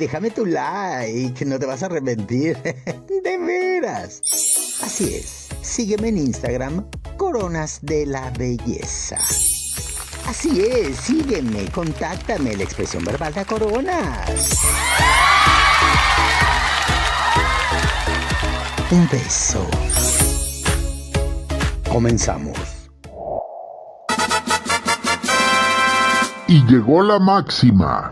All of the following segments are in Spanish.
déjame tu like, no te vas a arrepentir. De veras. Así es, sígueme en Instagram, Coronas de la Belleza. Así es, sígueme, contáctame, la expresión verbal de Coronas. Un beso. Comenzamos. Y llegó la máxima.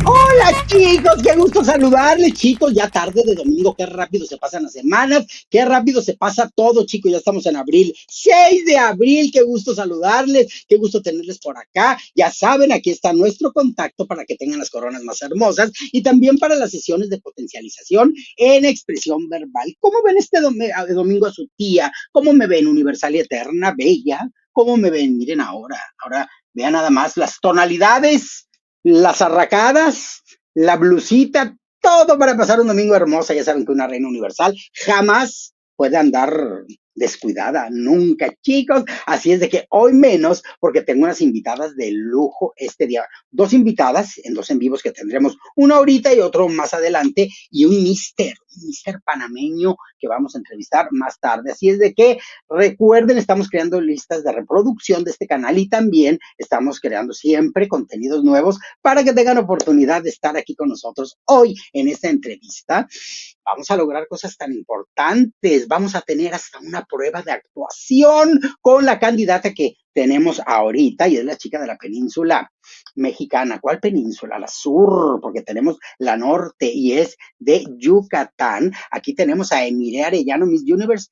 Hola chicos, qué gusto saludarles chicos, ya tarde de domingo, qué rápido se pasan las semanas, qué rápido se pasa todo chicos, ya estamos en abril, 6 de abril, qué gusto saludarles, qué gusto tenerles por acá, ya saben, aquí está nuestro contacto para que tengan las coronas más hermosas y también para las sesiones de potencialización en expresión verbal. ¿Cómo ven este domingo a su tía? ¿Cómo me ven, universal y eterna, bella? ¿Cómo me ven? Miren ahora vean nada más las tonalidades, las arracadas, la blusita, todo para pasar un domingo hermosa. Ya saben que una reina universal jamás puede andar descuidada, nunca, chicos. Así es de que hoy menos, porque tengo unas invitadas de lujo este día. Dos invitadas en dos en vivos que tendremos, uno ahorita y otro más adelante, y un mister panameño que vamos a entrevistar más tarde. Así es de que recuerden, estamos creando listas de reproducción de este canal y también estamos creando siempre contenidos nuevos para que tengan oportunidad de estar aquí con nosotros hoy en esta entrevista. Vamos a lograr cosas tan importantes, vamos a tener hasta una prueba de actuación con la candidata que tenemos ahorita y es la chica de la península mexicana. ¿Cuál península? La sur, porque tenemos la norte y es de Yucatán. Aquí tenemos a Emire Arellano, Miss Universe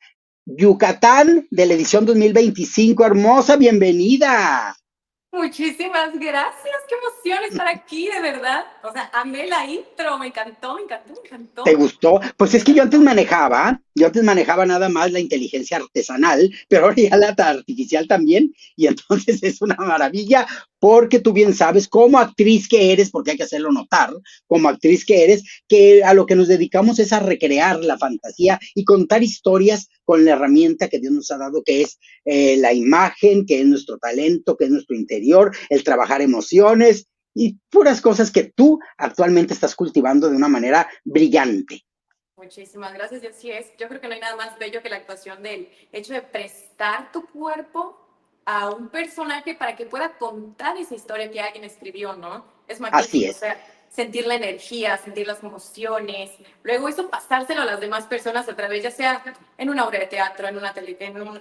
Yucatán de la edición 2025. Hermosa, bienvenida. Muchísimas gracias, qué emoción estar aquí, de verdad. O sea, amé la intro, me encantó, me encantó, me encantó. ¿Te gustó? Pues es que yo antes manejaba nada más la inteligencia artesanal, pero ahora ya la artificial también, y entonces es una maravilla, porque tú bien sabes, como actriz que eres, porque hay que hacerlo notar, como actriz que eres, que a lo que nos dedicamos es a recrear la fantasía y contar historias con la herramienta que Dios nos ha dado, que es la imagen, que es nuestro talento, que es nuestro interior, el trabajar emociones y puras cosas que tú actualmente estás cultivando de una manera brillante. Muchísimas gracias, y así es. Yo creo que no hay nada más bello que la actuación del hecho de prestar tu cuerpo a un personaje para que pueda contar esa historia que alguien escribió, ¿no? Es Así magnífico, o es. sea, sentir la energía, sentir las emociones, luego eso pasárselo a las demás personas a través, ya sea en una obra de teatro,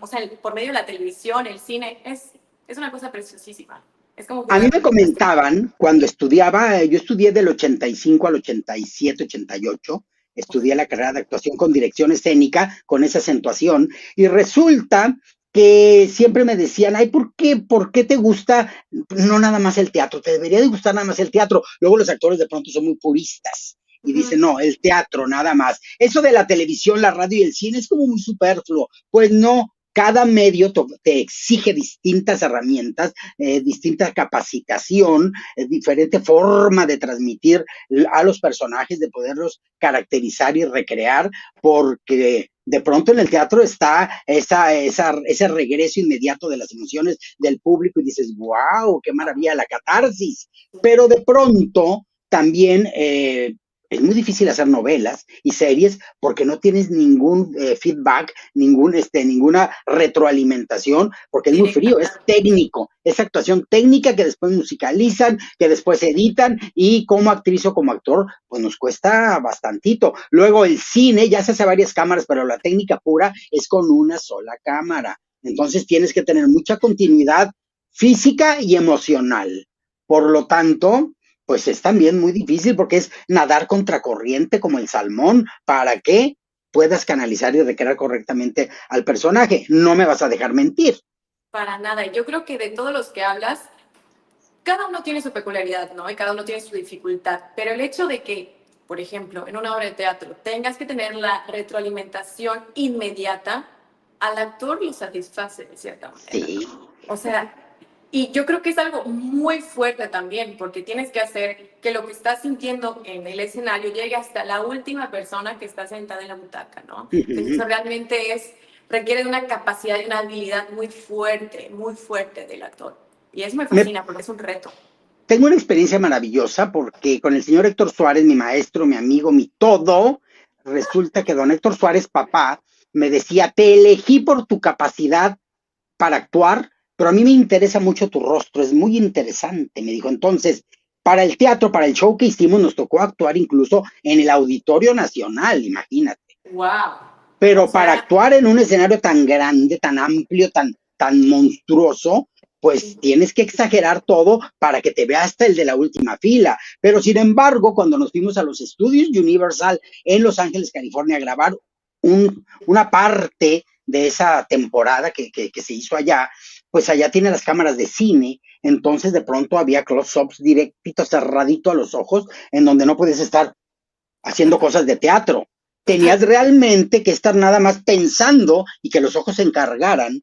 o sea, por medio de la televisión, el cine, es una cosa preciosísima. Es como A mí jugar me con tu destino. comentaban cuando estudiaba, yo estudié del 85 al 87, 88, estudié la carrera de actuación con dirección escénica, con esa acentuación, y resulta que siempre me decían, ay, ¿por qué te gusta no nada más el teatro? Te debería de gustar nada más el teatro. Luego los actores de pronto son muy puristas y dicen, no, el teatro nada más. Eso de la televisión, la radio y el cine es como muy superfluo. Pues no, cada medio te exige distintas herramientas, distinta capacitación, diferente forma de transmitir a los personajes, de poderlos caracterizar y recrear, porque de pronto en el teatro está ese regreso inmediato de las emociones del público y dices, wow, qué maravilla la catarsis. Pero de pronto también es muy difícil hacer novelas y series porque no tienes ningún feedback, ninguna retroalimentación, porque es muy frío, es técnico, es actuación técnica que después musicalizan, que después editan y como actriz o como actor, pues nos cuesta bastantito. Luego el cine ya se hace varias cámaras, pero la técnica pura es con una sola cámara. Entonces tienes que tener mucha continuidad física y emocional. Por lo tanto, pues es también muy difícil porque es nadar contracorriente como el salmón para que puedas canalizar y recrear correctamente al personaje. No me vas a dejar mentir. Para nada. Y yo creo que de todos los que hablas, cada uno tiene su peculiaridad, ¿no? Y cada uno tiene su dificultad. Pero el hecho de que, por ejemplo, en una obra de teatro tengas que tener la retroalimentación inmediata, al actor lo satisface de cierta manera. Sí. O sea, y yo creo que es algo muy fuerte también, porque tienes que hacer que lo que estás sintiendo en el escenario llegue hasta la última persona que está sentada en la butaca, ¿no? Entonces, eso realmente requiere de una capacidad y una habilidad muy fuerte del actor. Y eso me Me, fascina porque es un reto. tengo una experiencia maravillosa porque con el señor Héctor Suárez, mi maestro, mi amigo, mi todo, resulta que don Héctor Suárez, papá, me decía, te elegí por tu capacidad para actuar, pero a mí me interesa mucho tu rostro, es muy interesante, me dijo. Entonces, para el teatro, para el show que hicimos, nos tocó actuar incluso en el Auditorio Nacional, imagínate. Wow. O Pero para sea, actuar en un escenario tan grande, tan amplio, tan monstruoso, pues sí. tienes que exagerar todo para que te vea hasta el de la última fila. Pero sin embargo, cuando nos fuimos a los estudios Universal en Los Ángeles, California, a grabar una parte de esa temporada que se hizo allá, pues allá tiene las cámaras de cine, entonces de pronto había close-ups directito, cerradito a los ojos, en donde no puedes estar haciendo Total, cosas de teatro. Tenías totalmente. realmente que estar nada más pensando y que los ojos se encargaran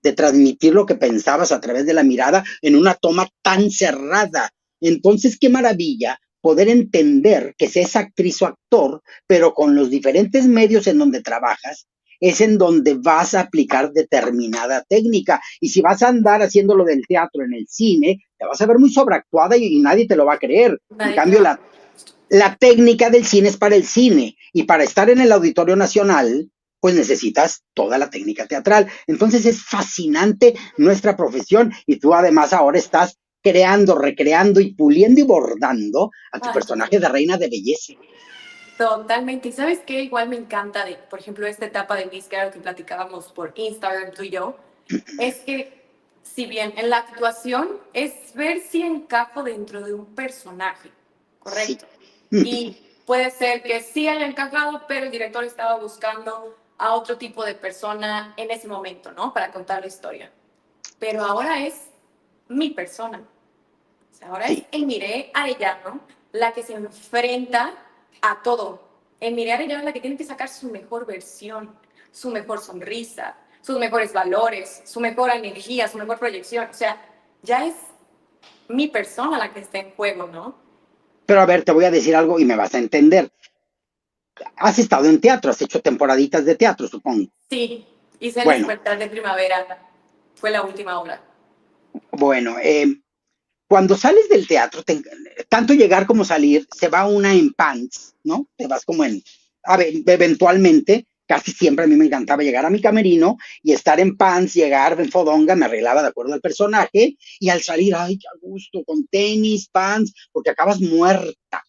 de transmitir lo que pensabas a través de la mirada en una toma tan cerrada. Entonces, qué maravilla poder entender que seas actriz o actor, pero con los diferentes medios en donde trabajas, es en donde vas a aplicar determinada técnica. Y si vas a andar haciendo lo del teatro en el cine, te vas a ver muy sobreactuada y nadie te lo va a creer. En Nadie te lo cambio, va a la técnica del cine es para el cine y para estar en el Auditorio Nacional, pues necesitas toda la técnica teatral. Entonces es fascinante nuestra profesión y tú además ahora estás creando, recreando y puliendo y bordando a tu Ay, personaje de totalmente. reina de belleza. Totalmente. Y sabes qué, igual me encanta de, por ejemplo, esta etapa de Miss Girl que platicábamos por Instagram tú y yo, es que si bien en la actuación es ver si encajo dentro de un personaje, Sí. correcto. Y puede ser que sí haya encajado, pero el director estaba buscando a otro tipo de persona en ese momento, ¿no? Para contar la historia. Pero ahora es mi persona. O sea, ahora es Sí. Emire Arellano la que se enfrenta a todo. Emire Arellano es la que tiene que sacar su mejor versión, su mejor sonrisa, sus mejores valores, su mejor energía, su mejor proyección. O sea, ya es mi persona la que está en juego, ¿no? Pero a ver, te voy a decir algo y me vas a entender. Has estado en teatro, has hecho temporaditas de teatro, supongo. Sí, hice el Bueno, despertar de primavera. Fue la última obra. bueno, cuando sales del teatro, tanto llegar como salir, se va una en pants, ¿no? Te vas como en, a ver, eventualmente, casi siempre a mí me encantaba llegar a mi camerino y estar en pants, llegar en fodonga, me arreglaba de acuerdo al personaje y al salir, ay, qué a gusto, con tenis, pants, porque acabas muerta.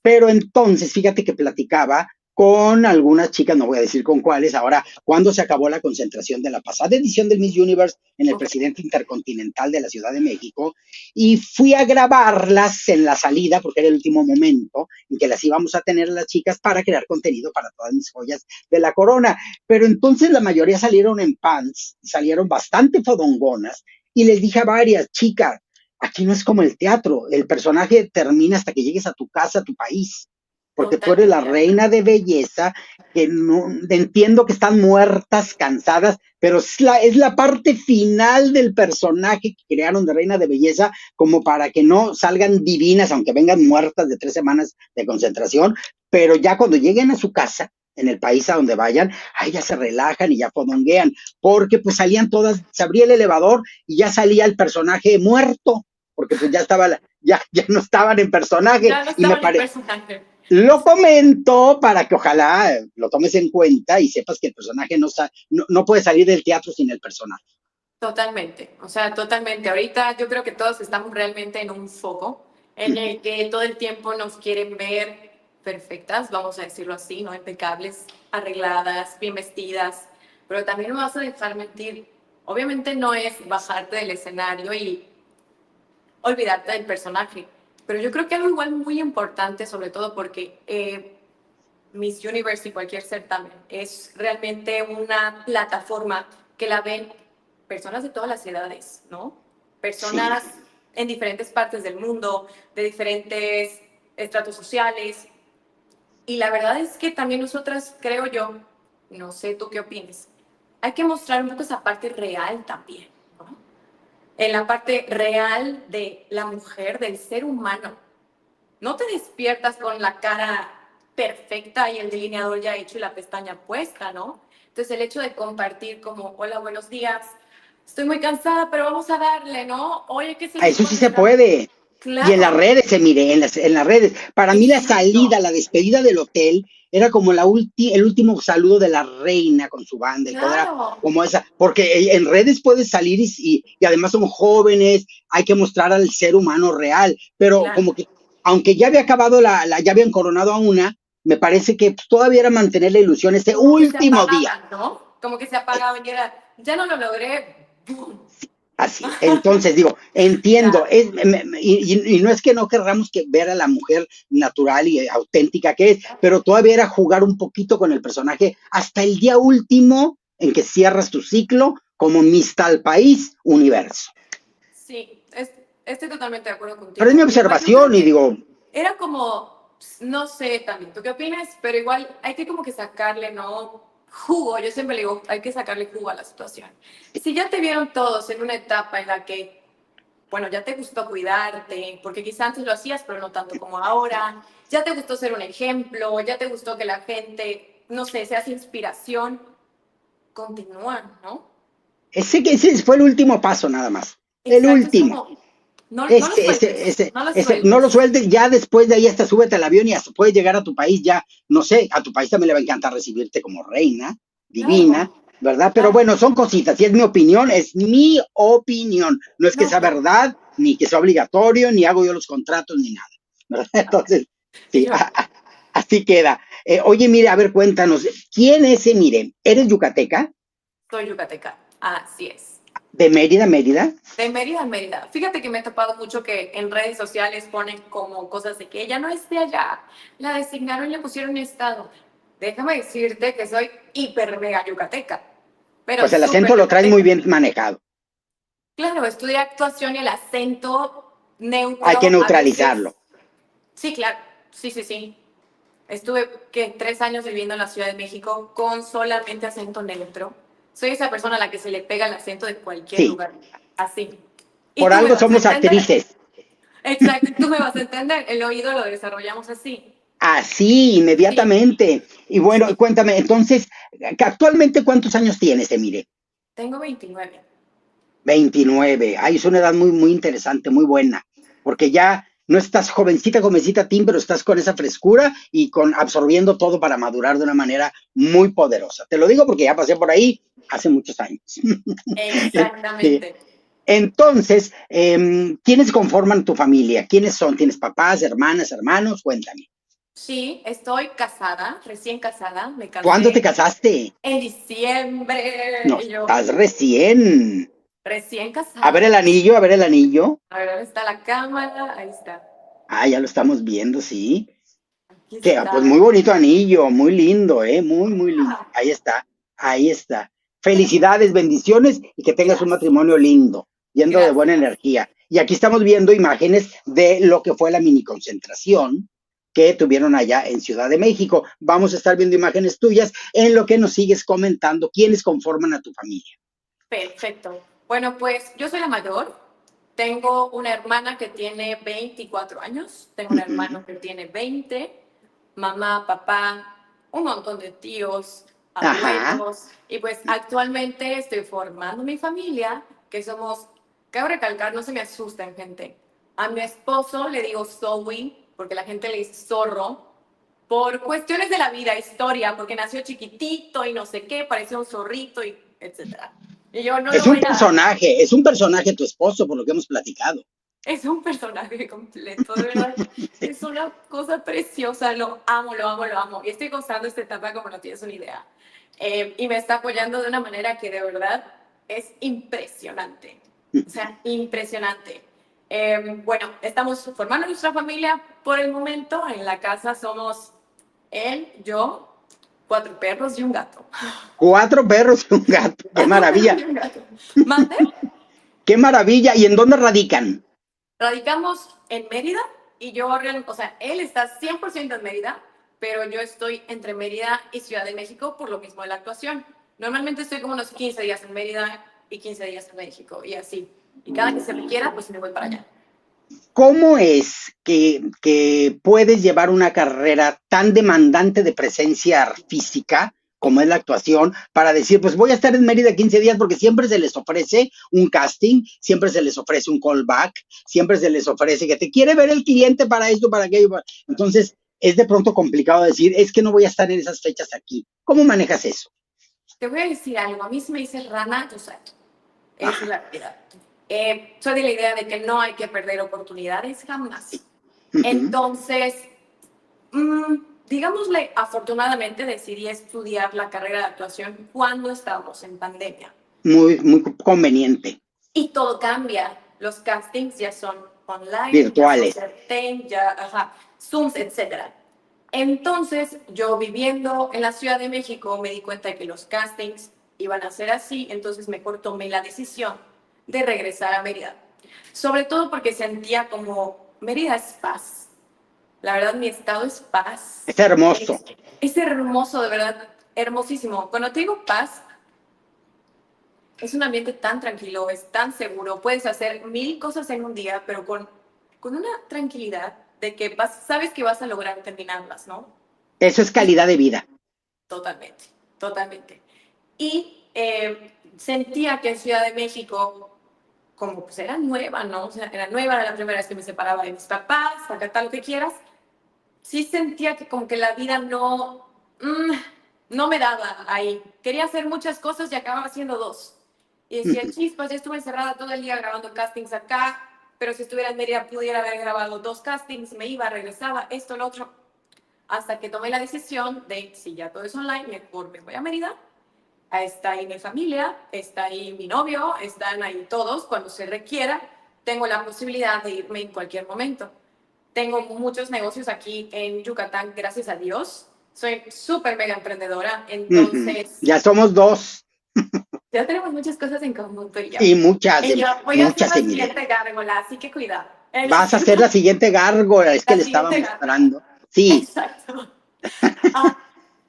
Pero entonces, fíjate que platicaba con algunas chicas, no voy a decir con cuáles, ahora, cuando se acabó la concentración de la pasada edición del Miss Universe en el Ok, presidente intercontinental de la Ciudad de México, y fui a grabarlas en la salida, porque era el último momento en que las íbamos a tener las chicas para crear contenido para todas mis joyas de la corona. Pero entonces la mayoría salieron en pants, salieron bastante fodongonas, y les dije a varias chicas, aquí no es como el teatro, el personaje termina hasta que llegues a tu casa, a tu país, porque tú eres la totalmente de reina acuerdo. de belleza, que no, entiendo que están muertas, cansadas, pero es la parte final del personaje que crearon de reina de belleza, como para que no salgan divinas, aunque vengan muertas de 3 semanas de concentración, pero ya cuando lleguen a su casa, en el país a donde vayan, ahí ya se relajan y ya fodonguean, porque pues salían todas, se abría el elevador y ya salía el personaje muerto, porque pues ya estaba, ya no estaban en personaje, Ya no y me estaba en el parece, personaje. lo Sí. comento para que ojalá lo tomes en cuenta y sepas que el personaje no puede salir del teatro sin el personaje. Totalmente, o sea, totalmente. Ahorita yo creo que todos estamos realmente en un foco en el que todo el tiempo nos quieren ver perfectas, vamos a decirlo así, ¿no? Impecables, arregladas, bien vestidas, pero también no vas a dejar mentir. Obviamente no es bajarte del escenario y olvidarte del personaje, pero yo creo que algo igual muy importante, sobre todo porque Miss Universe y cualquier certamen es realmente una plataforma que la ven personas de todas las edades, ¿no? Sí. Personas en diferentes partes del mundo, de diferentes estratos sociales. Y la verdad es que también nosotras, creo yo, no sé tú qué opines, hay que mostrar un poco esa parte real también, ¿no? En la parte real de la mujer, del ser humano, no te despiertas con la cara perfecta y el delineador ya hecho y la pestaña puesta, ¿no? Entonces el hecho de compartir como, hola, buenos días, estoy muy cansada, pero vamos a darle, ¿no? Oye, ¿qué se Eso sí supone se esta vez? puede. Y en las Claro, redes se mire, en las redes. Para mí la salida, exacto, la despedida del hotel era como el último saludo de la reina con su banda y todo era claro, como esa, porque en redes puedes salir y además somos jóvenes, hay que mostrar al ser humano real, pero claro. como que, aunque ya había acabado ya habían coronado a una, me parece que pues, todavía era mantener la ilusión ese Como que se último día. apagaban, ¿no? Como que se apagaban y era, ya no lo logré. ¡Bum! Así, entonces digo, entiendo, Claro, y no es que no querramos que ver a la mujer natural y auténtica que es, pero todavía era jugar un poquito con el personaje hasta el día último en que cierras tu ciclo como Miss Tal País Universo. sí, estoy totalmente de acuerdo Pero es mi contigo. Igual yo creo observación y que digo, era como, no sé también, ¿tú qué opinas? Pero igual hay que como que sacarle, ¿no? Jugo, yo siempre le digo, hay que sacarle jugo a la situación. Si ya te vieron todos en una etapa en la que, bueno, ya te gustó cuidarte, porque quizás antes lo hacías, pero no tanto como ahora, ya te gustó ser un ejemplo, ya te gustó que la gente, no sé, seas inspiración, continúan, ¿no? ese fue el último paso nada más, el Exacto, es último. como, no lo sueltes, no lo No lo sueltes. sueltes, ya después de ahí hasta súbete al avión y hasta puedes llegar a tu país, ya, no sé, a tu país también le va a encantar recibirte como reina, Claro, divina, ¿verdad? Pero claro. bueno, son cositas, y es mi opinión, no es que No, sea claro. verdad, ni que sea obligatorio, ni hago yo los contratos, ni nada, ¿verdad? Entonces, Y sí, yo, así queda. Oye, mire, a ver, cuéntanos, ¿quién es Mire? ¿Eres yucateca? soy yucateca. Así es. ¿De Mérida, Mérida? De Mérida a Mérida. Fíjate que me he topado mucho que en redes sociales ponen como cosas de que ella no es de allá. La designaron y le pusieron estado. Déjame decirte que soy hiper mega yucateca, pero Pues el súper acento lo traes muy yucateca. bien manejado, Claro, estudié actuación y el acento hay que neutro a neutralizarlo. veces. Sí, claro. Sí, sí, sí. Estuve que 3 años viviendo en la Ciudad de México con solamente acento neutro. Soy esa persona a la que se le pega el acento de cualquier Sí, lugar. Así. Y por tú me algo vas a somos entender. actrices. Exacto, tú me vas a entender. El oído lo desarrollamos así. Así, Sí, inmediatamente. Y bueno, sí. cuéntame, entonces, actualmente, ¿cuántos años tienes, Emire? Tengo 29. 29. Ay, es una edad muy, muy interesante, muy buena, porque ya no estás jovencita, jovencita, Tim, pero estás con esa frescura y con absorbiendo todo para madurar de una manera muy poderosa. Te lo digo porque ya pasé por ahí hace muchos años. Sí. Exactamente. Entonces, ¿quiénes conforman tu familia? ¿Quiénes son? ¿Tienes papás, hermanas, hermanos? Cuéntame. Sí, estoy casada, recién casada. Me ¿Cuándo te casé casaste? en diciembre. No, Y yo, estás recién. recién A ver casada. el anillo, a ver el anillo. A ver, ¿dónde está la cámara? Ahí está. Ah, ya lo estamos viendo, sí. Aquí Que, pues muy está. bonito anillo, muy lindo, muy, muy lindo. Ah, Ahí está, ahí está. Felicidades, bendiciones y que tengas un matrimonio gracias. lindo, yendo de buena Gracias. energía. Y aquí estamos viendo imágenes de lo que fue la mini concentración que tuvieron allá en Ciudad de México. Vamos a estar viendo imágenes tuyas en lo que nos sigues comentando, quiénes conforman a tu familia. Perfecto. Bueno, pues yo soy la mayor. Tengo una hermana que tiene 24 años. Tengo un Uh -huh. hermano que tiene 20. Mamá, papá, un montón de tíos, Ajá, abuelos. Y pues actualmente estoy formando mi familia, que somos, cabe recalcar, no se me asusten, gente. A mi esposo le digo Zoe, porque la gente le dice zorro, por cuestiones de la vida, historia, porque nació chiquitito y no sé qué, parecía un zorrito y etcétera. Y yo no lo voy a... es un personaje tu esposo, por lo que hemos platicado. Es un personaje completo, de verdad. Sí. Es una cosa preciosa, lo amo, lo amo, lo amo. Y estoy gozando esta etapa como no tienes una idea. Y me está apoyando de una manera que de verdad es impresionante. O sea, impresionante. Bueno, estamos formando nuestra familia por el momento. En la casa somos él, yo, 4 perros y un gato. 4 perros y un gato, qué 4 perros maravilla, y un gato. ¿Mande? qué maravilla. ¿Y en dónde radican? Radicamos en Mérida y yo, o sea, él está 100% en Mérida, pero yo estoy entre Mérida y Ciudad de México por lo mismo de la actuación. Normalmente estoy como unos 15 días en Mérida y 15 días en México y así. Y cada que se requiera, pues me voy para allá. ¿Cómo es que puedes llevar una carrera tan demandante de presencia física como es la actuación, para decir, pues voy a estar en Mérida 15 días porque siempre se les ofrece un casting, siempre se les ofrece un callback, siempre se les ofrece que te quiere ver el cliente para esto, para aquello. Entonces, es de pronto complicado decir, es que no voy a estar en esas fechas aquí. ¿Cómo manejas eso? Te voy a decir algo, a mí se me dice rana Tusato, es Ah, la verdad. Soy de la idea de que no hay que perder oportunidades jamás. ujú. Entonces, mm, digámosle, afortunadamente decidí estudiar la carrera de actuación cuando estábamos en pandemia. Muy, muy conveniente. Y todo cambia. Los castings ya son online, ya son Virtuales. certain, ya, ajá, Zooms, etcétera. Entonces, yo viviendo en la Ciudad de México me di cuenta de que los castings iban a ser así, entonces mejor tomé la decisión de regresar a Mérida. Sobre todo porque sentía como Mérida es paz. La verdad, mi estado es paz. Es hermoso. Es hermoso, de verdad, hermosísimo. Cuando te digo paz, es un ambiente tan tranquilo, es tan seguro, puedes hacer mil cosas en un día, pero con una tranquilidad de que sabes que vas a lograr terminarlas, ¿no? Eso es Y calidad de vida. totalmente, totalmente. Y sentía que en Ciudad de México, como pues era nueva, ¿no? O sea, era nueva, era la primera vez que me separaba de mis papás, acá tal lo que quieras, sí sentía que como que la vida no me daba ahí. Quería hacer muchas cosas y acababa haciendo dos. Y decía, Ujú. chispas, ya estuve encerrada todo el día grabando castings acá, pero si estuviera en Mérida pudiera haber grabado dos castings, me iba, regresaba, esto, lo otro. Hasta que tomé la decisión de, si ya todo es online, mejor me voy a Mérida. Está ahí mi familia, está ahí mi novio, están ahí todos. Cuando se requiera, tengo la posibilidad de irme en cualquier momento. Tengo muchos negocios aquí en Yucatán, gracias a Dios. Soy súper mega emprendedora, Ujú. entonces Ya somos dos ya tenemos muchas cosas en conjunto y yo. y muchas, Y yo voy a hacer muchas, la Emilia. siguiente gárgola, así que cuidado. Vas a ser la siguiente gárgola, es que La le estaba siguiente gárgola. mostrando. Sí. Exacto. Ah,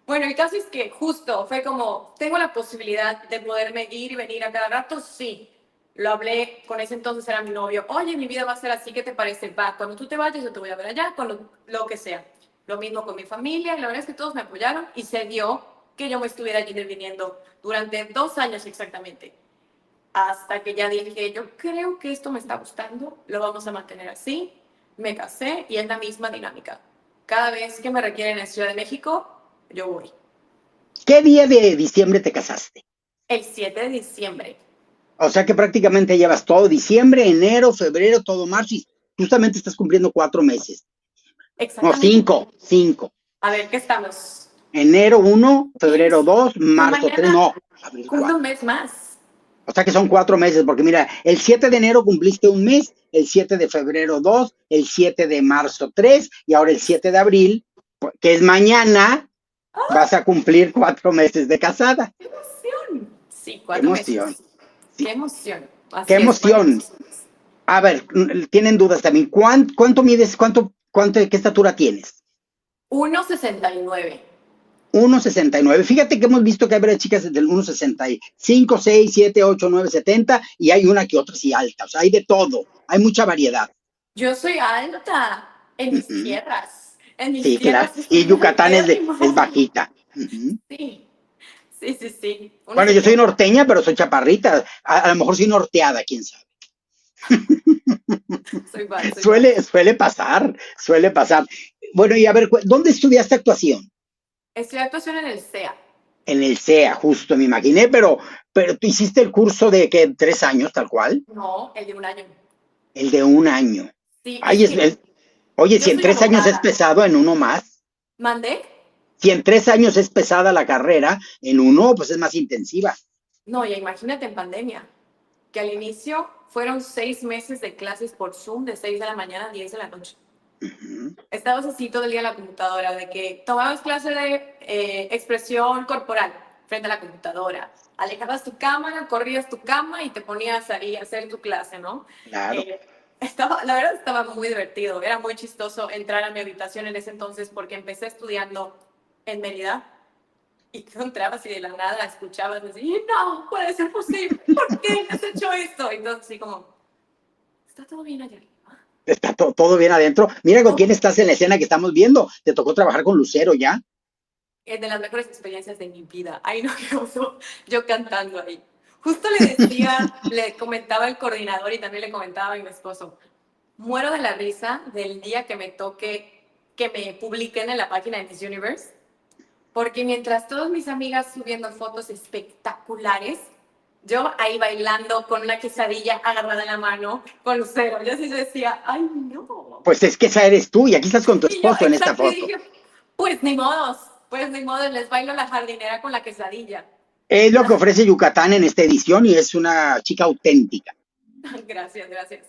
bueno, el caso es que justo fue como, tengo la posibilidad de poderme ir y venir a cada rato, sí. Lo hablé, con ese entonces era mi novio, oye, mi vida va a ser así, ¿qué te parece? Va, cuando tú te vayas yo te voy a ver allá, con lo que sea. Lo mismo con mi familia, y la verdad es que todos me apoyaron y se dio que yo me estuviera allí viniendo durante 2 años exactamente. Hasta que ya dije, yo creo que esto me está gustando, lo vamos a mantener así. Me casé y es la misma dinámica. Cada vez que me requieren en Ciudad de México, yo voy. ¿Qué día de diciembre te casaste? El 7 de diciembre. O sea que prácticamente llevas todo diciembre, enero, febrero, todo marzo y justamente estás cumpliendo 4 meses. No, Exactamente. cinco. A ver, ¿qué estamos? Enero 1, febrero Es, 2, pues marzo 3, mañana no, abril cumplo 4. un mes más. O sea que son 4 meses, porque mira, el 7 de enero cumpliste un mes, el 7 de febrero 2, el 7 de marzo 3 y ahora el Es, 7 de abril, que es mañana, vas a cumplir 4 meses de casada. ¡Qué emoción! Sí, ¡Qué cuatro emoción! meses. ¡Qué Sí, emoción! qué Así es, cuatro emoción! meses. A ver, tienen dudas también. ¿Cuánto mides? ¿Qué estatura tienes? 1,69. 1,69. Fíjate que hemos visto que hay varias chicas del 1,65, 6, 7, 8, 9, 70 y hay una que otra sí alta. O sea, hay de todo. Hay mucha variedad. Yo soy alta en mis Ujú. tierras. En mis Sí, claro. tierras Y estoy Yucatán es altérrima. bajita. Ujú. Sí, sí, sí, sí. Bueno, yo soy 1,70. norteña, pero soy chaparrita. A lo mejor soy norteada, quién sabe. Soy bad, soy bad. Suele pasar, suele pasar. Bueno, y a ver, ¿dónde estudiaste actuación? Estudié actuación en el CEA. En el CEA, justo me imaginé, pero tú hiciste el curso de que 3 años, tal cual, No, el de un año. el de un año. Sí, es Ay, que oye, yo si en soy 3 años es abogada. pesado, en uno más. ¿Mandé? Si en 3 años es pesada la carrera, en uno, pues es más intensiva. No, ya imagínate en pandemia, que al inicio fueron 6 meses de clases por Zoom de 6 de la mañana a 10 de la noche. Ujú. Estabas así todo el día en la computadora, de que tomabas clase de expresión corporal frente a la computadora, alejabas tu cámara, corrías tu cama y te ponías ahí a hacer tu clase, ¿no? Claro. La verdad estaba muy divertido, era muy chistoso entrar a mi habitación en ese entonces porque empecé estudiando en Mérida y tú entrabas y de la nada escuchabas decir, no, puede ser posible, ¿por qué me has hecho esto? Y entonces así como, ¿está todo bien allá arriba? Está todo bien adentro. Mira con quién Todo. estás en la escena que estamos viendo. Te tocó trabajar con Lucero ya. Es de las mejores experiencias de mi vida. Ay, no, qué oso, yo cantando ahí. Justo le decía, le comentaba al coordinador y también le comentaba a mi esposo, muero de la risa del día que me toque que me publiquen en la página de Miss Universe, porque mientras todas mis amigas subiendo fotos espectaculares, yo ahí bailando con una quesadilla agarrada en la mano, con cero. Yo sí decía, ay, no. Pues es que esa eres tú y aquí estás con tu Y yo, esposo en esta exacto, y foto. dije, pues ni modo, les bailo la jardinera con la quesadilla. Es lo que ofrece Yucatán en esta edición y es una chica auténtica. Gracias, gracias.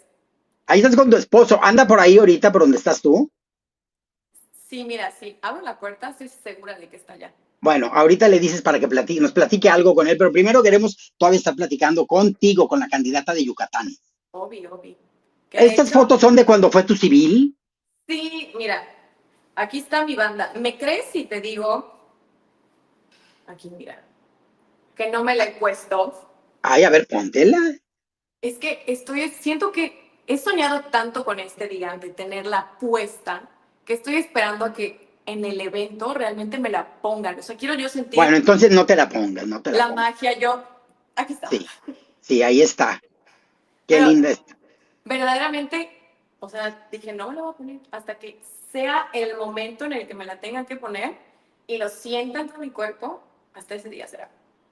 Ahí estás con tu esposo. ¿Anda por ahí ahorita por donde estás tú? Sí, mira, sí, abro la puerta, estoy segura de que está allá. Bueno, ahorita le dices para que nos platique algo con él, pero primero queremos todavía estar platicando contigo, con la candidata de Yucatán. Obvio, obvio. Que de ¿Estas hecho, fotos son de cuando fue tu civil? sí, mira, aquí está mi banda. ¿Me crees si te digo, aquí mira, que no me la he puesto? Ay, a ver, póntela. Es que siento que he soñado tanto con este día de tenerla puesta, que estoy esperando a que en el evento realmente me la pongan. O sea, quiero yo Bueno, sentir entonces no te la pongas, no te la la pongas. magia, aquí está. Sí, sí, ahí está. Qué Pero linda está. verdaderamente, o sea, dije, no me la voy a poner hasta que sea el momento en el que me la tengan que poner y lo sientan con mi cuerpo, hasta ese día será.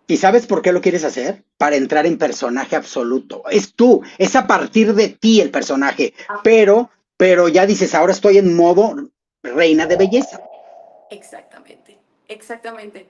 ¿Y sabes por qué lo quieres hacer? Para entrar en personaje absoluto. Es tú, es a partir de ti el personaje, Ah, pero ya dices, ahora estoy en modo reina de belleza. exactamente, exactamente.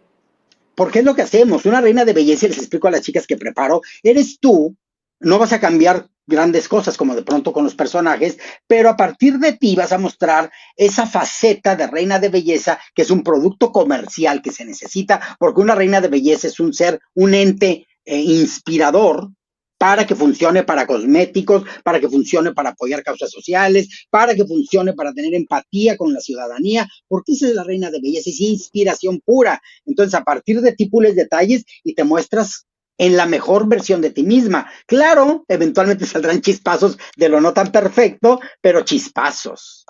Porque es lo que hacemos. Una reina de belleza, y les explico a las chicas que preparo, eres tú, no vas a cambiar grandes cosas como de pronto con los personajes, pero a partir de ti vas a mostrar esa faceta de reina de belleza que es un producto comercial que se necesita, porque una reina de belleza es un ser, un ente inspirador para que funcione para cosméticos, para que funcione para apoyar causas sociales, para que funcione para tener empatía con la ciudadanía, porque esa es la reina de belleza, es inspiración pura. Entonces, a partir de ti pules detalles y te muestras en la mejor versión de ti misma. Claro, eventualmente saldrán chispazos de lo no tan perfecto, pero chispazos.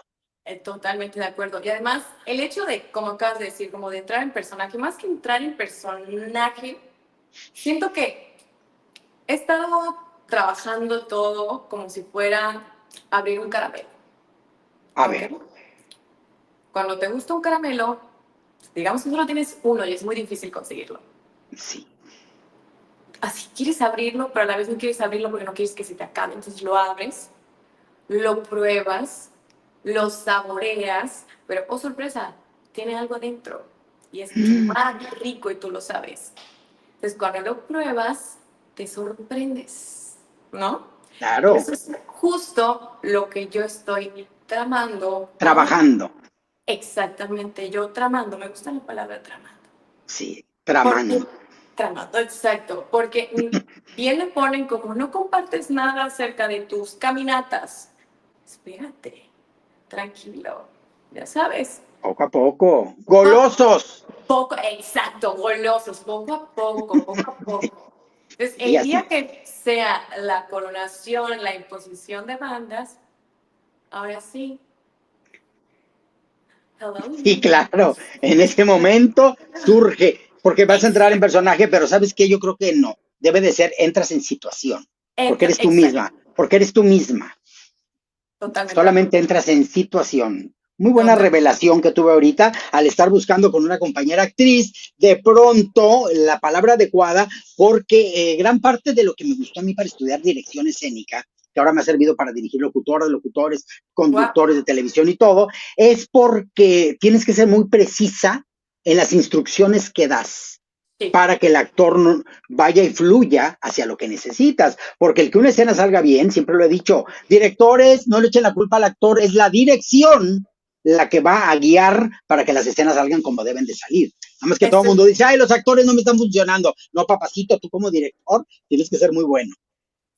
Totalmente de acuerdo. Y además, el hecho de, como acabas de decir, como de entrar en personaje, más que entrar en personaje, siento que he estado trabajando todo como si fuera abrir un caramelo. A ¿Ok? ver, Cuando te gusta un caramelo, digamos que solo tienes uno y es muy difícil conseguirlo. sí. Así quieres abrirlo, pero a la vez no quieres abrirlo porque no quieres que se te acabe. Entonces lo abres, lo pruebas, lo saboreas, pero oh sorpresa, tiene algo adentro y es mucho más rico y tú lo sabes. Entonces cuando lo pruebas, te sorprendes, ¿no? Y Claro, eso es justo lo que yo estoy tramando ahora. trabajando, Exactamente, yo tramando, me gusta la palabra tramando. sí, Porque, tramando. tramando, exacto, porque bien le ponen como no compartes nada acerca de tus caminatas. Espérate, tranquilo, ya sabes. Poco a poco. Poco a Golosos. poco, exacto, golosos, poco a poco, poco a poco. Entonces, Y el así. día que sea la coronación, la imposición de bandas, ahora sí, hello Sí, claro. universe. En ese momento surge, porque vas a entrar en Exacto, personaje, pero ¿sabes qué? Yo creo que no. Debe de ser, entras en situación, porque eres tú exacto, misma, porque eres tú misma. totalmente de Solamente acuerdo. entras en situación. Muy buena Total. revelación que tuve ahorita al estar buscando con una compañera actriz, de pronto la palabra adecuada, porque gran parte de lo que me gustó a mí para estudiar dirección escénica, que ahora me ha servido para dirigir locutoras, locutores, Wow. conductores de televisión y todo, es porque tienes que ser muy precisa en las instrucciones que das Sí, para que el actor vaya y fluya hacia lo que necesitas. Porque el que una escena salga bien, siempre lo he dicho, directores, no le echen la culpa al actor, es la dirección la que va a guiar para que las escenas salgan como deben de salir. Nada más que todo el estoy, mundo dice, ay, los actores no me están funcionando. No, papacito, tú como director tienes que ser muy bueno.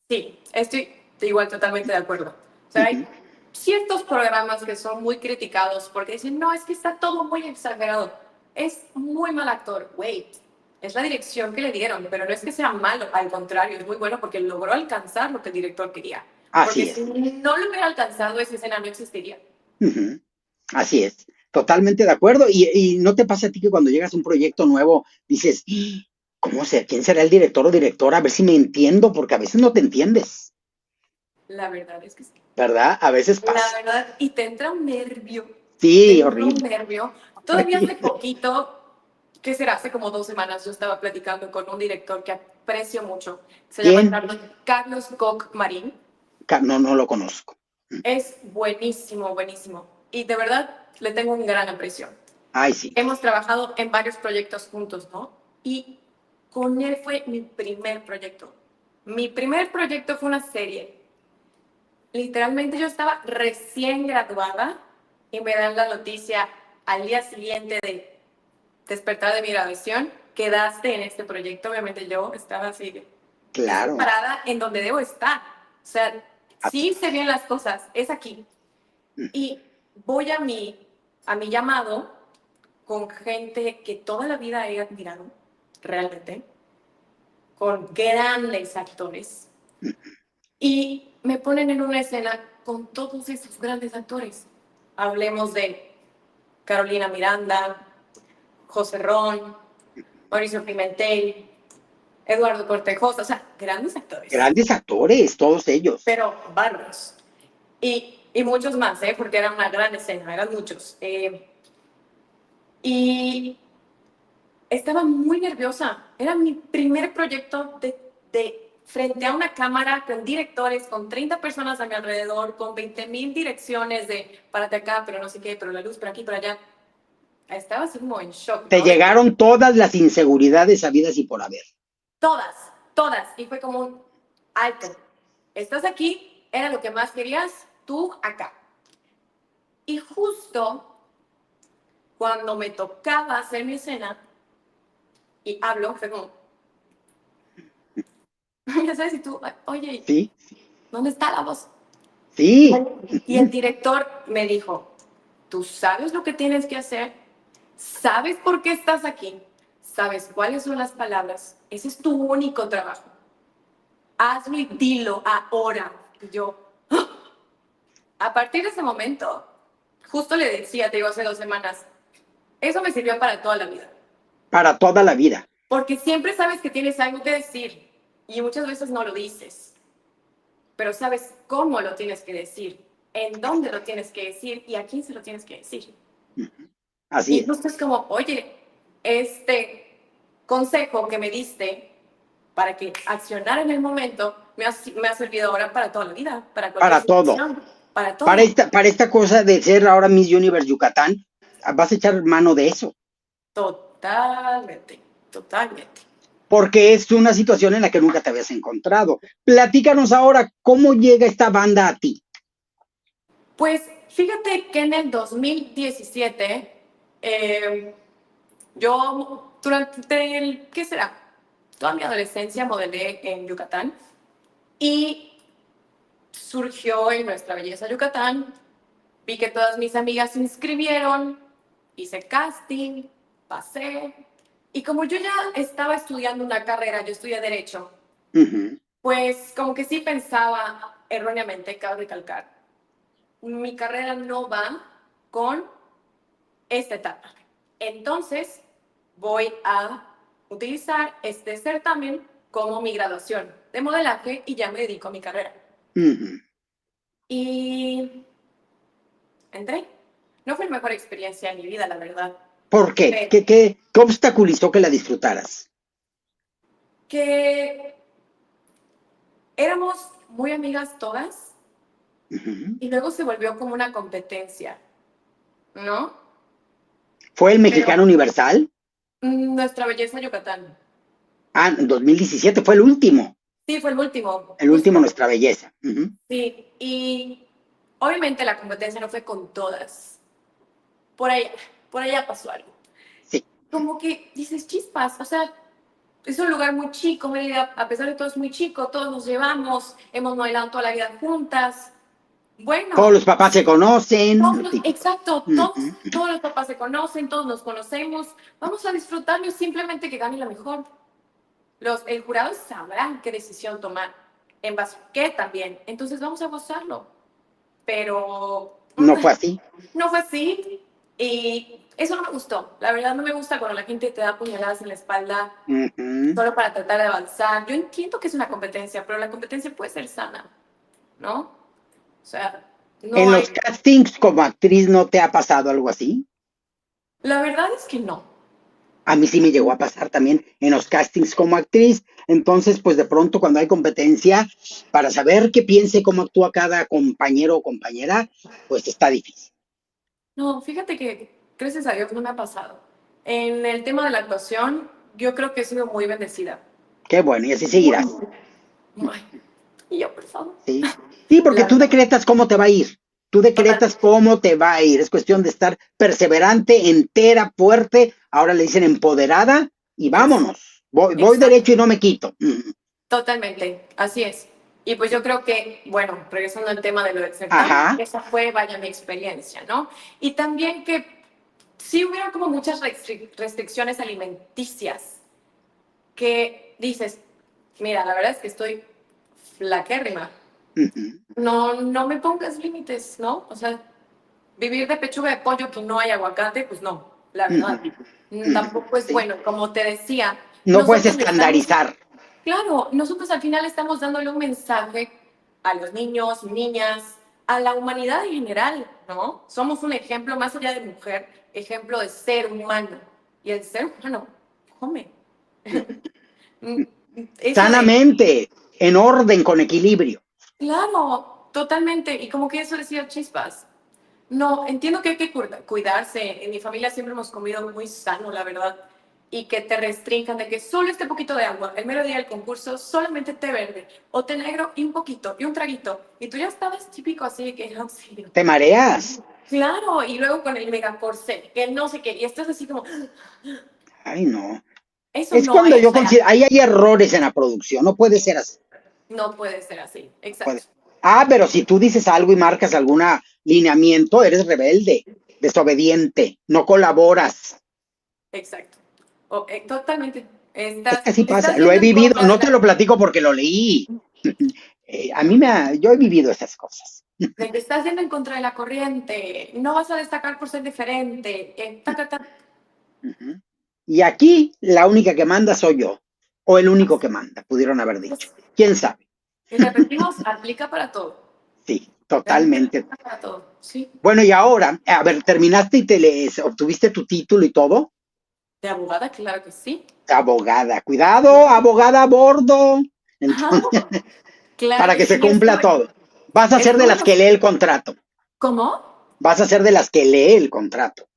sí, estoy igual totalmente de acuerdo. O sea, Uh hay -huh. ciertos programas que son muy criticados porque dicen, no, es que está todo muy exagerado. Es muy mal actor. Wait, es la dirección que le dieron, pero no es que sea malo, al contrario, es muy bueno porque logró alcanzar lo que el director quería. Porque Así si es. no lo hubiera alcanzado, esa escena no existiría. Uh -huh. Así es. Totalmente de acuerdo. Y no te pasa a ti que cuando llegas a un proyecto nuevo dices, ¿cómo sé? ¿Quién será el director o directora? A ver si me entiendo, porque a veces no te entiendes, La verdad es que sí. ¿verdad? A veces La pasa. verdad, y te entra un nervio. Te Sí, entra un horrible. nervio. Todavía hace poquito, ¿qué será? Hace como 2 semanas yo estaba platicando con un director que aprecio mucho. Se llama ¿Quién? Carlos Koch Marín. No, no lo conozco. Es buenísimo, buenísimo. Y de verdad le tengo un gran aprecio. Ay, sí. Hemos trabajado en varios proyectos juntos, ¿no? Y con él fue mi primer proyecto. Mi primer proyecto fue una serie. Literalmente yo estaba recién graduada y me dan la noticia al día siguiente de despertar de mi graduación, quedaste en este proyecto. Obviamente yo estaba así, estoy Claro. parada en donde debo estar. O sea, sí hice bien las cosas, es aquí. Y voy a mi llamado con gente que toda la vida he admirado, realmente, con grandes actores. Y me ponen en una escena con todos esos grandes actores. Hablemos de Carolina Miranda, José Ron, Mauricio Pimentel, Eduardo Cortejosa, o sea, grandes actores, Grandes actores, todos ellos. pero bárbaros. Y muchos más, ¿eh? Porque era una gran escena, eran muchos. Y estaba muy nerviosa. Era mi primer proyecto de frente a una cámara con directores, con 30 personas a mi alrededor, con 20,000 direcciones de párate acá, pero no sé qué, pero la luz por aquí, por allá. Estaba así como en shock, Te ¿no? llegaron todas las inseguridades habidas y por haber. Todas, todas. Y fue como un alto. Estás aquí, era lo que más querías, tú acá. Y justo cuando me tocaba hacer mi escena y hablo, fue como, ya sabes, y tú, oye, Sí, ¿dónde está la voz? sí. Y el director me dijo, tú sabes lo que tienes que hacer, sabes por qué estás aquí, sabes cuáles son las palabras, ese es tu único trabajo. Hazlo y dilo ahora. Y yo, a partir de ese momento, justo le decía, te digo, hace 2 semanas, eso me sirvió para toda la vida. Para toda la vida. Porque siempre sabes que tienes algo que decir y muchas veces no lo dices, pero sabes cómo lo tienes que decir, en dónde lo tienes que decir y a quién se lo tienes que decir. Así Y es. justo es como, oye, este consejo que me diste para que accionara en el momento me ha servido ahora para toda la vida, para cualquier Para todo. situación, para Para todo. esta cosa de ser ahora Miss Universe Yucatán, vas a echar mano de eso. Totalmente, totalmente. Porque es una situación en la que nunca te habías encontrado. Platícanos ahora cómo llega esta banda a ti. Pues fíjate que en el 2017, yo durante ¿qué será? Toda mi adolescencia modelé en Yucatán y surgió en Nuestra Belleza Yucatán. Vi que todas mis amigas se inscribieron, hice casting, pasé. Y como yo ya estaba estudiando una carrera, yo estudié Derecho, Ujú. pues como que sí pensaba erróneamente, cabe recalcar, mi carrera no va con esta etapa. Entonces, voy a utilizar este certamen como mi graduación de modelaje y ya me dedico a mi carrera. Ujú. Y entré. No fue la mejor experiencia en mi vida, la verdad. ¿Por qué? Pero ¿Qué obstaculizó que la disfrutaras? que éramos muy amigas todas Ujú. y luego se volvió como una competencia, ¿no? ¿Fue el Pero Mexicano Universal? Nuestra Belleza Yucatán. Ah, en 2017 fue el último. Sí, fue el último, El último, justo. Nuestra Belleza. Ujú. Sí, y obviamente la competencia no fue con todas. Por allá pasó algo. Sí. Como que dices chispas, o sea, es un lugar muy chico, Mérida, a pesar de todo es muy chico, todos nos llevamos, hemos bailado toda la vida juntas. Todos Bueno, los papás se conocen, lo típico. exacto, todos, Ujú. todos los papás se conocen, todos nos conocemos, vamos a disfrutarlo simplemente que gane la mejor. El jurado sabrá qué decisión tomar, en base a qué también, entonces vamos a gozarlo. Pero No fue así. no fue así. Y eso no me gustó. La verdad no me gusta cuando la gente te da puñaladas en la espalda Ujú. solo para tratar de avanzar. Yo entiendo que es una competencia, pero la competencia puede ser sana, ¿no? O sea, no En los hay... castings como actriz, ¿no te ha pasado algo así? La verdad es que no. A mí sí me llegó a pasar también en los castings como actriz. Entonces, pues de pronto cuando hay competencia, para saber qué piense, cómo actúa cada compañero o compañera, pues está difícil. No, fíjate que gracias a Dios no me ha pasado. En el tema de la actuación, yo creo que he sido muy bendecida. Qué bueno, y así Muy, seguirás. muy. Y yo, por favor. Sí, sí, porque La tú verdad, decretas cómo te va a ir. Tú decretas totalmente. cómo te va a ir. Es cuestión de estar perseverante, entera, fuerte. Ahora le dicen empoderada y Exacto. vámonos. Voy Exacto. derecho y no me quito. Totalmente. Así es. Y pues yo creo que, bueno, regresando al tema de lo del certamen, Ajá. esa fue, vaya, mi experiencia, ¿no? Y también que sí hubieron como muchas restricciones alimenticias que dices, mira, la verdad es que estoy flaquérrima. Ujú, No, no me pongas límites, ¿no? O sea, vivir de pechuga de pollo que no hay aguacate, pues no, la ujú, verdad. ujú. Tampoco es Sí. bueno, como te decía, No puedes nosotros le estamos, estandarizar. claro, nosotros al final estamos dándole un mensaje a los niños, niñas, a la humanidad en general, ¿no? Somos un ejemplo, más allá de mujer, ejemplo de ser humano. Y el ser humano come. Eso de Sanamente, en orden, con equilibrio. claro, totalmente. Y como que eso decía Chispas. No, entiendo que hay que cuidarse. En mi familia siempre hemos comido muy sano, la verdad. Y que te restrinjan de que solo este poquito de agua, el mero día del concurso, solamente té verde o té negro y un poquito y un traguito. Y tú ya estabas típico así de que, auxilio. Te mareas. Claro, y luego con el mega corset, que no sé qué. Y estás así como, Ay, no. eso Es no cuando es yo real. considero, ahí hay errores en la producción. No puede ser así. No puede ser así. Puede. Exacto. Pero si tú dices algo y marcas algún lineamiento, eres rebelde, desobediente, no colaboras. Exacto. Totalmente. Es que así pasa, Estás lo he yendo en vivido, contra de no te la... lo platico porque lo leí. Yo he vivido esas cosas. de que estás yendo en contra de la corriente, no vas a destacar por ser diferente, ta, ta, ta. Ujú. Y aquí la única que manda soy yo, o el único que manda, pudieron haber dicho. Pues, ¿Quién sabe? y repetimos, aplica para todo. Sí, Realmente totalmente. aplica para todo. Sí. Bueno, y ahora, a ver, terminaste y obtuviste tu título y todo. De abogada, claro que sí. Abogada, cuidado, abogada a bordo. Ajá, Entonces, claro para que que se sí. cumpla todo. Vas a ser de Estuve las que lee el contrato. ¿Cómo? Vas a ser de las que lee el contrato.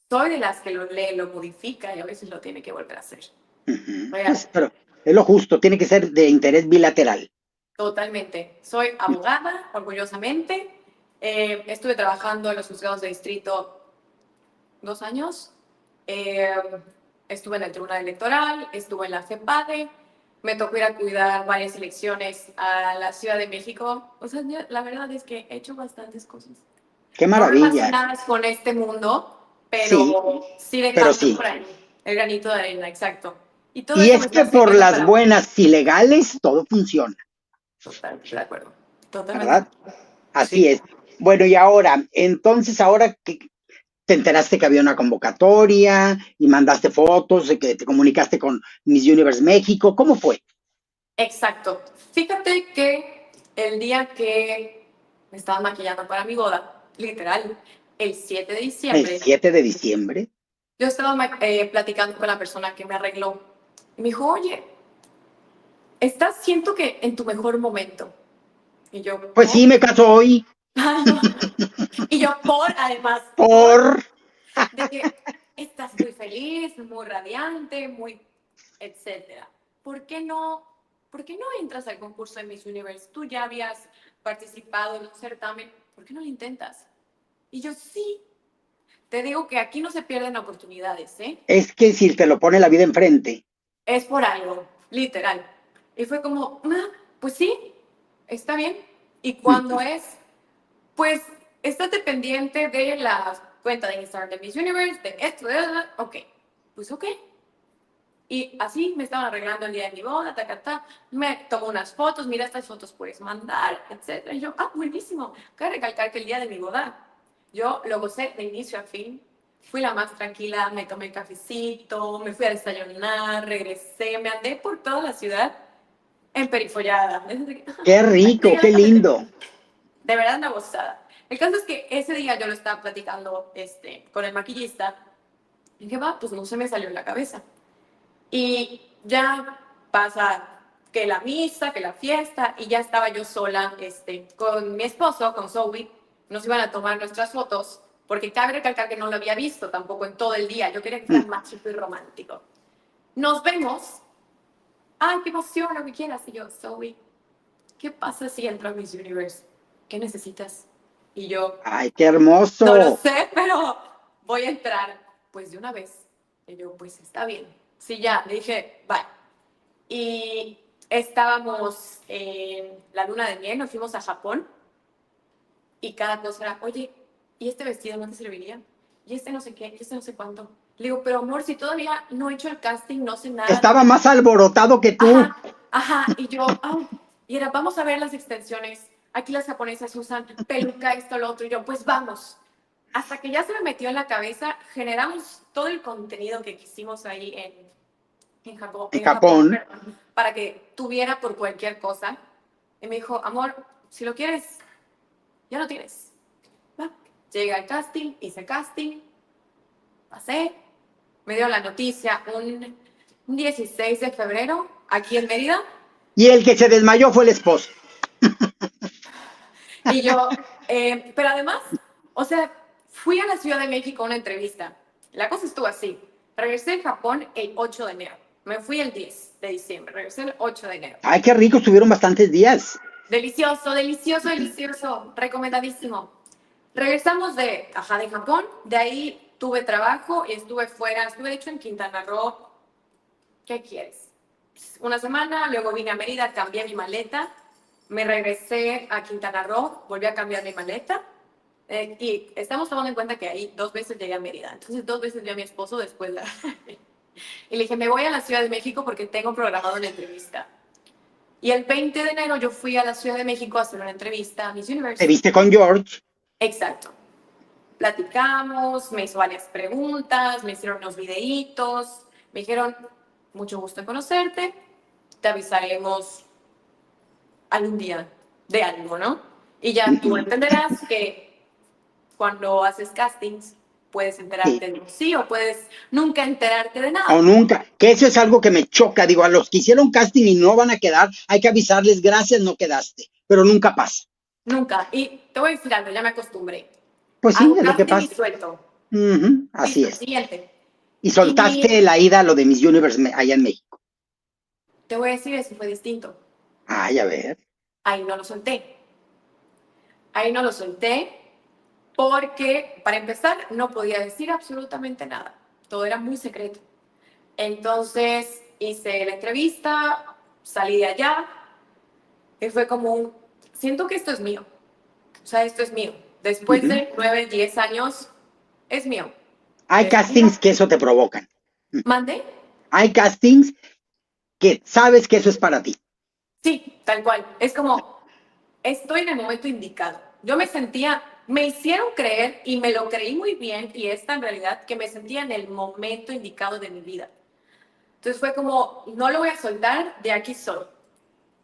Soy de las que lo lee, lo modifica y a veces lo tiene que volver a hacer. Ujú. Real. Pues, pero es lo justo, tiene que ser de interés bilateral. Totalmente. Soy abogada, orgullosamente. Estuve trabajando en los juzgados de distrito 2 años. Eh, Estuve en el Tribunal Electoral, estuve en la FEPADE, me tocó ir a cuidar varias elecciones a la Ciudad de México. O sea, la verdad es que he hecho bastantes cosas. Qué No maravilla. relacionadas con este mundo, Sí, pero sí pero dejando sí. por ahí el granito de arena, exacto. Y todo Y eso me es está que por sirviendo las para... buenas y legales todo funciona, Totalmente de acuerdo. Totalmente. ¿verdad? Así Sí. es. Bueno, y ahora, entonces ahora que te enteraste que había una convocatoria y mandaste fotos, de que te comunicaste con Miss Universe México, ¿cómo fue? Exacto. Fíjate que el día que me estaba maquillando para mi boda, literal, el 7 de El diciembre, 7 de diciembre. yo estaba platicando con la persona que me arregló. Y me dijo, oye, estás, siento que en tu mejor momento. Y yo, Pues sí, ¿por? me caso hoy Ay, no. Y yo, además, por... de que estás muy feliz, muy radiante, muy, etcétera. ¿Por qué no, por qué no entras al concurso de Miss Universe? Tú ya habías participado en un certamen, ¿por qué no lo intentas? Y yo, sí, te digo que aquí no se pierden oportunidades, ¿eh? Es que si te lo pone la vida enfrente. Es por algo, literal. Y fue como, ah, pues sí, está bien. ¿Y cuándo es? Pues estate pendiente de la cuenta de Instagram de Miss Universe, de esto, ok, pues ok. Y así me estaban arreglando el día de mi boda, ta, ta, ta. Me tomo unas fotos, mira, estas fotos puedes mandar, etcétera. Y yo, buenísimo. Cabe recalcar que el día de mi boda, yo lo gocé de inicio a fin. fui la más tranquila, me tomé cafecito, me fui a desayunar, regresé, me andé por toda la ciudad emperifollada. Qué rico, qué lindo. De verdad una gozada. El caso es que ese día yo lo estaba platicando con el maquillista y dije, va, pues no se me salió en la cabeza. Y ya pasa que la misa, que la fiesta, y ya estaba yo sola con mi esposo, con Zoe, nos iban a tomar nuestras fotos, porque cabe recalcar que no lo había visto tampoco en todo el día, yo quería que fuera más súper romántico. Nos vemos, ay, qué emoción, lo que quieras, y yo, Zoe, ¿qué pasa si entro a Miss Universe? ¿Qué necesitas? Y yo, Ay, qué no lo hermoso. sé, pero voy a entrar, pues de una vez. Y yo, pues está bien. Sí, ya, le dije, bye. Y estábamos en la luna de miel, nos fuimos a Japón y cada cosa era, oye, ¿y este vestido no te serviría? Y este no sé qué, y este no sé cuánto. Le digo, pero amor, si todavía no he hecho el casting, no sé nada. Estaba más alborotado que tú. Ajá, ajá, y yo, y era, vamos a ver las extensiones. Aquí las japonesas usan peluca, esto, lo otro. Y yo, pues vamos. Hasta que ya se me metió en la cabeza, generamos todo el contenido que quisimos ahí En en Japón, Japón. perdón, para que tuviera por cualquier cosa. Y me dijo, amor, si lo quieres, ya lo tienes. Va. Llegué al casting, hice casting, pasé, me dio la noticia un 16 de febrero, aquí en Mérida, Y el que se desmayó fue el esposo. y yo, pero además, o sea, fui a la Ciudad de México a una entrevista. La cosa estuvo así. Regresé a Japón el 8 de enero. Me fui el 10 de diciembre. Regresé el 8 de enero. Ay, qué rico, estuvieron bastantes días. Delicioso, delicioso, delicioso. Recomendadísimo. Regresamos de Japón. De ahí tuve trabajo y estuve fuera. Estuve, de hecho, en Quintana Roo. ¿Qué quieres? Una semana, luego vine a Mérida, cambié mi maleta. Me regresé a Quintana Roo, volví a cambiar mi maleta. Y estamos tomando en cuenta que ahí 2 veces llegué a Mérida. Entonces 2 veces vi a mi esposo después de... Y le dije, me voy a la Ciudad de México porque tengo programado una entrevista. Y el 20 de enero yo fui a la Ciudad de México a hacer una entrevista a Miss Te Universe. viste con George. Exacto. Platicamos, me hizo varias preguntas, me hicieron unos videitos, me dijeron, mucho gusto en conocerte, te avisaremos algún día de algo, ¿no? Y ya tú entenderás que cuando haces castings puedes enterarte Sí. de un sí o puedes nunca enterarte de O nada. nunca. Que eso es algo que me choca. Digo, a los que hicieron casting y no van a quedar, hay que avisarles, gracias, no quedaste. Pero nunca pasa. Nunca. Y te voy a decir algo, ya me acostumbré. Pues sí, Hago es lo que casting y pasa. suelto. Así Listo, es. siguiente. Y soltaste Y la ida a lo de Miss Universe allá en México. te voy a decir, eso fue distinto. Ay, a ver. Ahí no lo solté. Ahí no lo solté porque, para empezar, no podía decir absolutamente nada. Todo era muy secreto. Entonces hice la entrevista, salí de allá y fue como siento que esto es mío. O sea, esto es mío. Después de 9, 10 años, es mío. Hay Es mío. castings que eso te provocan. ¿Mandé? Hay castings que sabes que eso es para ti. Sí, tal cual. Es como, estoy en el momento indicado. Yo me hicieron creer y me lo creí muy bien y esta en realidad que me sentía en el momento indicado de mi vida. Entonces fue como, no lo voy a soltar, de aquí soy.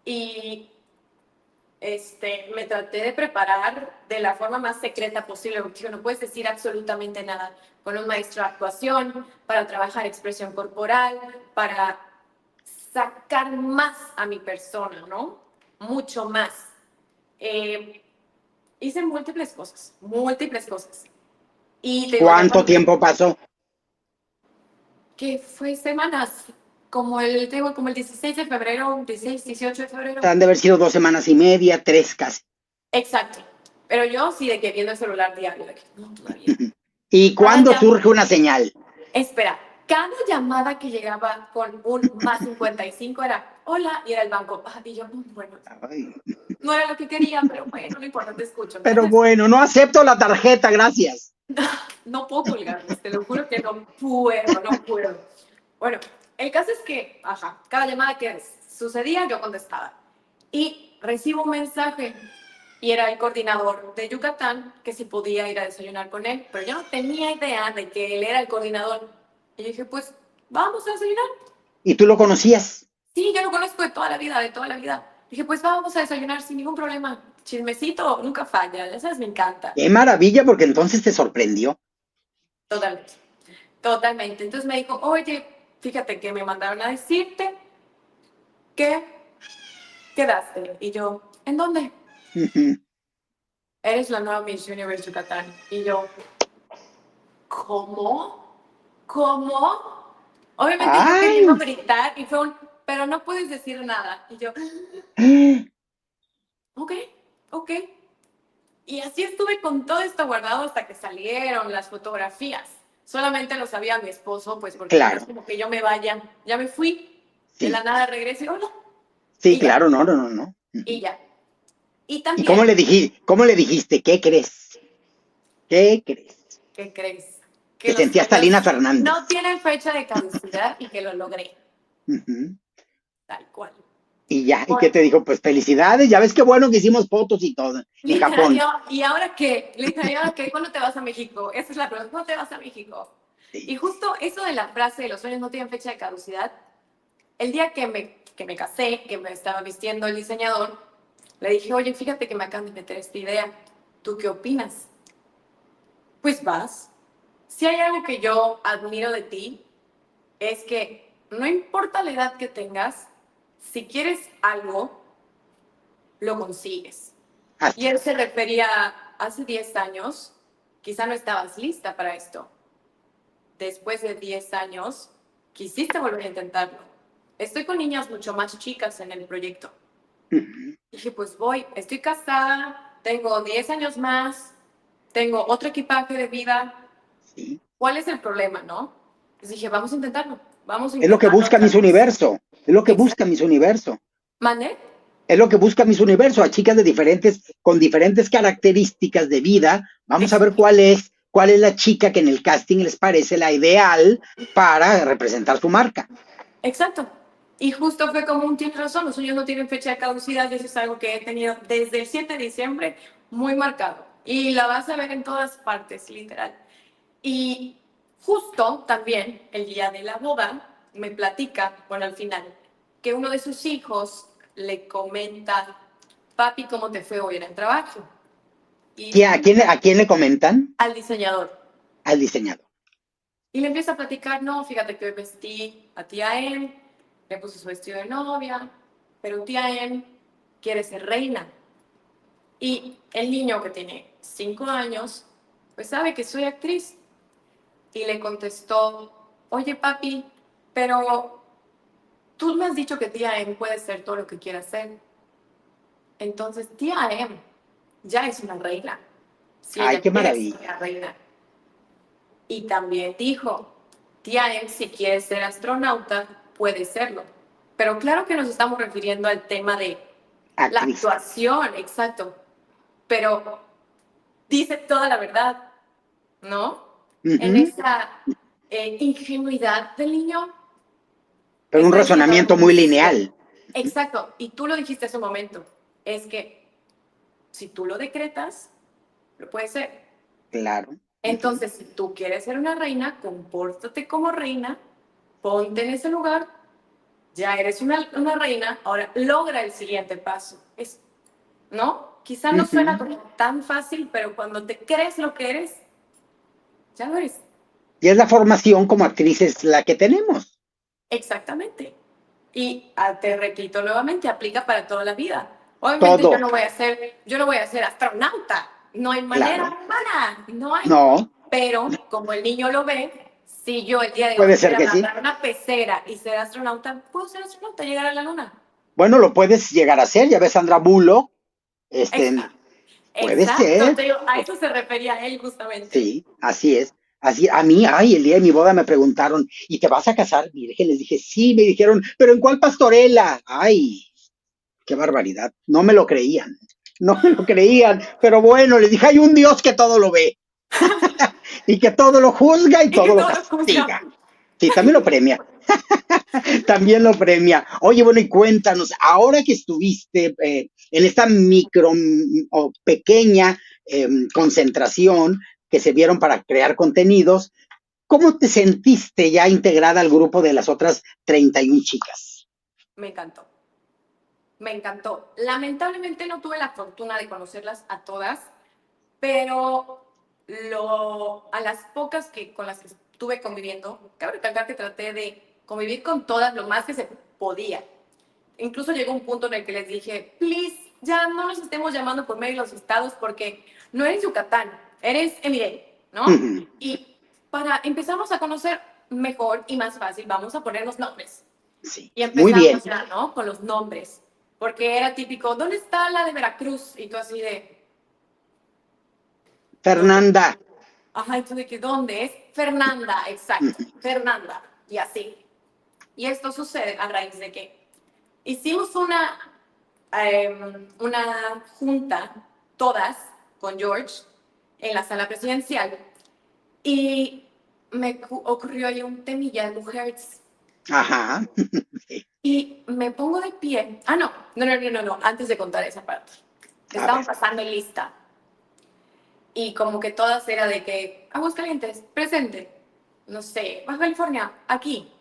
Y me traté de preparar de la forma más secreta posible, porque no puedes decir absolutamente nada. Con un maestro de actuación, para trabajar expresión corporal, para sacar más a mi persona, ¿no? Mucho más. Hice múltiples cosas, múltiples cosas. Y te digo, ya ¿Cuánto cuando tiempo pasó? que fue semanas, te digo, como el 16 de febrero, 16, 18 de febrero. Han de haber sido 2 semanas y media, 3 casi. Exacto. Pero yo sí de que viendo el celular diario, de que no, todavía. ¿Y cuándo surge una señal? Espera, cada llamada que llegaba con un más 55 era, hola, y era el banco. Y yo, bueno, Ay, no era lo que quería, pero bueno, no importa, te escucho. pero Entonces, bueno, no acepto la tarjeta, gracias. no puedo colgarles, te lo juro que no puedo, no puedo. Bueno, el caso es que, cada llamada que sucedía, yo contestaba. Y recibo un mensaje, y era el coordinador de Yucatán, que si podía ir a desayunar con él, pero yo no tenía idea de que él era el coordinador. Y yo dije, pues, vamos a desayunar. ¿Y tú lo conocías? Sí, yo lo conozco de toda la vida, de toda la vida. Dije, pues vamos a desayunar sin ningún problema. Chismecito nunca falla, ya sabes, me encanta. ¡Qué maravilla! Porque entonces te sorprendió. Totalmente, totalmente. Entonces me dijo, oye, fíjate que me mandaron a decirte que quedaste. Y yo, ¿en dónde? Ujú. Eres la nueva Miss Universe Yucatán. Y yo, ¿cómo? ¿Cómo? Obviamente yo ¡Ay! quería gritar y fue un, pero no puedes decir nada. Y yo, ok, ok. Y así estuve con todo esto guardado hasta que salieron las fotografías. Solamente lo sabía mi esposo, pues porque Claro. no es como que yo me vaya. Ya me fui, de Sí, la nada regreso y hola. sí, Y ya, claro, no, no, no, no. y ya. Y ¿Y también, cómo le dijiste? ¿Qué crees? ¿Qué crees? ¿qué crees? Te Que los sentías sueños Talina Fernández. no tienen fecha de caducidad y que lo logré, Ujú. tal cual. Y ya, ¿y qué Bueno, te dijo? Pues felicidades, ya ves qué bueno que hicimos fotos y todo en literal, Japón. ¿y ahora qué? Literal, ¿y ahora qué? ¿Cuándo te vas a México? Esa es la pregunta, ¿cuándo te vas a México? Sí. Y justo eso de la frase de los sueños no tienen fecha de caducidad, el día que me casé, que me estaba vistiendo el diseñador, le dije, oye, fíjate que me acaban de meter esta idea, ¿tú qué opinas? Pues vas. Si hay algo que yo admiro de ti, es que no importa la edad que tengas, si quieres algo, lo consigues. Y Así él es. se refería a hace 10 años, quizá no estabas lista para esto. Después de 10 años, quisiste volver a intentarlo. Estoy con niñas mucho más chicas en el proyecto. Ujú. Dije, pues voy, estoy casada, tengo 10 años más, tengo otro equipaje de vida. Sí. ¿Cuál es el problema, no? Pues dije, vamos a intentarlo, vamos a Es lo que intentarlo busca otra Miss vez. Universo. Es lo que busca Exacto. Miss Universo. ¿Mande? Es lo que busca Miss Universo, a chicas de con diferentes características de vida. Vamos a ver Exacto. cuál es la chica que en el casting les parece la ideal para representar su marca. Exacto. Y justo fue como un tienes razón, los sueños no tienen fecha de caducidad, eso es algo que he tenido desde el 7 de diciembre muy marcado. Y la vas a ver en todas partes, literal. Y justo también el día de la boda me platica, bueno, al final, que uno de sus hijos le comenta, papi, ¿cómo te fue hoy en el trabajo? Y A quién le comentan? al diseñador. Al diseñador. Y le empieza a platicar, no, fíjate que hoy vestí a tía Em, le puse su vestido de novia, pero tía Em quiere ser reina. Y el niño que tiene 5 años, pues sabe que soy actriz. Y le contestó, oye papi, pero tú me has dicho que tía Em puede ser todo lo que quiera ser. Entonces tía Em ya es una reina, si Ay, ella qué quiere ser maravilla. una reina. Y también dijo, tía Em, si quiere ser astronauta, puede serlo. Pero claro que nos estamos refiriendo al tema de la Actriz. actuación, exacto. Pero dice toda la verdad, ¿no? En Ujú. esa ingenuidad del niño Pero un está diciendo algo razonamiento muy muy cierto. lineal. Exacto. Y tú lo dijiste hace un momento. Es que si tú lo decretas, lo puede ser. Claro. Ujú. Entonces, si tú quieres ser una reina, compórtate como reina, ponte en ese lugar, ya eres una reina, ahora logra el siguiente paso. Es, ¿no? Quizá no suena Ujú. como tan fácil, pero cuando te crees lo que eres, ya lo eres. Y es la formación como actrices la que tenemos. Exactamente. Y te repito nuevamente, aplica para toda la vida. Obviamente Todo. yo no voy a ser astronauta. No hay manera Claro. humana, no hay. No. Pero como el niño lo ve, si yo el día de hoy Puede ser quiero que sí. agarrar una pecera y ser astronauta, puedo ser astronauta, llegar a la luna. Bueno, lo puedes llegar a hacer. Ya ves, Sandra Bullock. Este, puede Exacto, ser. te digo, a eso se refería él justamente. Sí, así es. Así, a mí, ay, el día de mi boda me preguntaron, ¿y te vas a casar virgen? Les dije, sí, me dijeron, ¿pero en cuál pastorela? Ay, qué barbaridad. No me lo creían. No me lo creían. Pero bueno, les dije, hay un Dios que todo lo ve y que todo lo juzga y Y que todo lo todo lo juzga. castiga. Sí, también lo premia. También lo premia. Oye, bueno, y cuéntanos, ahora que estuviste en esta micro o pequeña concentración que se vieron para crear contenidos, ¿cómo te sentiste ya integrada al grupo de las otras 31 chicas? Me encantó. Me encantó. Lamentablemente no tuve la fortuna de conocerlas a todas, pero a las pocas con las que estuve conviviendo, cabe recalcar que traté de convivir con todas lo más que se podía. Incluso llegó un punto en el que les dije, please, ya no nos estemos llamando por medio de los estados porque no eres Yucatán, eres Emiré, ¿no? Y para empezarnos a conocer mejor y más fácil, vamos a ponernos nombres. Sí, Y muy bien. empezamos ya, ¿no? Con los nombres. Porque era típico, ¿dónde está la de Veracruz? Y tú así de... Fernanda. ¿Dónde? Ajá, y tú de que, ¿dónde es? Fernanda, exacto, Fernanda. Y así. Y esto sucede a raíz de que hicimos una junta, todas, con George, en la sala presidencial. Y me ocurrió ahí un temilla de mujeres. Ajá. Y me pongo de pie. Ah, no, antes de contar esa parte. Estaban pasando lista. Y como que todas era de que, Aguascalientes, presente. No sé, Baja California, aquí.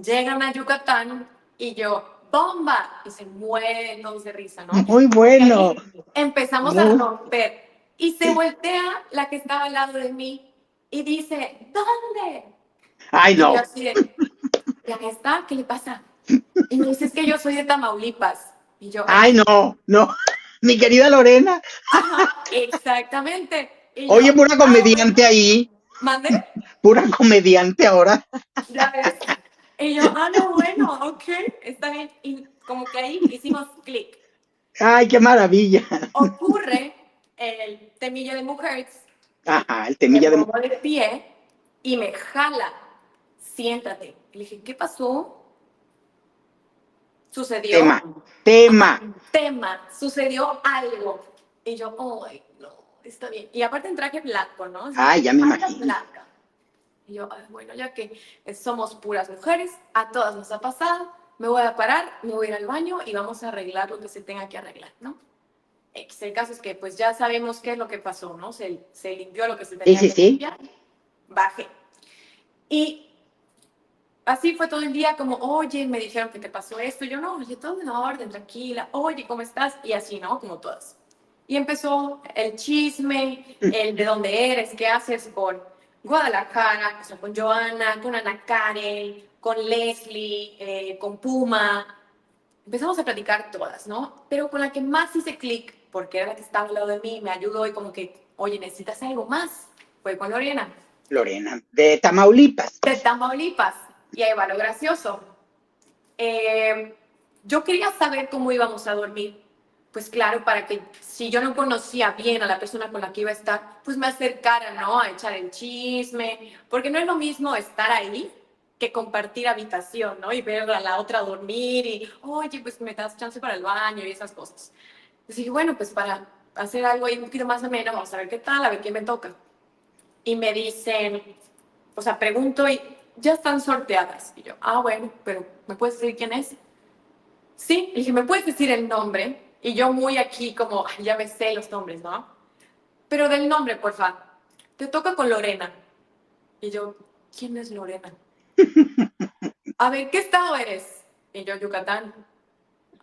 Llegan a Yucatán y yo, ¡bomba! Y se mueren todos de risa, ¿no? Muy bueno. Empezamos a romper. Y se voltea la que estaba al lado de mí y dice, ¿dónde? Ay, Y yo no. así de, ¿ya está? ¿Qué le pasa? Y me dice, es que yo soy de Tamaulipas. Y yo, Ay, no, no. Mi querida Lorena. ajá, exactamente. Y Oye, yo, pura bueno, comediante ahí. ¿mandé? Pura comediante ahora. Ya ves. Y yo, no, bueno, ok, está bien. Y como que ahí hicimos clic. Ay, qué maravilla. Ocurre el temilla de mujeres, Ajá, el me temilla de... pongo de pie y me jala. Siéntate. Y le dije, ¿qué pasó? Tema, Sucedió. tema. Tema, sucedió algo. Y yo, ay, no, está bien. Y aparte en traje blanco, ¿no? Así, Ay, ya me falda imagino. blanca. Y yo, ay, bueno, ya que somos puras mujeres, a todas nos ha pasado, me voy a parar, me voy a ir al baño y vamos a arreglar lo que se tenga que arreglar, ¿no? El caso es que pues ya sabemos qué es lo que pasó, ¿no? Se limpió lo que se tenía Sí, que sí. limpiar, bajé. Y así fue todo el día, como, oye, me dijeron que te pasó esto. Y yo, no, oye, todo en orden, tranquila. Oye, ¿cómo estás? Y así, ¿no? Como todas. Y empezó el chisme, el de dónde eres, qué haces con Guadalajara, o sea, con Joana, con Ana Karen, con Leslie, con Puma. Empezamos a platicar todas, ¿no? Pero con la que más hice clic, porque era la que estaba al lado de mí, me ayudó y como que, oye, ¿necesitas algo más? Fue con Lorena, Lorena, de Tamaulipas. de Tamaulipas. Y ahí va lo gracioso. Eh, yo quería saber cómo íbamos a dormir. Pues claro, para que si yo no conocía bien a la persona con la que iba a estar, pues me acercara, ¿no? A echar el chisme. Porque no es lo mismo estar ahí que compartir habitación, ¿no? Y ver a la otra dormir y, oye, pues me das chance para el baño y esas cosas. Entonces dije, bueno, pues para hacer algo ahí un poquito más ameno, vamos a ver qué tal, a ver quién me toca. Y me dicen, o sea, pregunto y ya están sorteadas. Y yo, bueno, pero ¿me puedes decir quién es? Sí, le dije, ¿me puedes decir el nombre? Y yo muy aquí como, "Ay, ya me sé los nombres, ¿no? Pero del nombre, porfa. Te toca con Lorena. Y yo, ¿quién es Lorena? A ver, ¿qué estado eres? Y yo, Yucatán.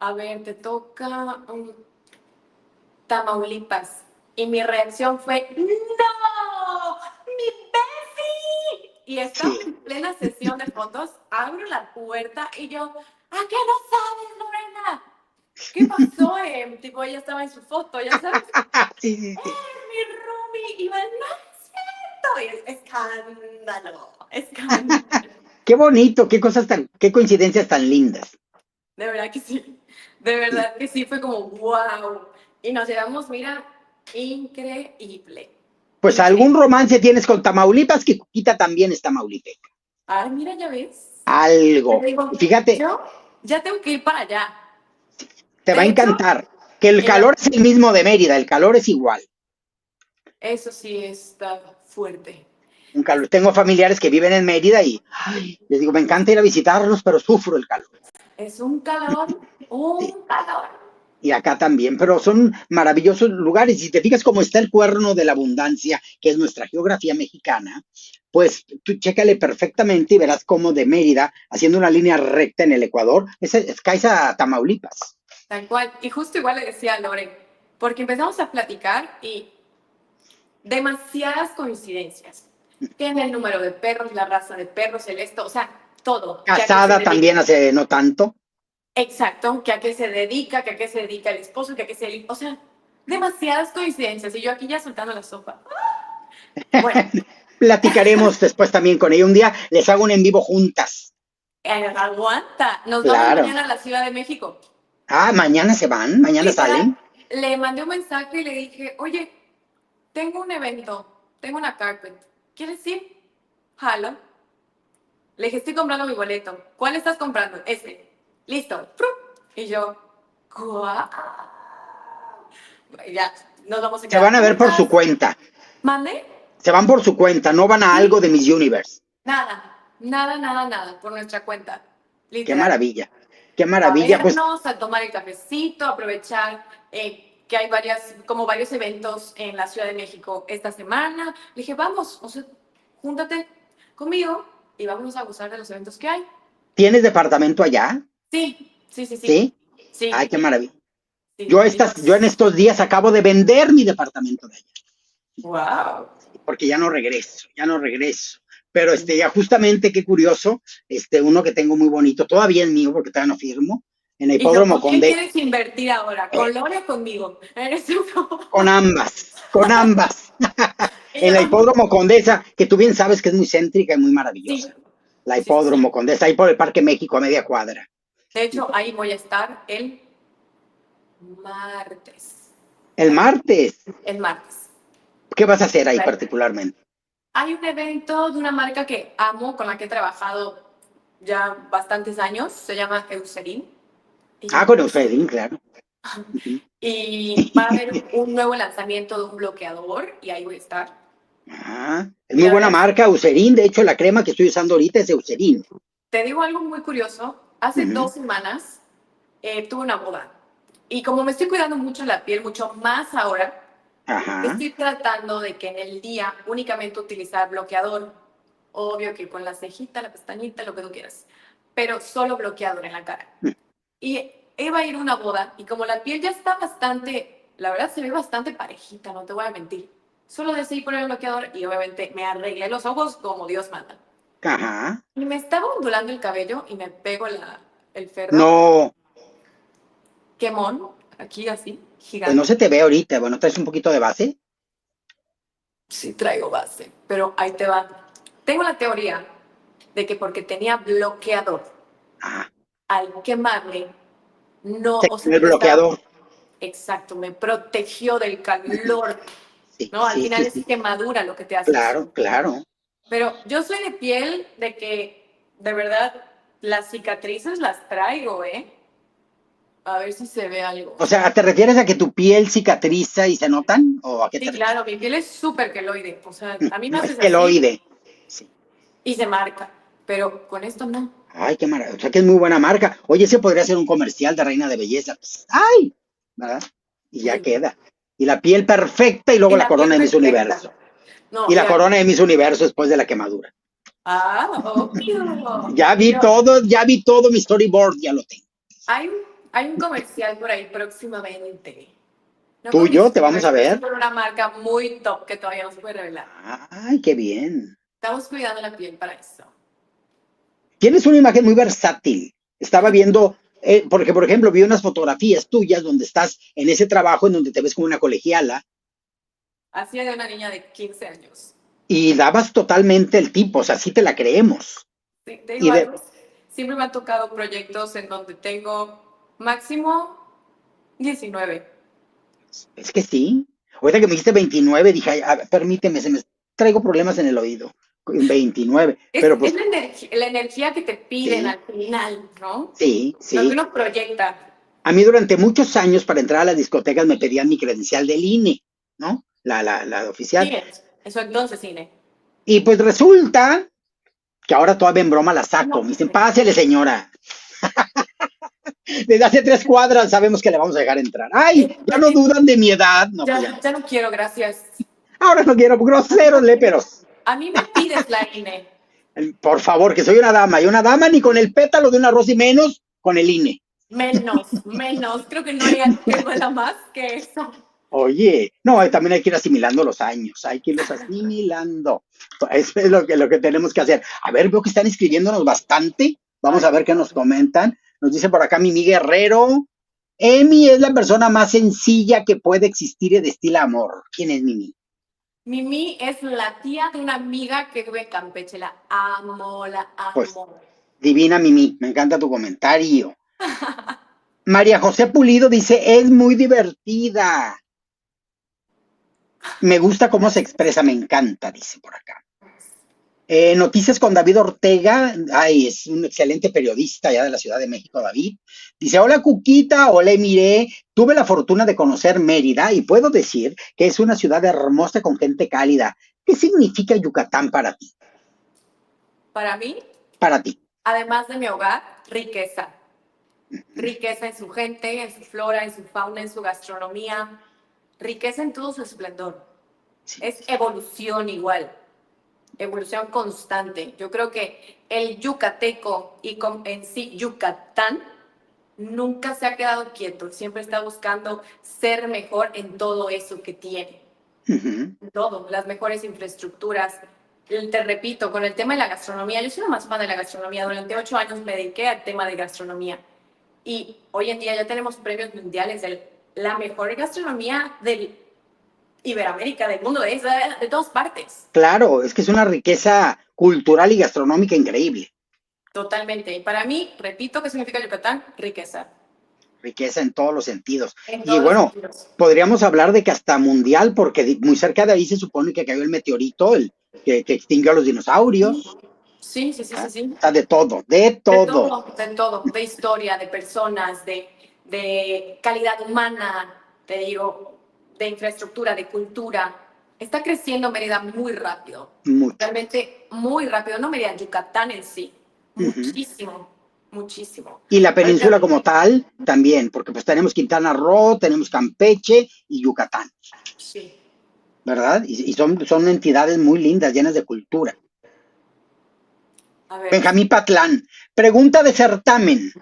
A ver, te toca Tamaulipas. Y mi reacción fue, ¡no! ¡Mi Bessie! Y estaba en plena sesión de fotos, abro la puerta y yo, ¿a qué no sabes, Lorena? ¿Qué pasó? Tipo, ella estaba en su foto, ya sabes. Sí, sí, sí. Mi roomie, y yo, no es cierto. Y escándalo, escándalo. Qué bonito, qué cosas tan, qué coincidencias tan lindas. De verdad que sí. De verdad que sí, fue como, wow. Y nos llevamos, mira, increíble. Pues algún romance tienes con Tamaulipas, que Cuquita también es tamaulipeca. Ay, mira, ya ves. Algo. Te digo, Fíjate, yo ya tengo que ir para allá. te va a De hecho, encantar. Que el calor es el mismo de Mérida, el calor es igual. eso sí está fuerte. un calor. Tengo familiares que viven en Mérida y ay, les digo, me encanta ir a visitarlos, pero sufro el calor. Es un calor, Sí. un calor. Y acá también, pero son maravillosos lugares. Si te fijas cómo está el cuerno de la abundancia, que es nuestra geografía mexicana, pues tú chécale perfectamente y verás cómo de Mérida, haciendo una línea recta en el Ecuador, caes a Tamaulipas. Tal cual. Y justo igual le decía a Lore, porque empezamos a platicar y demasiadas coincidencias. Tiene el número de perros, la raza de perros, el esto, o sea, todo. Que a qué se Casada dedica. también hace no tanto. Exacto, que a qué se dedica, que a qué se dedica el esposo, que a qué se dedica, o sea, demasiadas coincidencias. Y yo aquí ya soltando la sopa. Bueno, Platicaremos después también con ella. Un día les hago un en vivo juntas. aguanta. Nos vamos Claro. mañana a la Ciudad de México. Ah, mañana se van, mañana Literal, salen. le mandé un mensaje y le dije, oye, tengo un evento, tengo una carpet. ¿Quieres ir? Jalo. Le dije, estoy comprando mi boleto. ¿Cuál estás comprando? Este. Listo. Y yo, ¿cuál? Ya, nos vamos a Se quedar van a ver por su juntas. cuenta. ¿Mande? Se van por su cuenta, no van a algo de Miss Universe. Nada, por nuestra cuenta. Qué Literal. maravilla. Qué A maravilla. Pues vernos, a tomar el cafecito, aprovechar que hay varios eventos en la Ciudad de México esta semana. Le dije, vamos, o sea, júntate conmigo y vámonos a gozar de los eventos que hay. ¿tienes departamento allá? Sí. ¿Sí? Sí, Ay, qué maravilla. sí. Yo en estos días acabo de vender mi departamento de allá, Wow. porque ya no regreso. Pero ya justamente, qué curioso, uno que tengo muy bonito, todavía es mío, porque todavía no firmo, en el ¿Y yo, Hipódromo con quién Condesa. quieres invertir ahora? ¿Con Lore o conmigo? Eres uno. Con ambas. Y En yo, la Hipódromo Condesa, que tú bien sabes que es muy céntrica y muy sí, maravillosa. La sí. Hipódromo Condesa, ahí por el Parque México a media cuadra. De hecho, ahí voy a estar el martes. El martes, El martes. ¿qué vas a hacer ahí Right. particularmente? Hay un evento de una marca que amo, con la que he trabajado ya bastantes años. Se llama Eucerin. Con Eucerin, claro. Ujú. Y va a haber un nuevo lanzamiento de un bloqueador y ahí voy a estar. Es muy La buena verdad, marca, Eucerin. De hecho, la crema que estoy usando ahorita es Eucerin. te digo algo muy curioso. Hace Ujú. 2 semanas tuve una boda. Y como me estoy cuidando mucho la piel, mucho más ahora, Ajá. estoy tratando de que en el día únicamente utilizar bloqueador. Obvio que con la cejita, la pestañita, lo que tú quieras. Pero solo bloqueador en la cara. Y iba a ir a una boda y como la piel ya está bastante, la verdad se ve bastante parejita, no te voy a mentir. Solo decidí poner el bloqueador y obviamente me arreglé los ojos como Dios manda. Ajá. Y me estaba ondulando el cabello y me pego el ferro. No, Quemón, aquí así, pues gigante. no se te ve ahorita. Bueno, traes un poquito de base. Sí traigo base, pero ahí te va. Tengo la teoría de que porque tenía bloqueador, Ajá. al quemarme, no, Se o sea, quemó el bloqueador. exacto, me protegió del calor. Sí, No, al sí, final sí, es sí. quemadura lo que te hace. Claro, claro. Pero yo soy de piel de que, de verdad, las cicatrices las traigo, ¿eh? A ver si se ve algo. O sea, ¿te refieres a que tu piel cicatriza y se notan? ¿O a qué te Sí, refieres? claro, mi piel es súper queloide. O sea, a mí me Es haces así queloide. Sí. y se marca. Pero con esto no. Ay, qué maravilla. O sea, que es muy buena marca. Oye, ese podría ser un comercial de Reina de Belleza. Pues, ¡ay! ¿Verdad? Y ya Sí. queda. Y la piel perfecta y luego Y la la corona de piel Miss perfecta. Universo. No, Y la ya. corona de Miss Universo después de la quemadura. Obvio. Ya vi todo mi storyboard, ya lo tengo. Hay un comercial por ahí próximamente. No Tú con y yo te mis vamos a pero sí ver. con una marca muy top que todavía no se puede revelar. Ay, qué bien. Estamos cuidando la piel para eso. Tienes una imagen muy versátil. Estaba viendo, porque por ejemplo, vi unas fotografías tuyas donde estás en ese trabajo en donde te ves como una colegiala Así de una niña de 15 años. y dabas totalmente el tipo, o sea, sí te la creemos. Sí, te digo Y de, algo, siempre me han tocado proyectos en donde tengo máximo 19. es que sí. Ahorita que me dijiste 29, dije, ay, a ver, permíteme, traigo problemas en el oído. 29, pero Es pues la energía que te piden sí, al final, ¿no? sí, Lo que sí. uno proyecta. A mí durante muchos años para entrar a las discotecas me pedían mi credencial del INE, ¿no? La oficial. Sí, eso entonces, cine. Y pues resulta que ahora todavía en broma la saco. No, Me dicen, pásele, señora. Desde hace 3 cuadras sabemos que le vamos a dejar entrar. Ay, ya no oye, dudan de mi edad. No, pues ya. ya no quiero, gracias. Ahora no quiero A mí groseros, no me, léperos. a mí me pides la INE. Por favor, que soy una dama. Y una dama ni con el pétalo de una rosa y menos con el INE. Menos. Creo que no hay algo que duela más que eso. Oye, no, también hay que ir asimilando los años, hay que irlos asimilando. Eso es lo que tenemos que hacer. A ver, veo que están escribiéndonos bastante. Vamos Ay, a ver qué qué nos padre. comentan. Nos dice por acá Mimi Guerrero. Emi es la persona más sencilla que puede existir y destila amor. ¿Quién es Mimi? Mimi es la tía de una amiga que vive en Campeche. La amo, la Pues amo. divina Mimi, me encanta tu comentario. María José Pulido dice, es muy divertida. Me gusta cómo se Gracias. expresa, me encanta, dice por acá. Noticias con David Ortega, ay, es un excelente periodista ya de la Ciudad de México, David. Dice, hola Cuquita, hola Miré, tuve la fortuna de conocer Mérida y puedo decir que es una ciudad hermosa con gente cálida. ¿Qué significa Yucatán para ti? Para mí, Para ti. además de mi hogar, riqueza. Riqueza en su gente, en su flora, en su fauna, en su gastronomía. Riqueza en todo su esplendor. Sí. Es evolución igual. Evolución constante. Yo creo que el yucateco y en sí Yucatán nunca se ha quedado quieto, siempre está buscando ser mejor en todo eso que tiene, Uh-huh. en todo, las mejores infraestructuras. Te repito, con el tema de la gastronomía, yo soy la más fan de la gastronomía, durante 8 años me dediqué al tema de gastronomía y hoy en día ya tenemos premios mundiales de la mejor gastronomía del Iberoamérica, del mundo, de todas partes. Claro, es que es una riqueza cultural y gastronómica increíble. Totalmente. Y para mí, repito, ¿qué significa Yucatán? Riqueza. Riqueza en todos los sentidos. En Y todos los bueno, sentidos. podríamos hablar de que hasta mundial, porque muy cerca de ahí se supone que cayó el meteorito, que extinguió a los Sí, dinosaurios. sí. Está de todo, de todo. De todo, de historia, de personas, de calidad humana, te digo, de infraestructura, de cultura. Está creciendo Mérida muy rápido, Mucho. realmente muy rápido, no Mérida, Yucatán en sí, Uh-huh. muchísimo. Y la Ahorita, península como tal, también, porque pues tenemos Quintana Roo, tenemos Campeche y Yucatán, sí, ¿verdad? Y son entidades muy lindas, llenas de cultura. a ver, Benjamín Patlán, pregunta de certamen.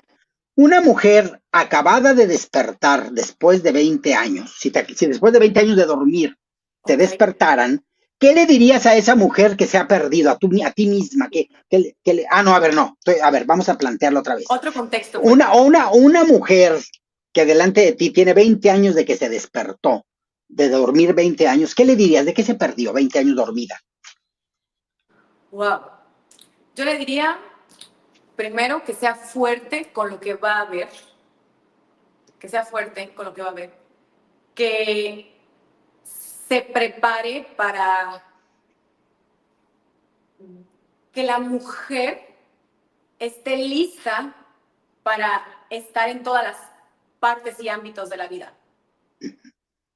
Una mujer acabada de despertar después de 20 años, si después de 20 años de dormir te ok. despertaran, ¿qué le dirías a esa mujer que se ha perdido, a ti misma? No, a ver, no, a ver, vamos a plantearlo otra vez. Otro contexto, pues. Una mujer que delante de ti tiene 20 años de que se despertó, de dormir 20 años, ¿qué le dirías? ¿De qué se perdió 20 años dormida? Wow. Yo le diría, primero, que sea fuerte con lo que va a ver, que sea fuerte con lo que va a ver, que se prepare para que la mujer esté lista para estar en todas las partes y ámbitos de la vida.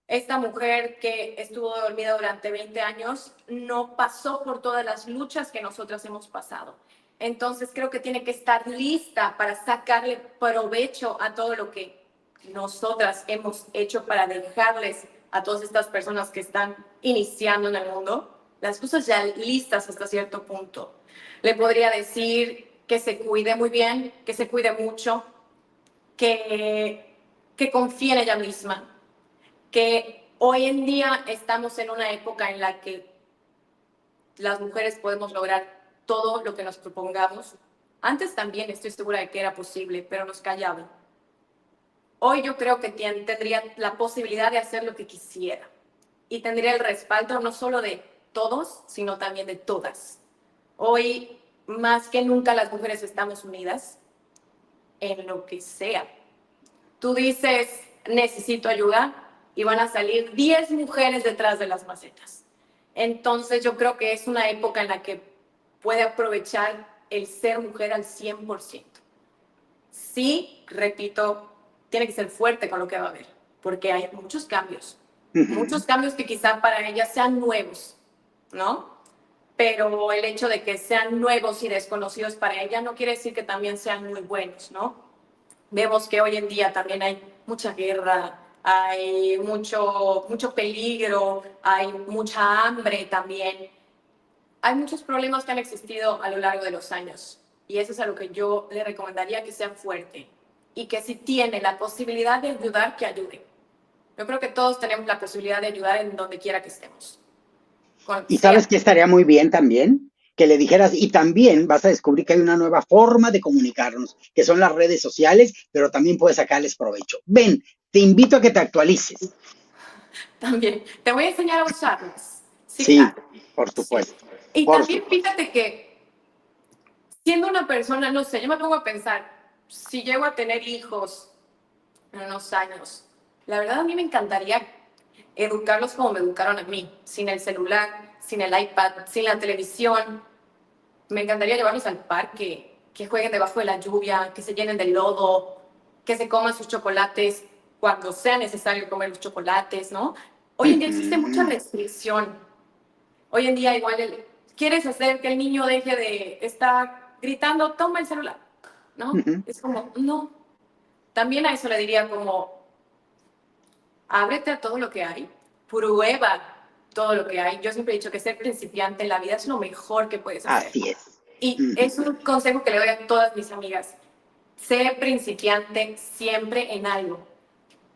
Esta mujer que estuvo dormida durante 20 años no pasó por todas las luchas que nosotras hemos pasado. Entonces creo que tiene que estar lista para sacarle provecho a todo lo que nosotras hemos hecho para dejarles a todas estas personas que están iniciando en el mundo las cosas ya listas hasta cierto punto. Le podría decir que se cuide muy bien, que se cuide mucho, que confíe en ella misma, que hoy en día estamos en una época en la que las mujeres podemos lograr todo lo que nos propongamos. Antes también estoy segura de que era posible, pero nos callaban. Hoy yo creo que tendría la posibilidad de hacer lo que quisiera y tendría el respaldo no solo de todos, sino también de todas. Hoy, más que nunca, las mujeres estamos unidas en lo que sea. Tú dices, necesito ayuda, y van a salir 10 mujeres detrás de las macetas. Entonces yo creo que es una época en la que puede aprovechar el ser mujer al 100%. Sí, repito, tiene que ser fuerte con lo que va a haber, porque hay Uh-huh. muchos cambios que quizá para ella sean nuevos, ¿no? pero el hecho de que sean nuevos y desconocidos para ella no quiere decir que también sean muy buenos, ¿no? Vemos que hoy en día también hay mucha guerra, hay mucho peligro, hay mucha hambre también. Hay muchos problemas que han existido a lo largo de los años y eso es a lo que yo le recomendaría, que sea fuerte y que si tiene la posibilidad de ayudar, que ayude. Yo creo que todos tenemos la posibilidad de ayudar en donde quiera que estemos. Y sabes Sea. que estaría muy bien también que le dijeras, y también vas a descubrir que hay una nueva forma de comunicarnos, que son las redes sociales, pero también puedes sacarles provecho. Ven, te invito a que te actualices. También, te voy a enseñar a usarlas. Sí, Sí, claro. por Sí. supuesto, Y por también supuesto. fíjate que siendo una persona, no sé, yo me pongo a pensar, si llego a tener hijos en unos años, la verdad a mí me encantaría educarlos como me educaron a mí, sin el celular, sin el iPad, sin la televisión. Me encantaría llevarlos al parque, que jueguen debajo de la lluvia, que se llenen de lodo, que se coman sus chocolates cuando sea necesario comer los chocolates, ¿no? Hoy en día existe mucha Ujú, restricción. Hoy en día igual quieres hacer que el niño deje de estar gritando, toma el celular, ¿no? ujú. Es como, no. También a eso le diría como, ábrete a todo lo que hay, prueba todo lo que hay. Yo siempre he dicho que ser principiante en la vida es lo mejor que puedes hacer. Así es. Y Ujú. es un consejo que le doy a todas mis amigas. Sé principiante siempre en algo.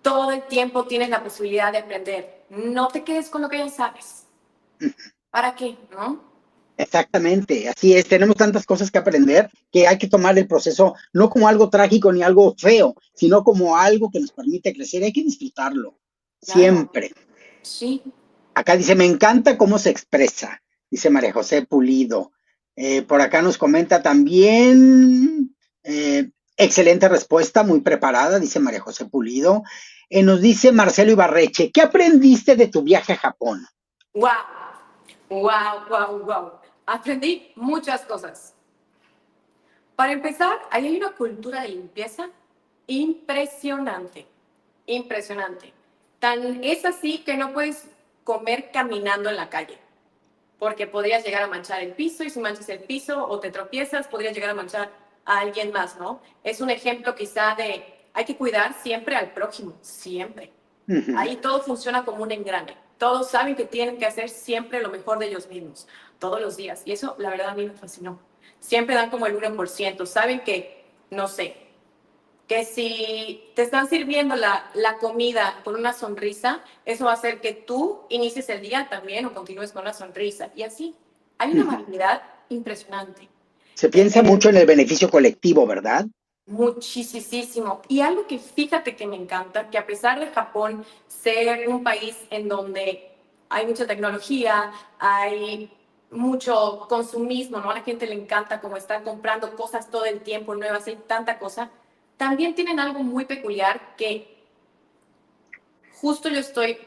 Todo el tiempo tienes la posibilidad de aprender. No te quedes con lo que ya sabes. ¿Para qué? ¿No? Exactamente, así es. Tenemos tantas cosas que aprender que hay que tomar el proceso no como algo trágico ni algo feo, sino como algo que nos permite crecer. Hay que disfrutarlo, Claro. siempre. Sí. Acá dice, me encanta cómo se expresa, dice María José Pulido. Por acá nos comenta también, excelente respuesta, muy preparada, dice María José Pulido. Nos dice Marcelo Ibarreche, ¿qué aprendiste de tu viaje a Japón? Wow. Wow, wow, wow. Aprendí muchas cosas. Para empezar, ahí hay una cultura de limpieza impresionante. Impresionante. Tan es así que no puedes comer caminando en la calle, porque podrías llegar a manchar el piso y si manchas el piso o te tropiezas, podrías llegar a manchar a alguien más, ¿no? Es un ejemplo quizá de hay que cuidar siempre al prójimo, siempre. Ujú. Ahí todo funciona como un engrane. Todos saben que tienen que hacer siempre lo mejor de ellos mismos, todos los días. Y eso, la verdad, a mí me fascinó. Siempre dan como el 1%. Saben que, no sé, que si te están sirviendo la comida con una sonrisa, eso va a hacer que tú inicies el día también o continúes con una sonrisa. Y así, hay una Ujú. amabilidad impresionante. Se piensa mucho en el beneficio colectivo, ¿verdad? Muchísimo. Y algo que fíjate que me encanta, que a pesar de Japón ser un país en donde hay mucha tecnología, hay mucho consumismo, ¿no? A la gente le encanta como estar comprando cosas todo el tiempo nuevas, hay tanta cosa, también tienen algo muy peculiar que justo yo estoy,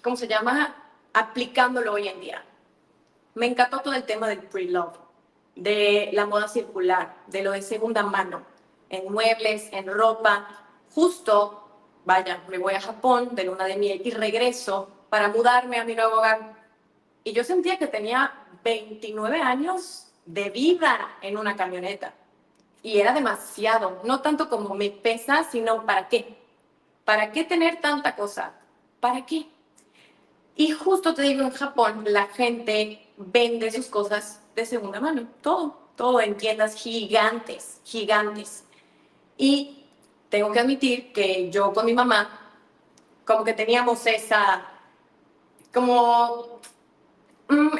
¿cómo se llama? Aplicándolo hoy en día. Me encantó todo el tema del pre-love, de la moda circular, de lo de segunda mano, en muebles, en ropa. Justo, vaya, me voy a Japón de luna de miel y regreso para mudarme a mi nuevo hogar. Y yo sentía que tenía 29 años de vida en una camioneta. Y era demasiado, no tanto como me pesa, sino ¿para qué? ¿Para qué tener tanta cosa? ¿Para qué? Y justo te digo, en Japón la gente vende sus cosas de segunda mano, todo en tiendas gigantes, gigantes. Y tengo que admitir que yo con mi mamá, como que teníamos como,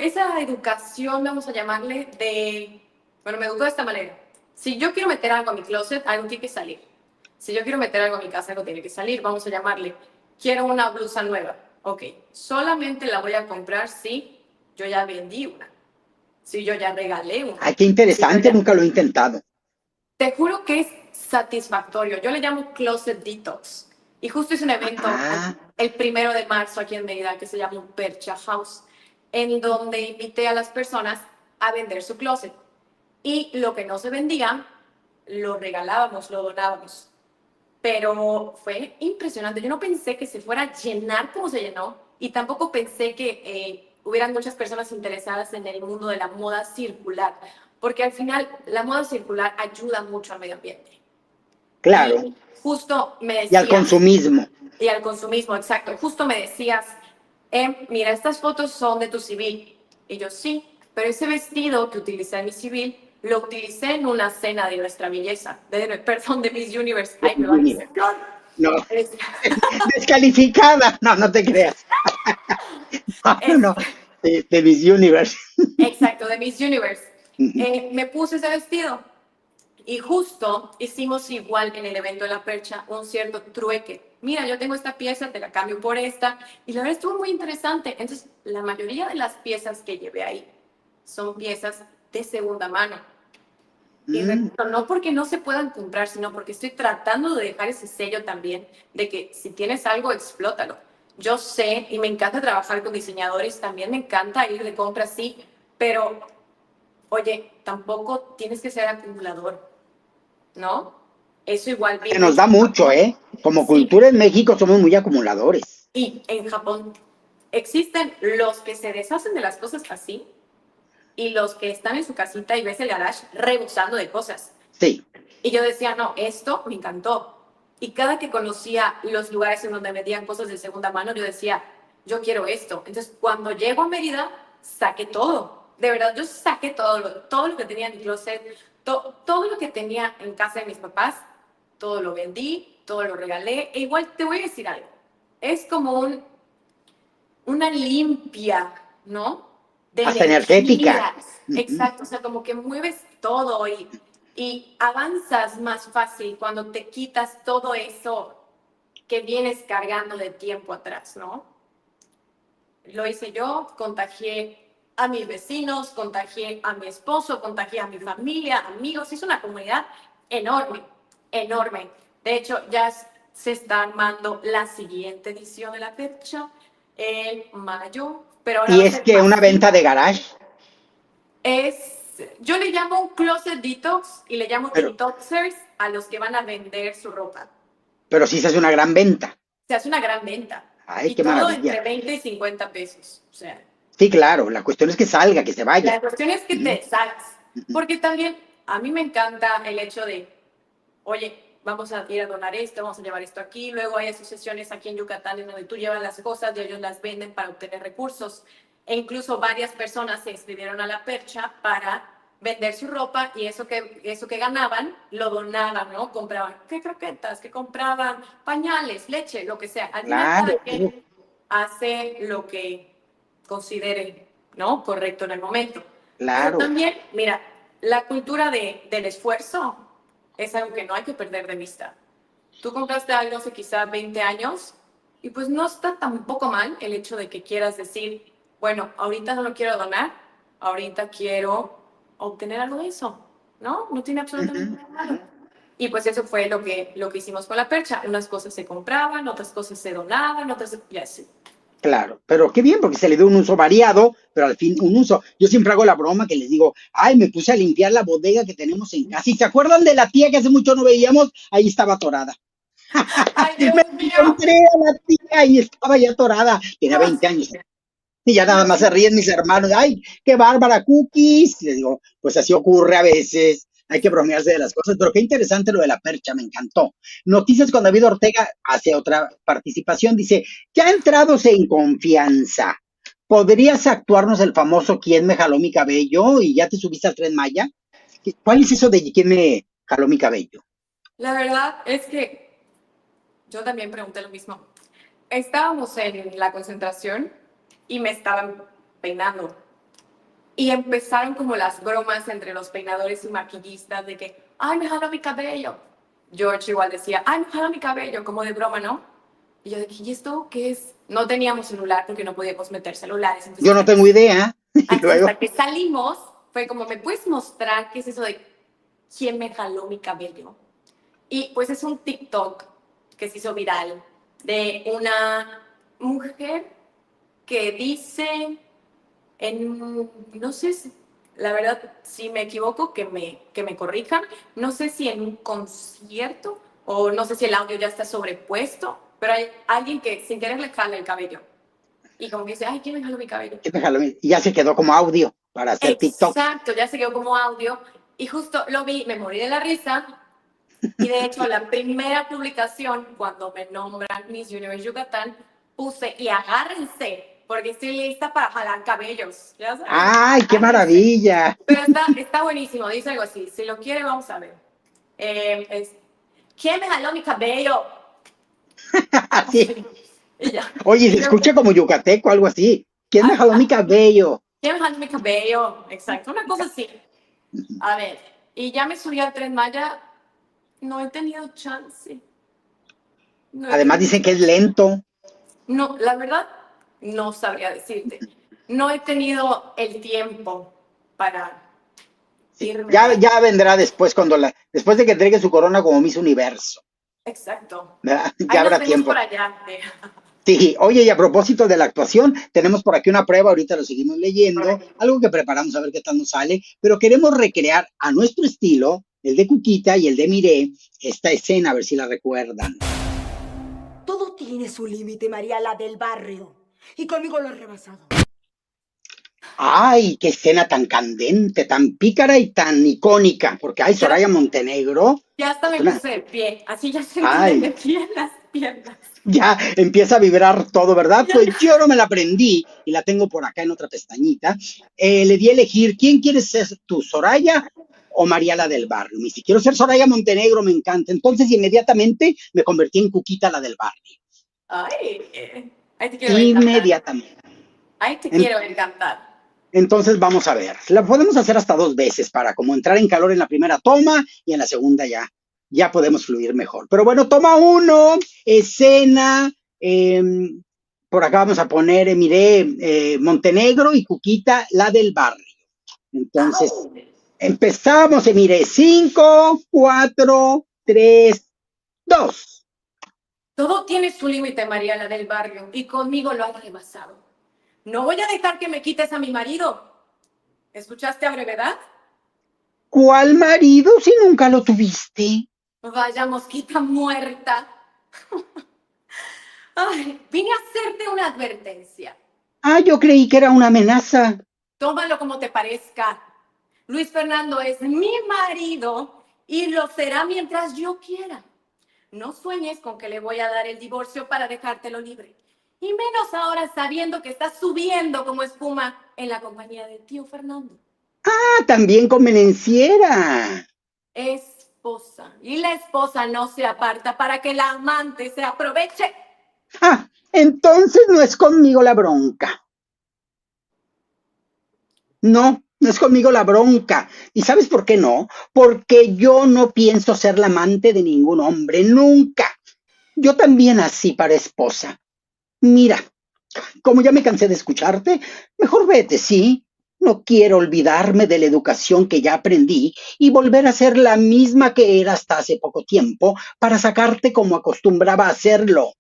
esa educación, vamos a llamarle, bueno, me educó de esta manera. Si yo quiero meter algo a mi closet, algo tiene que salir. Si yo quiero meter algo a mi casa, algo tiene que salir. Vamos a llamarle, quiero una blusa nueva. Ok, solamente la voy a comprar si yo ya vendí una, si yo ya regalé una, Ay, qué si yo interesante, ya... nunca lo he intentado. Te juro que es satisfactorio. Yo le llamo Closet Detox. Y justo hice un evento Ah, el 1 de marzo aquí en Mérida que se llama Percha House, en donde invité a las personas a vender su closet. Y lo que no se vendía, lo regalábamos, lo donábamos. Pero fue impresionante. Yo no pensé que se fuera a llenar como se llenó y tampoco pensé que hubieran muchas personas interesadas en el mundo de la moda circular, porque al final la moda circular ayuda mucho al medio ambiente. Claro. Y justo me decías... Y al consumismo. Y al consumismo, exacto. Justo me decías, mira, estas fotos son de tu civil. Y yo, sí, pero ese vestido que utilicé en mi civil, lo utilicé en una cena de Nuestra Belleza, perdón, de Miss Universe. Ay, me va a decir, no, descalificada. No, no te creas. No, de Miss Universe. Exacto, de Miss Universe. Me puse ese vestido y justo hicimos igual en el evento de La Percha, un cierto trueque. Mira, yo tengo esta pieza, te la cambio por esta. Y la verdad estuvo muy interesante. Entonces, la mayoría de las piezas que llevé ahí son piezas de segunda mano. Y repito, no porque no se puedan comprar, sino porque estoy tratando de dejar ese sello también de que si tienes algo, explótalo. Yo sé y me encanta trabajar con diseñadores, también me encanta ir de compras, sí, pero, oye, tampoco tienes que ser acumulador, ¿no? Eso igual... Que nos da mucho, ¿eh? Como sí. Cultura en México somos muy acumuladores. Y en Japón existen los que se deshacen de las cosas así y los que están en su casita y ves el garage rebosando de cosas. Sí. Y yo decía, no, esto me encantó. Y cada que conocía los lugares en donde vendían cosas de segunda mano, yo decía, yo quiero esto. Entonces, cuando llego a Mérida, saqué todo. De verdad, yo saqué todo lo que tenía en mi closet, todo lo que tenía en casa de mis papás, todo lo vendí, todo lo regalé. E igual te voy a decir algo. Es como una limpia, ¿no? De hasta energética. Exacto, o sea, como que mueves todo y avanzas más fácil cuando te quitas todo eso que vienes cargando de tiempo atrás, ¿no? Lo hice yo, contagié a mis vecinos, contagié a mi esposo, contagié a mi familia, amigos. Es una comunidad enorme, enorme. De hecho, ya se está armando la siguiente edición de La Percha en mayo. Pero ahora ¿y es que una venta de garage? Yo le llamo un closet detox y le llamo detoxers a los que van a vender su ropa. Pero sí se hace una gran venta. Se hace una gran venta. Ay, y qué todo maravilla. entre 20 y 50 pesos. O sea, sí, claro, la cuestión es que salga, que se vaya. La cuestión es que te salgas. Porque también a mí me encanta el hecho de, oye, vamos a ir a donar esto, vamos a llevar esto aquí. Luego hay asociaciones aquí en Yucatán en donde tú llevas las cosas y ellos las venden para obtener recursos. E incluso varias personas se inscribieron a La Percha para vender su ropa y eso que ganaban lo donaban, ¿no? Compraban qué croquetas, que compraban pañales, leche, lo que sea. Al final cada quien hace lo que considere, ¿no? Correcto en el momento. Claro. Pero también, mira, la cultura del esfuerzo es algo que no hay que perder de vista. Tú compraste algo hace quizá 20 años y pues no está tampoco mal el hecho de que quieras decir, bueno, ahorita no lo quiero donar, ahorita quiero obtener algo de eso, ¿no? No tiene absolutamente nada malo. Y pues eso fue lo que hicimos con La Percha. Unas cosas se compraban, otras cosas se donaban, otras... y así. Claro, pero qué bien, porque se le dio un uso variado, pero al fin un uso. Yo siempre hago la broma que les digo, ay, me puse a limpiar la bodega que tenemos en casa. ¿Y se acuerdan de la tía que hace mucho no veíamos? Ahí estaba atorada. ¡Ay, Dios mío! Encontré a la tía y estaba ya atorada. Tenía 20 años. Y ya nada más se ríen mis hermanos. Ay, qué bárbara, cookies. Les digo, pues así ocurre a veces. Hay que bromearse de las cosas, pero qué interesante lo de La Percha, me encantó. Noticias con David Ortega hacia otra participación, dice, ya entrados en confianza, ¿podrías actuarnos el famoso ¿Quién me jaló mi cabello? ¿Y ya te subiste al Tren Maya? ¿Cuál es eso de ¿Quién me jaló mi cabello? La verdad es que yo también pregunté lo mismo. Estábamos en la concentración y me estaban peinando. Y empezaron como las bromas entre los peinadores y maquillistas de que, ay, me jaló mi cabello. George igual decía, ay, me jaló mi cabello, como de broma, ¿no? Y yo dije, ¿y esto qué es? No teníamos celular porque no podíamos meter celulares. Entonces, yo no tengo idea. Hasta que salimos, fue como, ¿me puedes mostrar qué es eso de quién me jaló mi cabello? Y pues es un TikTok que se hizo viral de una mujer que dice... no sé si, la verdad, si me equivoco, que me corrijan. No sé si en un concierto o no sé si el audio ya está sobrepuesto, pero hay alguien que sin querer le jala el cabello. Y como que dice, ay, ¿quién me jaló mi cabello? Y ya se quedó como audio para hacer TikTok. Exacto, ya se quedó como audio. Y justo lo vi, me morí de la risa. Y de hecho, la primera publicación, cuando me nombran Miss Universe Yucatán, puse, y agárrense, porque estoy lista para jalar cabellos. ¿Ya sabes? ¡Ay, qué Agárrense. maravilla! Pero está buenísimo, dice algo así. Si lo quiere, vamos a ver. ¿Quién me jaló mi cabello? Así. Y ya. Oye, se escucha como yucateco, algo así. ¿Quién me jaló mi cabello? ¿Quién me jaló mi cabello? Exacto, una cosa así. A ver, y ya me subí al Tren Maya. No he tenido chance. Además dicen que es lento. No, la verdad, no sabría decirte. No he tenido el tiempo para irme. Ya vendrá después, después de que entregue su corona como Miss Universo. Exacto. ¿Verdad? Ahí Ya habrá nos vemos tiempo. por allá. Sí, oye, y a propósito de la actuación, tenemos por aquí una prueba, ahorita lo seguimos leyendo, algo que preparamos a ver qué tal nos sale, pero queremos recrear a nuestro estilo, el de Cuquita y el de Miré, esta escena, a ver si la recuerdan. Todo tiene su límite, María la del barrio, y conmigo lo has rebasado. ¡Ay, qué escena tan candente, tan pícara y tan icónica! Porque, ay, Soraya Montenegro. Ya hasta me puse de pie, así ya sentí Ay. de pie en las piernas. Ya empieza a vibrar todo, ¿verdad? Ya. Pues yo no me la aprendí y la tengo por acá en otra pestañita. Le di a elegir, ¿quién quieres ser tú, Soraya o María la del barrio? Me dice, quiero ser Soraya Montenegro, me encanta. Entonces inmediatamente me convertí en Cuquita la del barrio. Ay, ahí te quiero ver cantar. Inmediatamente. Ahí te quiero ver cantar. Entonces vamos a ver, la podemos hacer hasta 2 veces para como entrar en calor en la primera toma y en la segunda ya podemos fluir mejor. Pero bueno, toma 1, escena, por acá vamos a poner, miré, Montenegro y Cuquita, la del barrio. Entonces, empezamos, miré, 5, 4, 3, 2. Todo tiene su límite, María la del barrio, y conmigo lo has rebasado. No voy a dejar que me quites a mi marido. ¿Escuchaste a brevedad? ¿Cuál marido si nunca lo tuviste? Vaya mosquita muerta. Ay, vine a hacerte una advertencia. Ah, yo creí que era una amenaza. Tómalo como te parezca. Luis Fernando es mi marido y lo será mientras yo quiera. No sueñes con que le voy a dar el divorcio para dejártelo libre. Y menos ahora sabiendo que estás subiendo como espuma en la compañía del tío Fernando. Ah, también convenenciera. Esposa. Y la esposa no se aparta para que la amante se aproveche. Ah, entonces no es conmigo la bronca. No es conmigo la bronca. ¿Y sabes por qué no? Porque yo no pienso ser la amante de ningún hombre, nunca. Yo también nací para esposa. Mira, como ya me cansé de escucharte, mejor vete, ¿sí? No quiero olvidarme de la educación que ya aprendí y volver a ser la misma que era hasta hace poco tiempo para sacarte como acostumbraba a hacerlo.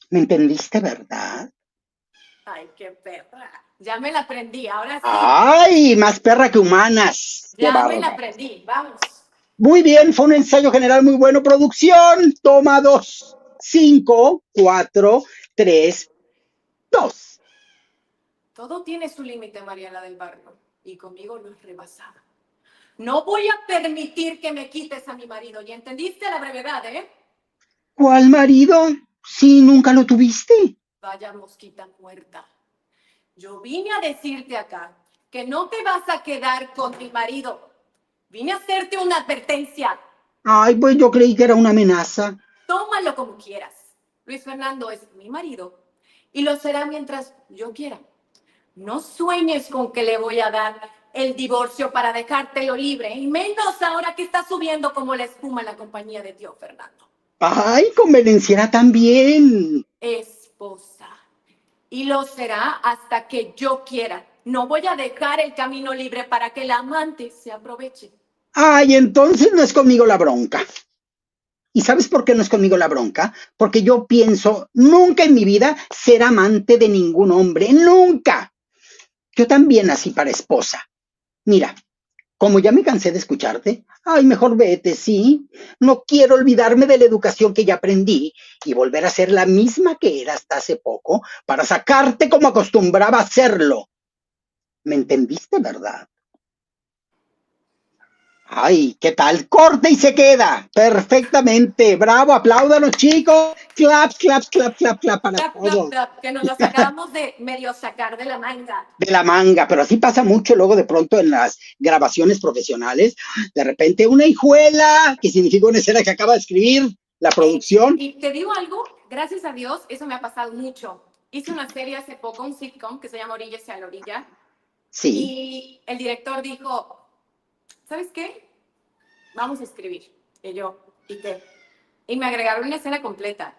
¿Me entendiste, verdad? Ay, qué perra. Ya me la aprendí, ahora sí. ¡Ay! Más perra que humanas. ¡Qué Ya me la bárbaro! aprendí, vamos. Muy bien, fue un ensayo general muy bueno. Producción, toma 2. 5, 4, 3, 2. Todo tiene su límite, Mariela del barrio, y conmigo lo has rebasado. No voy a permitir que me quites a mi marido, ¿y entendiste la brevedad, eh? ¿Cuál marido? Si nunca lo tuviste. Vaya mosquita muerta. Yo vine a decirte acá que no te vas a quedar con mi marido. Vine a hacerte una advertencia. Ay, pues yo creí que era una amenaza. Tómalo como quieras. Luis Fernando es mi marido y lo será mientras yo quiera. No sueñes con que le voy a dar el divorcio para dejártelo libre, y menos ahora que está subiendo como la espuma en la compañía de tío Fernando. Ay, convenenciera también. Esposa. Y lo será hasta que yo quiera. No voy a dejar el camino libre para que el amante se aproveche. Ay, entonces no es conmigo la bronca. ¿Y sabes por qué no es conmigo la bronca? Porque yo pienso nunca en mi vida ser amante de ningún hombre, nunca. Yo también nací para esposa. Mira, como ya me cansé de escucharte, ay, mejor vete, ¿sí? No quiero olvidarme de la educación que ya aprendí y volver a ser la misma que era hasta hace poco para sacarte como acostumbraba a hacerlo. ¿Me entendiste, verdad? Ay, ¿qué tal? Corte y se queda. Perfectamente. Bravo, apláudanos, chicos. Clap, clap, clap, clap, clap para Clap, clap, todos. clap, que nos las acabamos de medio sacar de la manga. De la manga, pero así pasa mucho luego de pronto en las grabaciones profesionales. De repente una hijuela, que significa una escena que acaba de escribir la producción. Y te digo algo, gracias a Dios, eso me ha pasado mucho. Hice una serie hace poco, un sitcom que se llama Orilla hacia la orilla, Sí. y el director dijo, ¿sabes qué? Vamos a escribir. Y yo, ¿y qué? Y me agregaron una escena completa.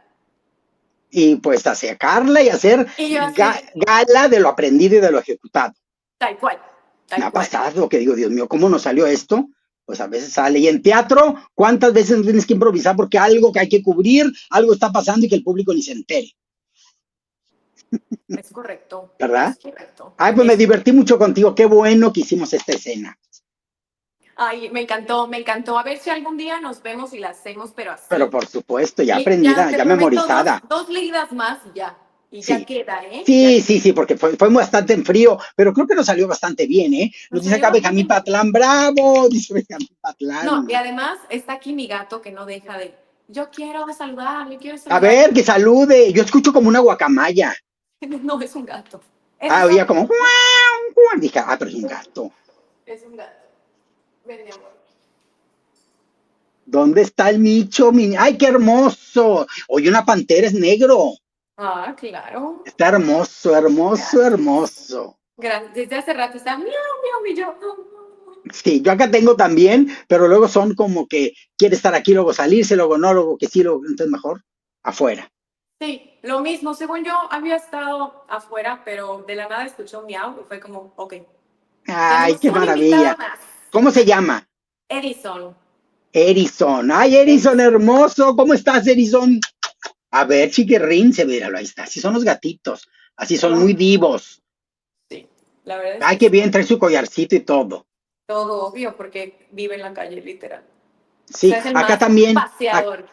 Y pues a sacarla y hacer Y yo así, gala de lo aprendido y de lo ejecutado. tal cual, Me tal ha cual. pasado que digo, Dios mío, ¿cómo nos salió esto? Pues a veces sale. Y en teatro, ¿cuántas veces tienes que improvisar porque algo que hay que cubrir, algo está pasando y que el público ni se entere? Es correcto, ¿Verdad? es correcto. Ay, pues me divertí mucho contigo. Qué bueno que hicimos esta escena. Ay, me encantó, me encantó. A ver si algún día nos vemos y la hacemos, pero Pero así. por supuesto, ya Y ya aprendida, te ya prometo memorizada. dos leídas más y ya. Y ya Sí. queda, ¿eh? Ya Sí, sí, sí, porque fue bastante en frío, pero creo que nos salió bastante bien, ¿eh? Nos nos dice salió acá bastante Benjamín bien. Patlán, bravo, dice Benjamín No, y Patlán. además está aquí mi gato que no deja de. Yo quiero saludar, yo quiero A saludar. ver, que salude. Yo escucho como una guacamaya. No, es un gato. Ah, Edison oía como, "Guau, guau". Dije, ah, pero es un gato. es un gato. Ven, mi amor. ¿Dónde está el Micho? ¡Ay, qué hermoso! Oye, una pantera es negro. Ah, claro. Está hermoso, hermoso, Gracias. hermoso. Desde hace rato está miau, miau, y yo. Sí, yo acá tengo también, pero luego son como que quiere estar aquí, luego salirse, luego no, luego que sí, luego entonces mejor afuera. Sí, lo mismo. Según yo, había estado afuera, pero de la nada escuchó un miau y fue como, ok. Ay, Tenemos qué una invitada maravilla. más. ¿Cómo se llama? Edison. Erison. Ay, Erison, Edison. hermoso. ¿Cómo estás, Erison? A ver, chiquirrín, se míralo, ahí está. Así son los gatitos. Así son muy Oh, divos. sí, la verdad es Ay, que qué sí. bien, trae su collarcito y todo. Todo obvio porque vive en la calle, literal. O Sí, sea, es el acá más también, paseador.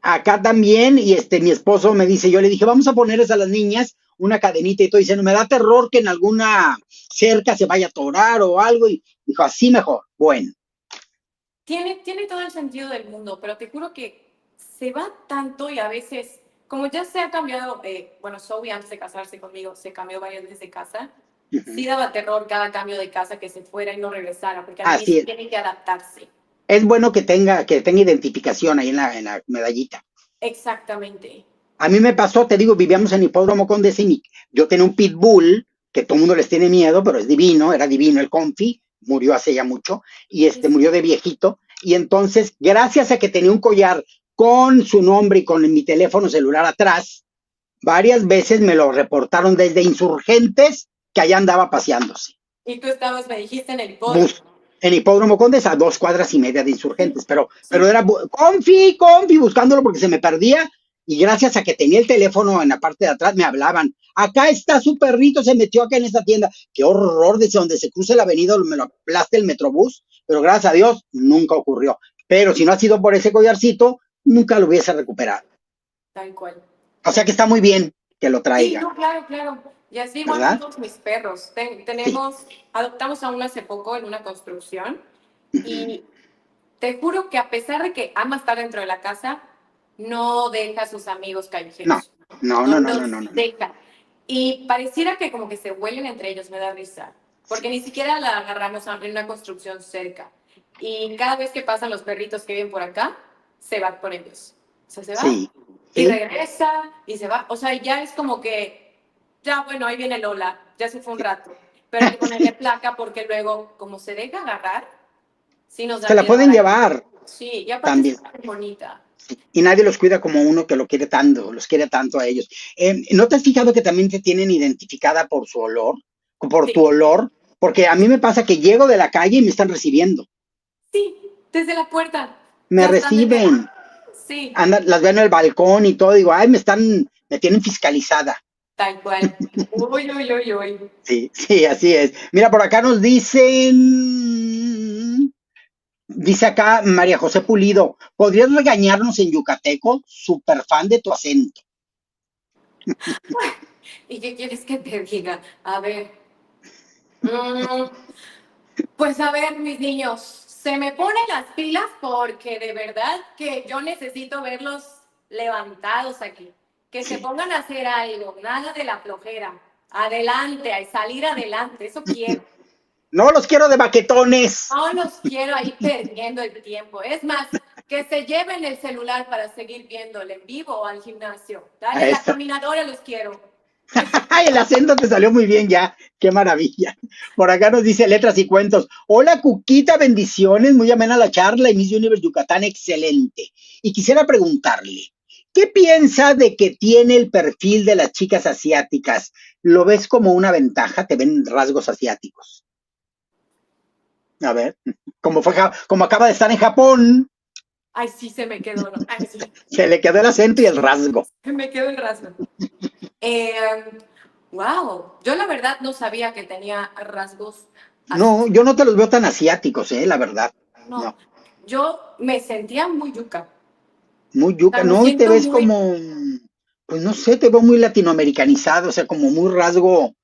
acá también, y mi esposo me dice, yo le dije, vamos a ponerles a las niñas una cadenita y todo, dice, no me da terror que en alguna cerca se vaya a atorar o algo, y dijo, así mejor, bueno. Tiene todo el sentido del mundo, pero te juro que se va tanto y a veces, como ya se ha cambiado, bueno, Zoe antes de casarse conmigo se cambió varias veces de casa, Ujú. sí daba terror cada cambio de casa que se fuera y no regresara, porque al Así inicio es. tienen que adaptarse. Es bueno que tenga identificación ahí en la medallita. Exactamente. A mí me pasó, te digo, vivíamos en Hipódromo Condesa y yo tenía un pitbull que todo el mundo les tiene miedo, pero es divino, era divino el Confi, murió hace ya mucho, y Sí, sí. murió de viejito, y entonces, gracias a que tenía un collar con su nombre y con mi teléfono celular atrás, varias veces me lo reportaron desde Insurgentes que allá andaba paseándose. Y tú estabas, me dijiste, en el Bus, hipódromo. en Hipódromo Condesa, a 2 cuadras y media de Insurgentes, pero Sí. era Confi, buscándolo porque se me perdía, y gracias a que tenía el teléfono en la parte de atrás, me hablaban, acá está su perrito, se metió acá en esta tienda, qué horror, desde donde se cruce la avenida me lo aplaste el metrobús, pero gracias a Dios nunca ocurrió, pero si no ha sido por ese collarcito, nunca lo hubiese recuperado, Tal cual, o sea tal que cual. está muy bien que lo Sí, traiga, no, claro, claro. Y así igual con ¿verdad? todos mis perros. Sí. Adoptamos a uno hace poco en una construcción Uh-huh. y te juro que a pesar de que ama estar dentro de la casa, no deja a sus amigos No, callejeros. no, No no, no, los no, no, no. deja. Y pareciera que como que se huelen entre ellos, me da risa. Porque ni siquiera la agarramos en una construcción cerca. Y cada vez que pasan los perritos que viven por acá, se va por ellos. O sea, se va Sí, y sí, regresa y se va. O sea, ya es como que, ya bueno, ahí viene Lola, ya se fue un rato. Pero hay que ponerle sí. placa porque luego, como se deja agarrar, sí nos da Se la miedo pueden ahora. llevar Sí, y aparte es también. súper bonita. Y nadie los cuida como uno que lo quiere tanto, los quiere tanto a ellos. ¿No te has fijado que también te tienen identificada por su olor, por tu Sí, olor? Porque a mí me pasa que llego de la calle y me están recibiendo. sí, desde la puerta. Me Ya están desde. reciben, Sí, las veo en el balcón y todo, digo, ay, me tienen fiscalizada. Tal cual. Uy, uy, uy, uy. Sí, sí, así es. Mira, por acá nos dicen, dice acá María José Pulido, ¿podrías regañarnos en yucateco? Súper fan de tu acento. ¿Y qué quieres que te diga? A ver. mm, pues a ver, mis niños, se me ponen las pilas porque de verdad que yo necesito verlos levantados aquí. Que se Sí. pongan a hacer algo, nada de la flojera. Adelante, a salir adelante, eso quiero. No los quiero de baquetones. No los quiero ahí perdiendo el tiempo. Es más, que se lleven el celular para seguir viéndolo en vivo o al gimnasio. A Dale, la eso. caminadora los quiero. Eso. Ay, el acento te salió muy bien ya. Qué maravilla. Por acá nos dice letras y cuentos. Hola, Cuquita, bendiciones. Muy amena la charla y Miss Universe Yucatán, excelente. Y quisiera preguntarle, ¿qué piensa de que tiene el perfil de las chicas asiáticas? ¿Lo ves como una ventaja? ¿Te ven rasgos asiáticos? A ver, como acaba de estar en Japón, Ay, sí, se me quedó, ¿no? Ay, sí, se le quedó el acento y el rasgo. se me quedó el rasgo. Eh, wow, yo la verdad no sabía que tenía rasgos No, así. yo no te los veo tan asiáticos, la verdad. No, No, yo me sentía muy yuca. muy O sea, yuca. me No, y te siento ves muy, como, pues no sé, te veo muy latinoamericanizado, o sea, como muy rasgo,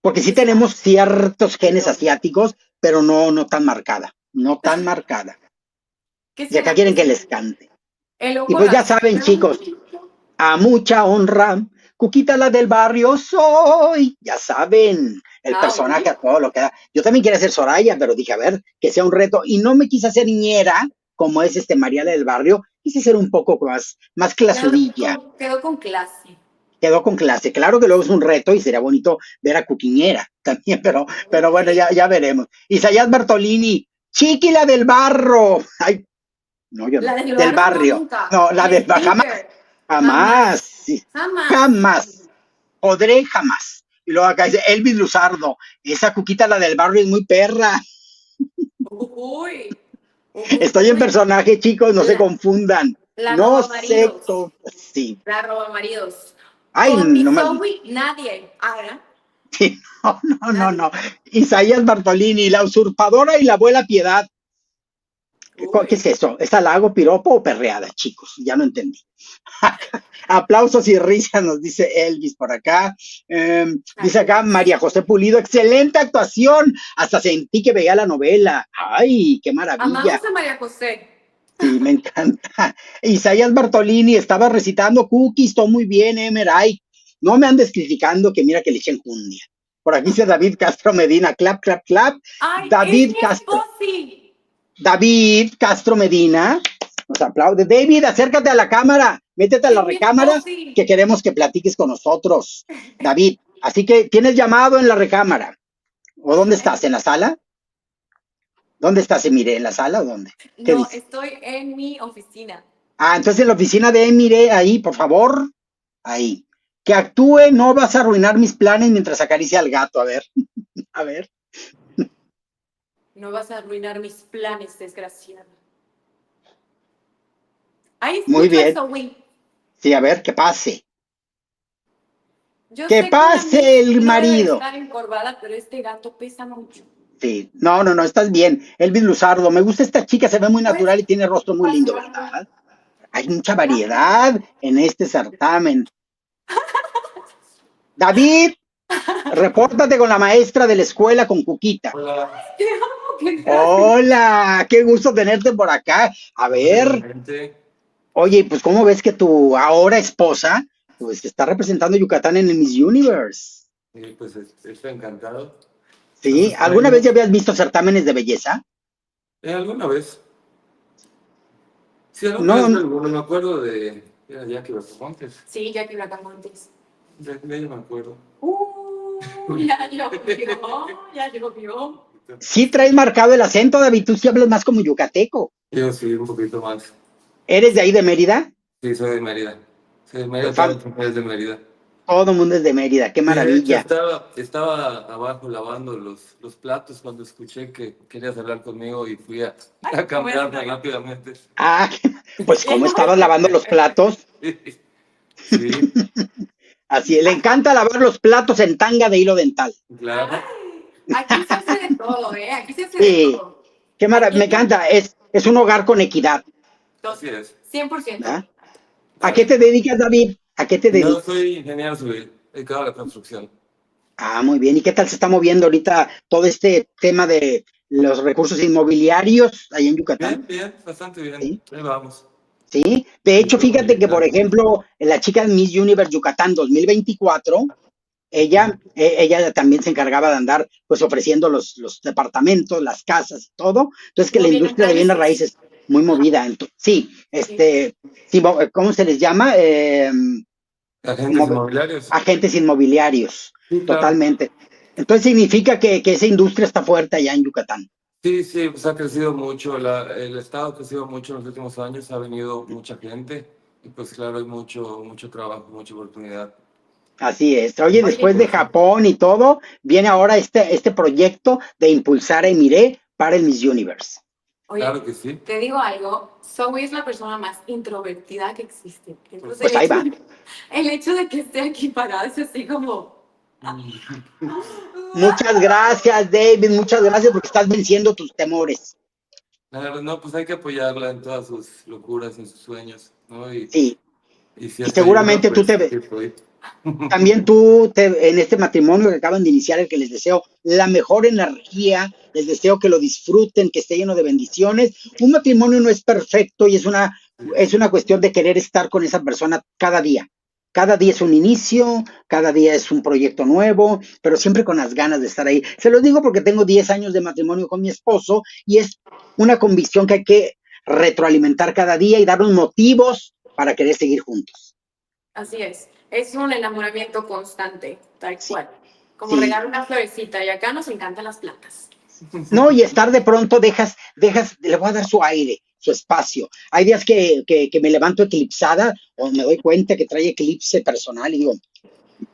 porque sí tenemos ciertos genes exacto. asiáticos, pero no, no tan marcada, no tan marcada. ¿Qué Y acá será? ¿Qué quieren que será? les cante. El Y ojo pues ya saben, latino, un chicos, poquito. a mucha honra, Cuquita la del barrio soy, ya saben, el Ah, personaje a todo lo que da. Yo también quería ser Soraya, pero dije, a ver, que sea un reto. Y no me quise hacer niñera, como es María la del barrio, quise ser un poco más clasudilla. Quedó con clase. Quedó con clase. Claro que luego es un reto y sería bonito ver a Cuquiñera también, pero bueno, ya veremos. Isaías Bartolini, Chiqui la del barro. Ay, no, yo La no. del Del barrio barrio. nunca. No, la El del jamás, sticker. jamás, Jamás. sí, Jamás. jamás. Podré jamás. Y luego acá dice Elvis Luzardo, esa Cuquita, la del barrio, es muy perra. Uy. Estoy en Uy. personaje, chicos, no se La, confundan. la No roba sé maridos. cómo. Sí. La roba maridos. Ay, Con mi no más. Zoe, nadie. Ahora, Sí, no, no, no, nadie. no. Isaías Bartolini, la usurpadora y la abuela Piedad. ¿Qué es Uy. eso? ¿Es halago, piropo o perreada, chicos? Ya no entendí. Aplausos y risas, nos dice Elvis por acá. Dice Así acá es. María José Pulido, excelente actuación. Hasta sentí que veía la novela. Ay, qué maravilla. Amamos a María José. Sí, me encanta. Isaías Bartolini estaba recitando cookies, todo muy bien, Emeray. No me andes criticando que mira que le echen jundia. Por aquí dice David Castro Medina, clap, clap, clap. Ay, es David mi Castro. esposi. David Castro Medina, nos aplaude. David, acércate a la cámara, métete a la Es mi recámara, que esposi. queremos que platiques con nosotros. David, así que tienes llamado en la recámara. ¿O dónde estás? ¿En la sala? ¿Dónde estás, Emire? ¿En la sala o dónde? ¿Qué No, dice? estoy en mi oficina. Ah, entonces en la oficina de Emire, ahí, por favor. Ahí. Que actúe, no vas a arruinar mis planes mientras acaricia al gato. A ver, a ver. No vas a arruinar mis planes, desgraciado. Ahí Muy escucho bien. eso, güey. Sí, a ver, que pase. Yo Que sé que una pase Miss el no debe de marido. estar encorvada, pero este gato pesa mucho. Sí, no, no, no, estás bien. Elvis Luzardo, me gusta esta chica, se ve muy ¿Puedes natural y tiene rostro muy lindo, pasarme ¿verdad? Hay mucha la foto? variedad en este certamen. David, repórtate con la maestra de la escuela, con Cuquita. Hola, Te amo, qué gracias. Hola, qué gusto tenerte por acá. A ver, igualmente. oye, pues ¿cómo ves que tu ahora esposa, pues está representando a Yucatán en el Miss Universe? Pues estoy encantado. A ¿Sí? sus ¿Alguna vez ya sueños. habías visto certámenes de belleza? ¿Alguna vez? Sí, alguna No, vez, pero no me acuerdo de. Era Jackie Bracamontes. Sí, Jackie Bracamontes. De ella me acuerdo. Ya llovió, ya llovió. sí traes marcado el acento, David, tú sí hablas más como yucateco. Yo sí, un poquito más. ¿Eres de ahí de Mérida? Sí, soy de Mérida. Soy de Mérida, toda Fam- mi familia es de Mérida. Todo el mundo es de Mérida, qué Sí, de hecho, maravilla. estaba abajo lavando los platos cuando escuché que querías hablar conmigo y fui Ay, a ¿cómo cambiarme estoy? rápidamente. Ah, pues Y ¿cómo no, estabas lavando los platos? Sí. Así, le encanta lavar los platos en tanga de hilo dental. Claro. Aquí se hace de todo, ¿eh? Aquí se hace de Sí, todo. qué maravilla, Aquí me encanta, es un hogar con equidad, Así es. 100%. ¿verdad? ¿A qué te dedicas, David? ¿A qué te Yo dedicas? soy ingeniero civil, dedicado a la construcción. Ah, muy bien. ¿Y qué tal se está moviendo ahorita todo este tema de los recursos inmobiliarios ahí en Bien, Yucatán? bien, bastante bien. Sí, Ahí vamos. sí. De hecho, Mucho fíjate que, por movimiento. ejemplo, la chica de Miss Universe Yucatán 2024, ella también se encargaba de andar pues ofreciendo los departamentos, las casas y todo. Entonces que la industria de Movimentar bienes esos. raíces muy movida. Sí, Sí, sí, ¿cómo se les llama? Agentes Como inmobiliarios. agentes inmobiliarios, Sí, claro. totalmente. Entonces significa que esa industria está fuerte allá en Yucatán. Sí, sí, pues ha crecido mucho, el estado ha crecido mucho en los últimos años, ha venido mucha gente y pues claro, hay mucho trabajo, mucha oportunidad. Así es. Oye, Mucho después de impulso. Japón y todo, viene ahora este proyecto de impulsar a Emiré para el Miss Universe. oye, Claro que sí. te digo algo, Zoe es la persona más introvertida que existe. Entonces, Pues ahí va. el hecho de que esté aquí parada es así como... Muchas gracias, David. Muchas gracias porque estás venciendo tus temores. Claro, no, pues hay que apoyarla en todas sus locuras, en sus sueños, ¿no? Sí. Y si Y es ayuda, seguramente pues aquí estoy. también en este matrimonio que acaban de iniciar, el que les deseo la mejor energía, les deseo que lo disfruten, que esté lleno de bendiciones. Un matrimonio no es perfecto y es una cuestión de querer estar con esa persona cada día. Cada día es un inicio, cada día es un proyecto nuevo, pero siempre con las ganas de estar ahí. Se los digo porque tengo 10 años de matrimonio con mi esposo y es una convicción que hay que retroalimentar cada día y darnos motivos para querer seguir juntos. Así es un enamoramiento constante, tal Sí, cual. Como sí. regar una florecita y acá nos encantan las plantas. No, y estar de pronto le voy a dar su aire, su espacio. Hay días que me levanto eclipsada o me doy cuenta que trae eclipse personal y digo,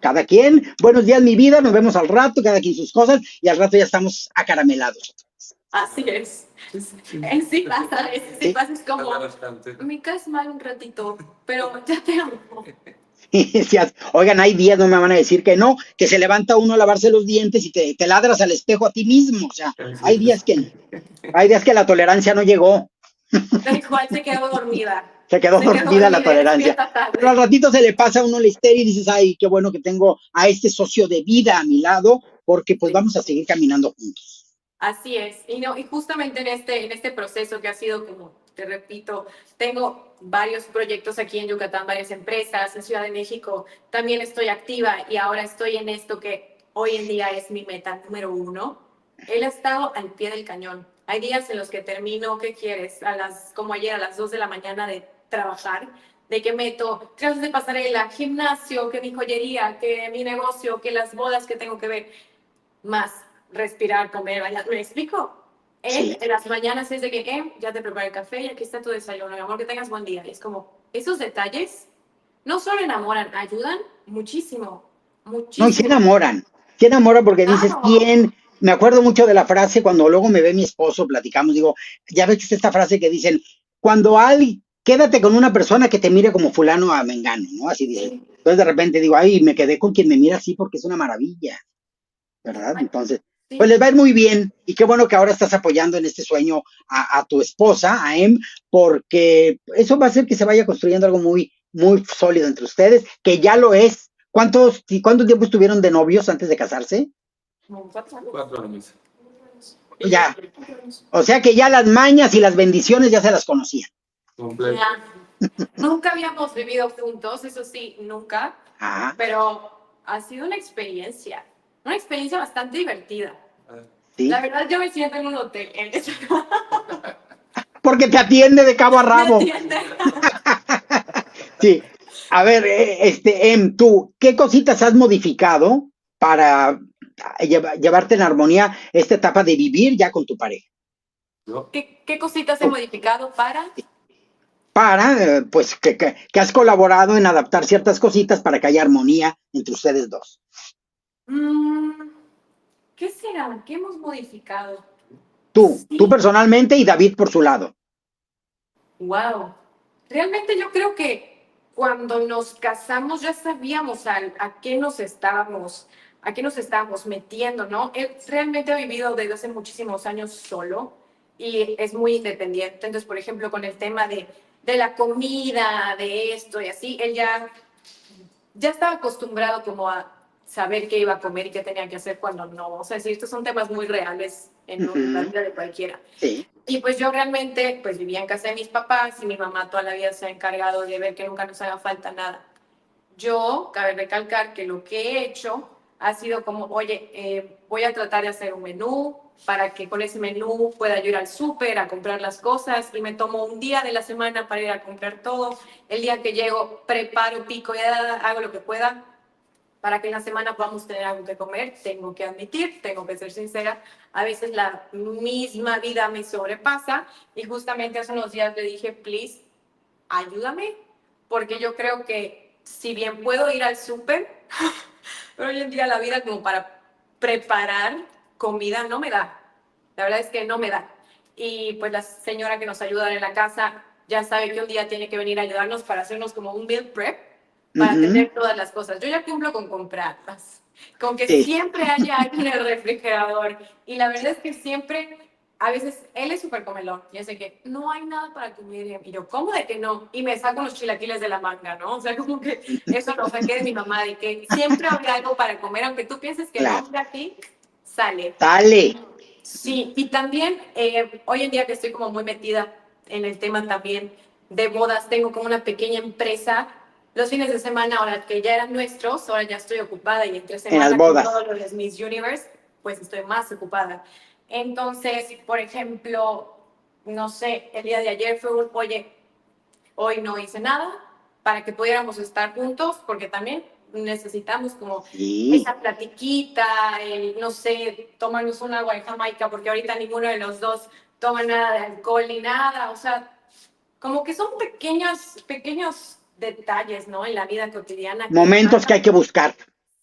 cada quien, buenos días mi vida, nos vemos al rato, cada quien sus cosas y al rato ya estamos acaramelados. Así es. Sí pasa, sí ¿Sí? pasa, es como, Habla bastante. me caes mal un ratito, pero ya te amo. Y decías, oigan, hay días, no me van a decir que no, que se levanta uno a lavarse los dientes y te ladras al espejo a ti mismo. O sea, Así hay días es. que, hay días que la tolerancia no llegó. Tal cual se quedó dormida. Se quedó Se quedó dormida la dormida y tolerancia. despierta Pero al tarde. ratito se le pasa a uno la histeria y dices, ay, qué bueno que tengo a este socio de vida a mi lado, porque pues Sí. vamos a seguir caminando juntos. Así es, y, no, y justamente en este proceso que ha sido, como te repito, tengo varios proyectos aquí en Yucatán, varias empresas, en Ciudad de México también estoy activa y ahora estoy en esto que hoy en día es mi meta número uno. Él ha estado al pie del cañón. Hay días en los que termino, ¿qué quieres? Como ayer a las 2 de la mañana de trabajar, de que meto clases de pasarela, gimnasio, que mi joyería, que mi negocio, que las bodas que tengo que ver, más respirar, comer, bailar. ¿Me explico? Él Sí. en las mañanas es de que, ya te preparé el café y aquí está tu desayuno, mi amor, que tengas buen día. Y es como, esos detalles no solo enamoran, ayudan muchísimo, No, y muchísimo. se enamoran porque dices, Claro, ¿quién? Me acuerdo mucho de la frase cuando luego me ve mi esposo, platicamos, digo, ya ves esta frase que dicen, cuando alguien, quédate con una persona que te mire como fulano a mengano, ¿no? Así dices. sí, Entonces de repente digo, ay, me quedé con quien me mira así porque es una maravilla. ¿Verdad? Entonces, pues sí, les va a ir muy bien y qué bueno que ahora estás apoyando en este sueño a tu esposa, a Em, porque eso va a hacer que se vaya construyendo algo muy sólido entre ustedes, que ya lo es. ¿Cuánto tiempo estuvieron de novios antes de casarse? como 4 años. 4 años. Ya, o sea que ya las mañas y las bendiciones ya se las conocían. Completo. Ya. Nunca habíamos vivido juntos, eso sí, nunca, Ah, pero ha sido una experiencia bastante divertida. La sí, verdad, yo me siento en un hotel. porque te atiende de cabo a ¿Me rabo. entiendes? Sí, a ver, Em, tú, ¿qué cositas has modificado para llevarte en armonía esta etapa de vivir ya con tu pareja? ¿Yo? ¿Qué cositas he Tú, modificado para? pues, que has colaborado en adaptar ciertas cositas para que haya armonía entre ustedes dos. Mm, ¿Qué será? ¿Qué hemos modificado? Tú Sí, personalmente y David por su lado. wow. Realmente yo creo que cuando nos casamos ya sabíamos a qué nos estábamos metiendo, ¿no? Él realmente ha vivido desde hace muchísimos años solo y es muy independiente. Entonces, por ejemplo, con el tema de la comida, de esto y así, él ya estaba acostumbrado como a saber qué iba a comer y qué tenía que hacer cuando no. O sea, sí, estos son temas muy reales en la vida de cualquiera. Sí. Y pues yo realmente pues vivía en casa de mis papás y mi mamá toda la vida se ha encargado de ver que nunca nos haga falta nada. Yo, cabe recalcar que lo que he hecho ha sido como, oye, voy a tratar de hacer un menú para que con ese menú pueda yo ir al súper a comprar las cosas y me tomo un día de la semana para ir a comprar todo. El día que llego, preparo, pico y hago lo que pueda para que en la semana podamos tener algo que comer. Tengo que admitir, tengo que ser sincera, a veces la misma vida me sobrepasa y justamente hace unos días le dije, please, ayúdame, porque yo creo que si bien puedo ir al súper, pero hoy en día la vida como para preparar comida no me da. La verdad es que no me da. Y pues la señora que nos ayuda en la casa ya sabe que un día tiene que venir a ayudarnos para hacernos como un meal prep, para tener todas las cosas. Yo ya cumplo con comprarlas, con que siempre haya algo en el refrigerador. Y la verdad es que siempre, a veces, él es súper comelón. Y es de que no hay nada para comer. Y yo, ¿cómo de que no? Y me saco los chilaquiles de la manga, ¿no? O sea, como que eso lo saqué de mi mamá, de que siempre habrá algo para comer, aunque tú pienses que no, de aquí sale. Sale. Sí, y también hoy en día que estoy como muy metida en el tema también de bodas, tengo como una pequeña empresa. Los fines de semana, ahora que ya eran nuestros, ahora ya estoy ocupada y entre semana con todo lo de Miss Universe, pues estoy más ocupada. Entonces, por ejemplo, no sé, el día de ayer fue un, oye, hoy no hice nada para que pudiéramos estar juntos, porque también necesitamos como esa platiquita, no sé, tomarnos un agua en Jamaica, porque ahorita ninguno de los dos toma nada de alcohol ni nada, o sea, como que son pequeños detalles, ¿no? En la vida cotidiana. Momentos que hay que buscar.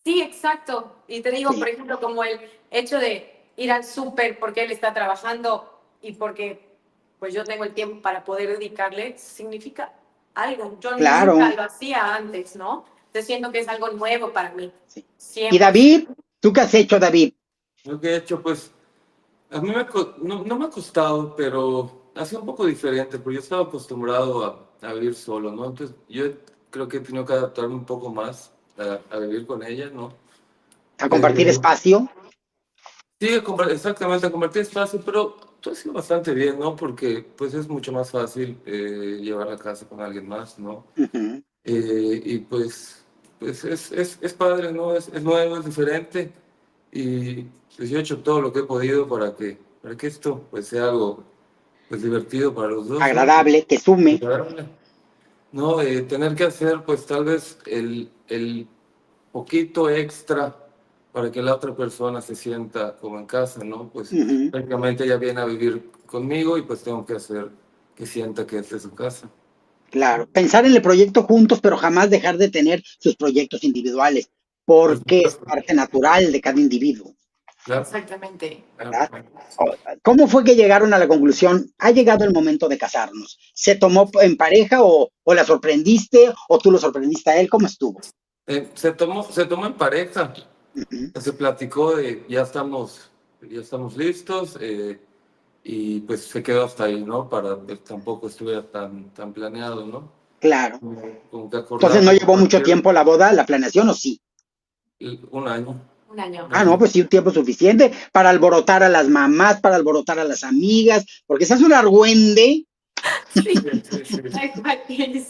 Sí, exacto. Y te digo, por ejemplo, como el hecho de ir al súper porque él está trabajando y porque pues yo tengo el tiempo para poder dedicarle, significa algo. Yo nunca lo hacía antes, ¿no? Entonces siento que es algo nuevo para mí. Sí. ¿Y David? ¿Tú qué has hecho, David? Lo que he hecho, pues, a mí no me ha costado, pero ha sido un poco diferente, porque yo estaba acostumbrado a vivir solo, ¿no? Entonces, yo creo que he tenido que adaptarme un poco más a vivir con ella, ¿no? ¿A compartir espacio? Sí, exactamente, a compartir espacio, pero todo ha sido bastante bien, ¿no? Porque, pues, es mucho más fácil llevar la casa con alguien más, ¿no? Y, pues es padre, ¿no? Es nuevo, es diferente, y pues yo he hecho todo lo que he podido para que esto, pues, sea algo, pues, divertido para los dos. Agradable, ¿no? que sume. Agradable. No, tener que hacer, pues, tal vez el poquito extra para que la otra persona se sienta como en casa, ¿no? Pues prácticamente ella viene a vivir conmigo y pues tengo que hacer que sienta que esta es su casa. Claro, pensar en el proyecto juntos, pero jamás dejar de tener sus proyectos individuales, porque es parte natural de cada individuo. Claro. Exactamente. ¿Verdad? ¿Cómo fue que llegaron a la conclusión? Ha llegado el momento de casarnos. ¿Se tomó en pareja o la sorprendiste o tú lo sorprendiste a él? ¿Cómo estuvo? Se tomó en pareja. Se platicó de ya estamos listos, y pues se quedó hasta ahí, ¿no? Para que tampoco estuviera tan planeado, ¿no? Claro. Como que Entonces no llevó mucho tiempo la boda, la planeación, ¿o sí? Un año. Un año. Ah, no, pues sí, un tiempo suficiente para alborotar a las mamás, para alborotar a las amigas, porque esa es una argüende. Sí.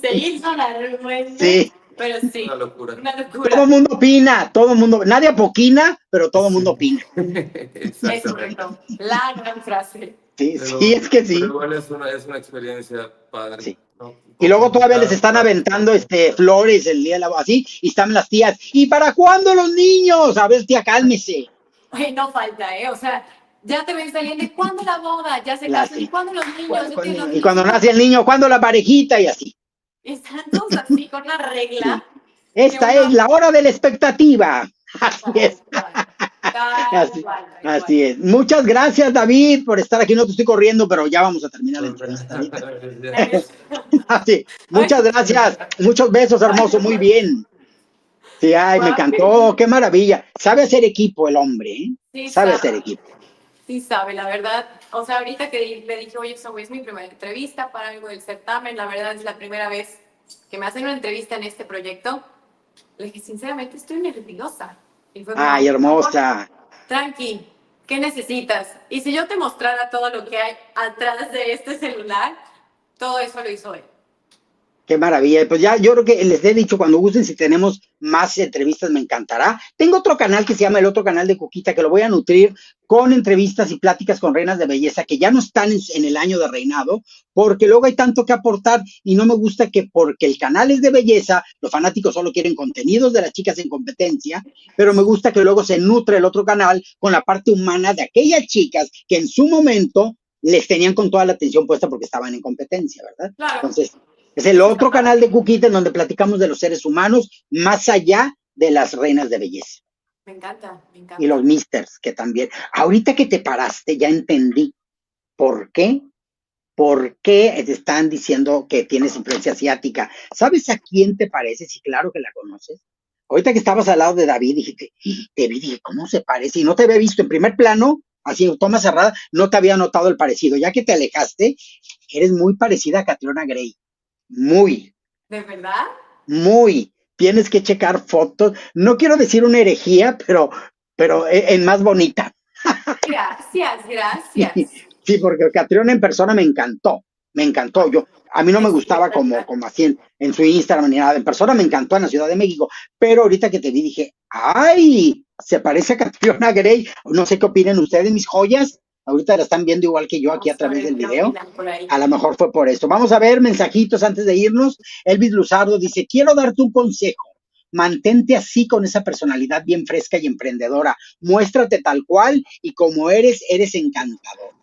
Se hizo la argüende. Sí. Pero sí. Una locura. Todo el mundo opina, nadie apoquina, pero todo el mundo opina. Es correcto. La gran frase. Sí, sí, es que sí. Pero igual es una experiencia padre. Sí. ¿no? Y luego todavía les están aventando flores el día de la boda, así, y están las tías, ¿y para cuándo los niños? A ver, tía, cálmese. Oye, no falta, o sea, ya te ven saliendo, ¿y cuándo la boda? Ya se casan, ¿y cuándo los niños? Y cuando nace el niño, ¿cuándo la parejita? Y así. Están todos así, con una regla. Sí. Esta es la hora de la expectativa. Así es. Tal Así, cual, tal así cual. es. Muchas gracias, David, por estar aquí. No te estoy corriendo, pero ya vamos a terminar la entrevista. Eres- Así, Ay, muchas gracias. Muchos besos, ay, hermoso. no Muy puedo. bien. Sí, ay, me Guau, encantó. Qué maravilla. Sabe hacer equipo el hombre, ¿eh? sí Sabe hacer sabe, equipo. sí sabe, la verdad. O sea, ahorita que le dije, oye, eso es mi primera entrevista para algo del certamen, la verdad es la primera vez que me hacen una entrevista en este proyecto. Le dije, sinceramente, estoy nerviosa. Y fue como, Ay, por favor, hermosa. tranqui, ¿qué necesitas? Y si yo te mostrara todo lo que hay atrás de este celular, todo eso lo hizo él. Qué maravilla. Pues ya, yo creo que les he dicho, cuando gusten, si tenemos más entrevistas, me encantará. Tengo otro canal que se llama El Otro Canal de Cuquita, que lo voy a nutrir con entrevistas y pláticas con reinas de belleza que ya no están en el año de reinado, porque luego hay tanto que aportar y no me gusta que porque el canal es de belleza, los fanáticos solo quieren contenidos de las chicas en competencia, pero me gusta que luego se nutre el otro canal con la parte humana de aquellas chicas que en su momento les tenían con toda la atención puesta porque estaban en competencia, ¿verdad? Claro, Entonces, es el eso está otro canal padre. de Cuquita en donde platicamos de los seres humanos más allá de las reinas de belleza Me encanta, me y los encanta. misters, que también. Ahorita que te paraste, ya entendí por qué, por qué te están diciendo que tienes influencia asiática. ¿Sabes a quién te parece? Sí, claro que la conoces. Ahorita que estabas al lado de David, dije, te vi, dije, ¿cómo se parece? Y no te había visto en primer plano, así en toma cerrada, no te había notado el parecido. Ya que te alejaste, eres muy parecida a Catriona Gray. Muy. ¿De verdad? Muy. Tienes que checar fotos. No quiero decir una herejía, pero en más bonita. Gracias, gracias. Sí, porque Catriona en persona me encantó. Me encantó. Ay, A mí no me es gustaba espectacular. como así en su Instagram ni nada. En persona me encantó en la Ciudad de México. Pero ahorita que te vi dije, ¡ay! Se parece a Catriona Gray. No sé qué opinen ustedes, mis joyas. Ahorita la están viendo igual que yo aquí a Vamos a través del ver qué video. opinan por ahí. A lo mejor fue por esto. Vamos a ver mensajitos antes de irnos. Elvis Luzardo dice, quiero darte un consejo. Mantente así con esa personalidad bien fresca y emprendedora. Muéstrate tal cual y como eres, eres encantador.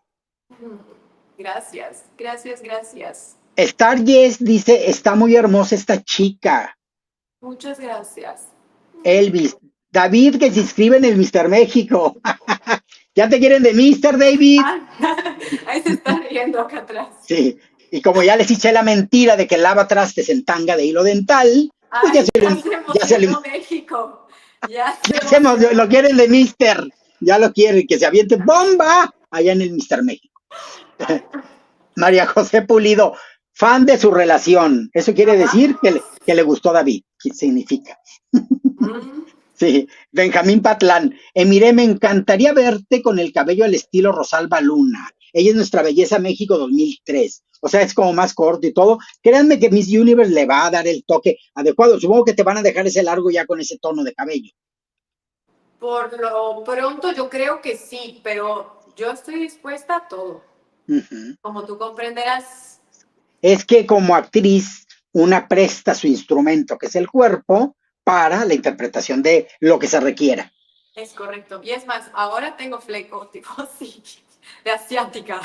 Gracias, gracias, gracias. Star Yes dice, está muy hermosa esta chica. Muchas gracias. Elvis. David que se inscribe en el Mister México. ¿Ya te quieren de Mister David? Ah, ahí se está riendo acá atrás. Sí. Y como ya les eché la mentira de que lava trastes en tanga de hilo dental, pues Ay, ya se ya se le emocionó México. Ya se ya hacemos, lo emocionó. quieren de Mister, ya lo quieren, que se aviente bomba allá en el Mister México. Ay, María José Pulido, fan de su relación. Eso quiere ajá. decir que le gustó a David. ¿Qué significa? Mm, Sí, Benjamín Patlán. Emire, me encantaría verte con el cabello al estilo Rosalba Luna. Ella es nuestra belleza México 2003. O sea, es como más corto y todo. Créanme que Miss Universe le va a dar el toque adecuado. Supongo que te van a dejar ese largo ya con ese tono de cabello. Por lo pronto yo creo que sí, pero yo estoy dispuesta a todo. Ujú. Como tú comprenderás, Es que como actriz, una presta su instrumento, que es el cuerpo, para la interpretación de lo que se requiera. es correcto. Y es más, ahora tengo fleco, tipo así, de asiática.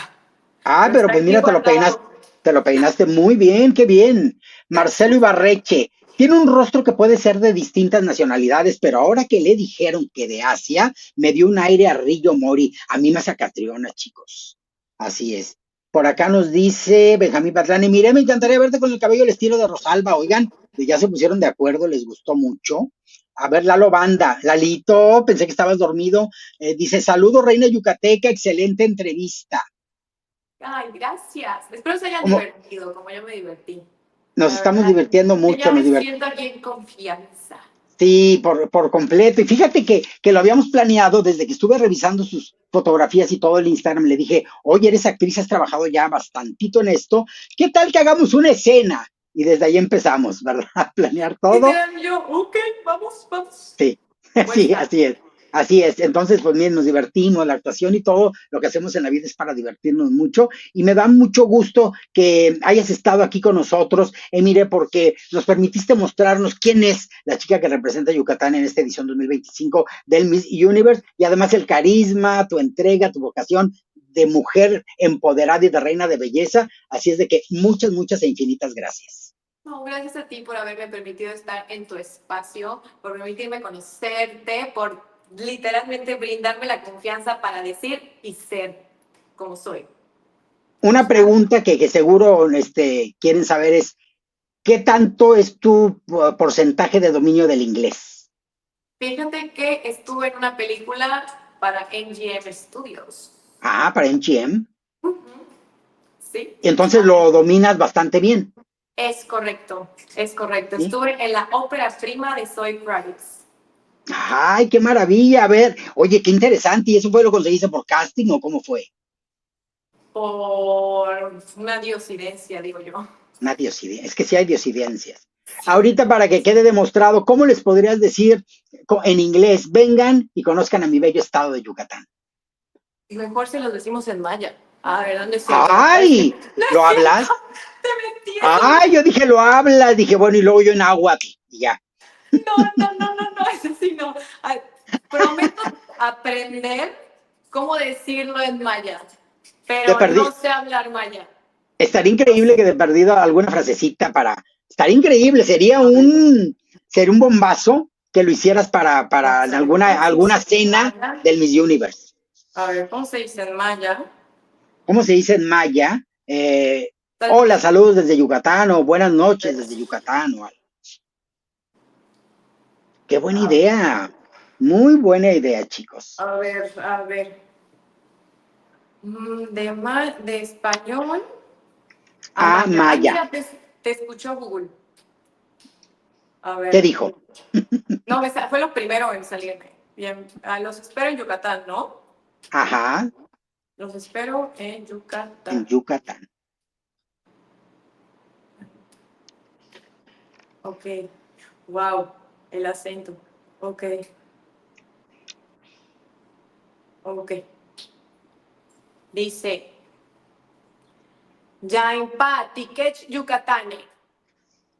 Ah, Pero pero está pues aquí mira, guardado. te lo peinaste muy bien, qué bien. Marcelo Gracias. Ibarreche, tiene un rostro que puede ser de distintas nacionalidades, pero ahora que le dijeron que de Asia, me dio un aire a Rillo Mori. A mí más a Catriona, chicos. Así es. Por acá nos dice Benjamín Patlani, mire, me encantaría verte con el cabello al estilo de Rosalba. Oigan, ya se pusieron de acuerdo, les gustó mucho. A ver, Lalo Banda, Lalito, pensé que estabas dormido. Dice, saludo, Reina Yucateca, excelente entrevista. Ay, gracias. Espero se hayan ¿Cómo? divertido, como yo me divertí. Nos La estamos verdad, divirtiendo yo mucho, ya nos me divertimos. siento aquí en confianza. Sí, por completo. Y fíjate que lo habíamos planeado desde que estuve revisando sus fotografías y todo el Instagram. Le dije, oye, eres actriz, has trabajado ya bastantito en esto. ¿Qué tal que hagamos una escena? Y desde ahí empezamos, ¿verdad? A planear todo. Literal, yo, ok, vamos, vamos. Sí, sí, Puesta. así es. Así es. Entonces, pues miren, nos divertimos, la actuación y todo lo que hacemos en la vida es para divertirnos mucho. Y me da mucho gusto que hayas estado aquí con nosotros, Emire, porque nos permitiste mostrarnos quién es la chica que representa a Yucatán en esta edición 2025 del Miss Universe y además el carisma, tu entrega, tu vocación de mujer empoderada y de reina de belleza. Así es de que muchas, muchas e infinitas gracias. No, gracias a ti por haberme permitido estar en tu espacio, por permitirme conocerte, por literalmente brindarme la confianza para decir y ser como soy. Una pregunta que seguro quieren saber es, ¿qué tanto es tu porcentaje de dominio del inglés? Fíjate que estuve en una película para MGM Studios. Ah, para MGM. Sí. Entonces lo dominas bastante bien. Es correcto, es correcto. ¿Sí? Estuve en la ópera prima de Zoe Kravitz. Ay, qué maravilla. A ver, oye, qué interesante. ¿Y eso fue lo conseguiste por casting o cómo fue? Por una diosidencia, digo yo. Una diosidencia. Es que sí hay diosidencias. Ahorita, para que quede demostrado, ¿cómo les podrías decir en inglés? Vengan y conozcan a mi bello estado de Yucatán. Y mejor se los decimos en maya. A ver, ¿dónde es cierto? ¡Ay! No es ¿Lo cierto. hablas? Te mentí. ¡Ay! Yo dije, lo hablas. Dije, bueno, y luego yo en náhuatl. Y ya. No, eso sí no. Ay, prometo aprender cómo decirlo en maya, Te pero perdí. no sé hablar maya. Estaría increíble que te perdido alguna frasecita para. Estaría increíble. Sería un bombazo que lo hicieras para Vamos a ver, ¿cómo se alguna dice en cena maya? del Miss Universe. A ver, ¿cómo se dice en maya? ¿Cómo se dice en maya? Tal Hola, vez. saludos desde Yucatán o buenas noches desde Yucatán o algo. Qué buena idea. Muy buena idea, chicos. A ver. De español a Ah, maya. Ay, maya. mira, te escuchó Google. A ¿Qué ver. dijo? No, fue lo primero en salirme. Bien, los espero en Yucatán, ¿no? Ajá, Los espero en en Yucatán. Yucatán. Ok. Wow, el acento. Ok. Dice, Yaimpa, Tikech, Yucatán.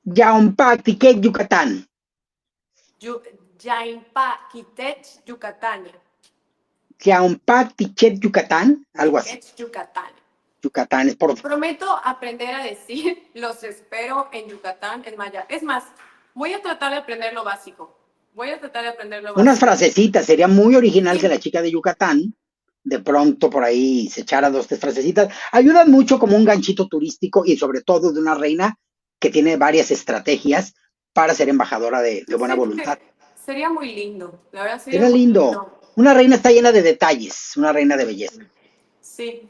Yaumpa, Tiquet, Yucatán. Yaimpa, Kitech, Yucatán. Yaumpa, Tichet, Yucatán. Algo así. Tikech, Yucatán. Yucatán es por. Prometo aprender a decir, los espero en Yucatán, en maya. Es más, voy a tratar de aprender lo básico. Unas frasecitas. Sería muy original Sí. que la chica de Yucatán de pronto por ahí se echara dos, tres frasecitas. Ayudan mucho como un ganchito turístico y sobre todo de una reina que tiene varias estrategias para ser embajadora de buena Sí, voluntad. sería muy lindo, la verdad sería Era muy lindo. lindo. Una reina está llena de detalles, una reina de belleza. Sí.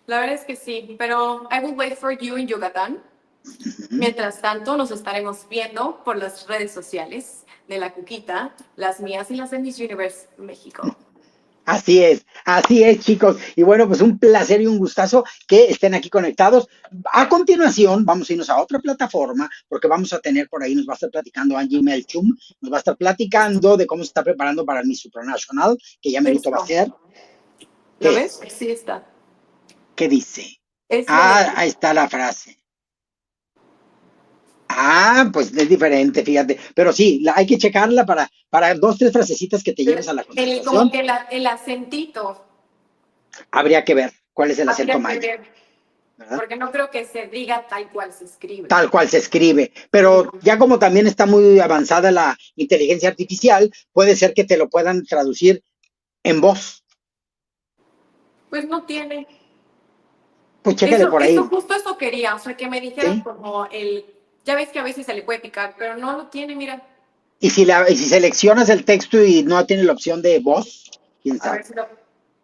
La verdad es que sí, pero I will wait for you en Yucatán. Mientras tanto, nos estaremos viendo por las redes sociales de La Cuquita, las mías y las de Miss Universe México. Así es, chicos. Y bueno, pues un placer y un gustazo que estén aquí conectados. A continuación, vamos a irnos a otra plataforma, porque vamos a tener por ahí, nos va a estar platicando Angie Melchum, nos va a estar platicando de cómo se está preparando para el Miss Supranational, que ya merito va a ser. ¿Lo ves? Sí está. ¿Qué dice? Es Ahí está la frase. Pues es diferente, fíjate. Pero sí, hay que checarla para dos, tres frasecitas que te lleves a la conversación. Como que el acentito. Habría que ver cuál es el acento Habría que maya. ver, ¿Verdad? porque no creo que se diga tal cual se escribe. Tal cual se escribe. Pero ya como también está muy avanzada la inteligencia artificial, puede ser que te lo puedan traducir en voz. Pues no tiene. Pues chécale por ahí. Justo eso quería, o sea, que me dijeran ¿Sí? como ya ves que a veces se le puede picar, pero no lo tiene, mira. Y si seleccionas el texto y no tiene la opción de voz, quién A sabe. ver si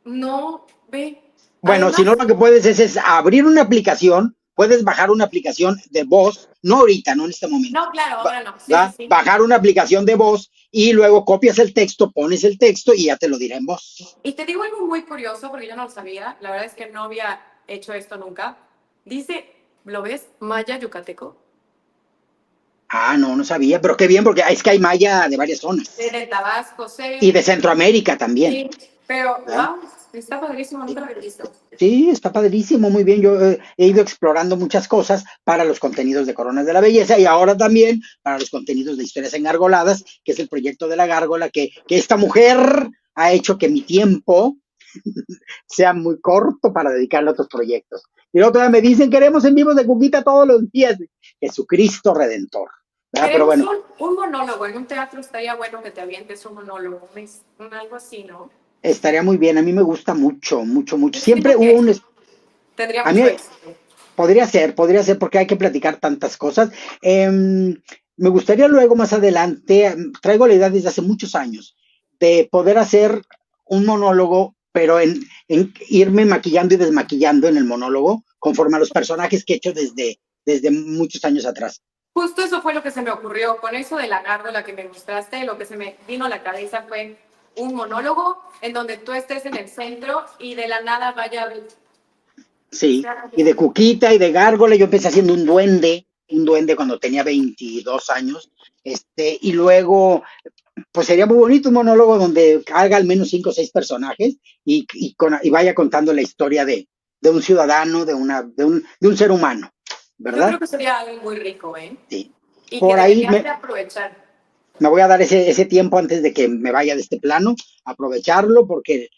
no, ve. Bueno, Además, si no, lo que puedes es abrir una aplicación, puedes bajar una aplicación de voz, no ahorita, no en este momento. no, claro, ahora no. Sí. Bajar una aplicación de voz y luego copias el texto, pones el texto y ya te lo dirá en voz. Y te digo algo muy curioso, porque yo no lo sabía, la verdad es que no había hecho esto nunca. Dice, ¿lo ves? Maya yucateco. No sabía, pero qué bien, porque es que hay maya de varias zonas. De Tabasco, sí. Y de Centroamérica también. Sí, pero ¿verdad? wow, está padrísimo, nunca lo había visto. Sí, está padrísimo, muy bien. Yo he ido explorando muchas cosas para los contenidos de Coronas de la Belleza y ahora también para los contenidos de Historias Engargoladas, que es el proyecto de la gárgola que esta mujer ha hecho que mi tiempo sea muy corto para dedicarle a otros proyectos. Y luego todavía me dicen, queremos en vivos de Cuquita todos los días. Jesucristo Redentor. ¿verdad? Pero Queremos bueno, un monólogo. En un teatro estaría bueno que te avientes un monólogo, algo así, ¿no? estaría muy bien. A mí me gusta mucho, mucho, mucho. Yo Siempre siento hubo que un... tendría A mí mucho éxito. podría ser, porque hay que platicar tantas cosas. Me gustaría luego, más adelante, traigo la idea desde hace muchos años, de poder hacer un monólogo, pero en irme maquillando y desmaquillando en el monólogo, conforme a los personajes que he hecho desde muchos años atrás. Justo eso fue lo que se me ocurrió. Con eso de la gárgola que me mostraste, lo que se me vino a la cabeza fue un monólogo en donde tú estés en el centro y de la nada vaya... Sí, y de Cuquita y de Gárgola, yo empecé haciendo un duende cuando tenía 22 años, y luego, pues sería muy bonito un monólogo donde haga al menos 5 o 6 personajes y vaya contando la historia de un ciudadano, de un ser humano, Yo ¿verdad? creo que sería algo muy rico, ¿eh? Sí. Y que Por ahí deberías de aprovechar. me voy a dar ese tiempo antes de que me vaya de este plano, aprovecharlo, porque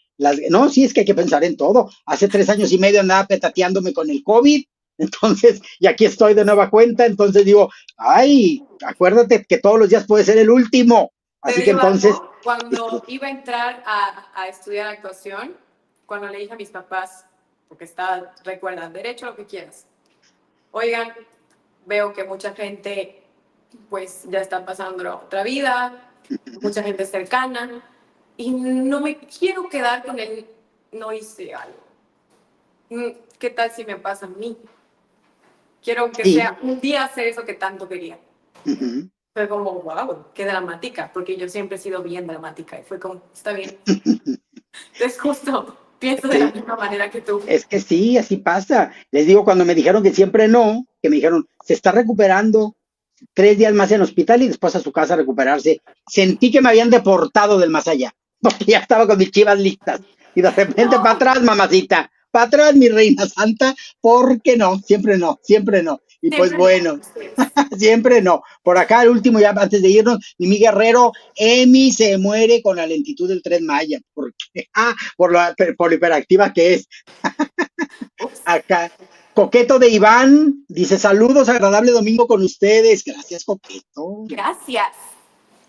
no, sí es que hay que pensar en todo. Hace 3 años y medio andaba petateándome con el COVID, entonces, y aquí estoy de nueva cuenta, entonces digo, ay, acuérdate que todos los días puede ser el último. Te Así que digo entonces, algo, cuando iba a entrar a estudiar actuación, cuando le dije a mis papás, porque estaba, recuerda, derecho lo que quieras, oigan, veo que mucha gente pues ya está pasando a otra vida, mucha gente cercana, y no me quiero quedar con el no hice algo. ¿Qué tal si me pasa a mí? Quiero que sí, sea un día hacer eso que tanto quería. ujú. Fue como, wow, qué dramática, porque yo siempre he sido bien dramática y fue como, está bien. Es justo, pienso de la Sí, misma manera que tú. es que sí, así pasa. Les digo, cuando me dijeron que siempre no, que me dijeron, se está recuperando, 3 días más en hospital y después a su casa a recuperarse. Sentí que me habían deportado del más allá, porque ya estaba con mis chivas listas. Y de repente para No, atrás, mamacita, para atrás, mi reina santa, porque no, siempre no, siempre no. Y pues siempre no. bueno, siempre no. Por acá, el último, ya antes de irnos, mi Guerrero, Emi se muere con la lentitud del tren Maya, porque, por lo hiperactiva que es. Ups, Acá, Coqueto de Iván dice: saludos, agradable domingo con ustedes. Gracias, Coqueto. gracias.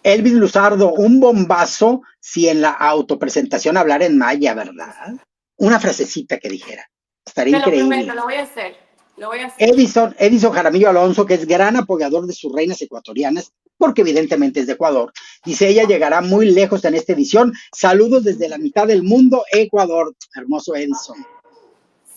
Elvis Luzardo, un bombazo si en la autopresentación hablara en maya, ¿verdad? Una frasecita que dijera. Estaría Te lo prometo, increíble. lo voy a hacer. Lo voy a hacer. Edison Jaramillo Alonso, que es gran apoyador de sus reinas ecuatorianas, porque evidentemente es de Ecuador, dice: ella llegará muy lejos en esta edición. Saludos desde la mitad del mundo, Ecuador. Hermoso Edison,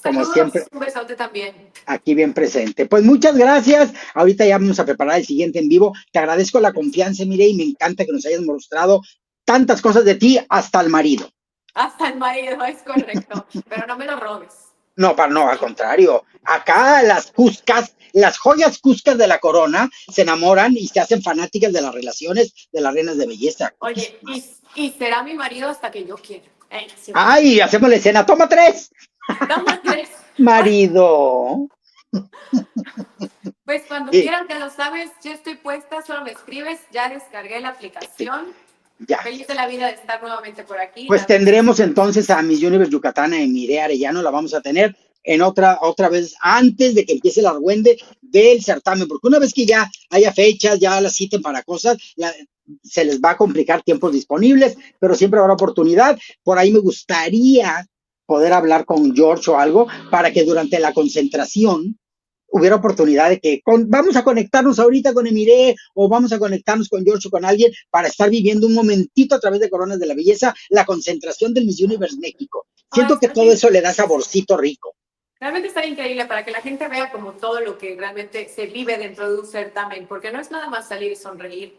como Saludos, siempre, un besote también. aquí bien presente. Pues muchas gracias. Ahorita ya vamos a preparar el siguiente en vivo. Te agradezco la confianza, mire, y me encanta que nos hayas mostrado tantas cosas de ti, hasta el marido. Hasta el marido, es correcto. Pero no me lo robes. No, no, al contrario. Acá las joyas cuscas de la corona se enamoran y se hacen fanáticas de las relaciones de las reinas de belleza. Oye, y será mi marido hasta que yo quiera. Sí. Ay, hacemos la escena. Toma 3. Toma tres. Marido. Pues cuando Y quieras, ya lo sabes, yo estoy puesta, solo me escribes, ya descargué la aplicación. ya. Feliz de la vida de estar nuevamente por aquí. Pues tendremos entonces a Miss Universe Yucatán en Miré Arellano, la vamos a tener en otra vez antes de que empiece el argüende del certamen, porque una vez que ya haya fechas, ya las citen para cosas, se les va a complicar tiempos disponibles, pero siempre habrá oportunidad. Por ahí me gustaría poder hablar con George o algo para que durante la concentración hubiera oportunidad de que vamos a conectarnos ahorita con Emiré o vamos a conectarnos con George o con alguien para estar viviendo un momentito a través de Coronas de la Belleza, la concentración del Miss Universe México. Ay, Siento que todo eso le da saborcito rico. realmente está increíble para que la gente vea como todo lo que realmente se vive dentro de un certamen, porque no es nada más salir y sonreír.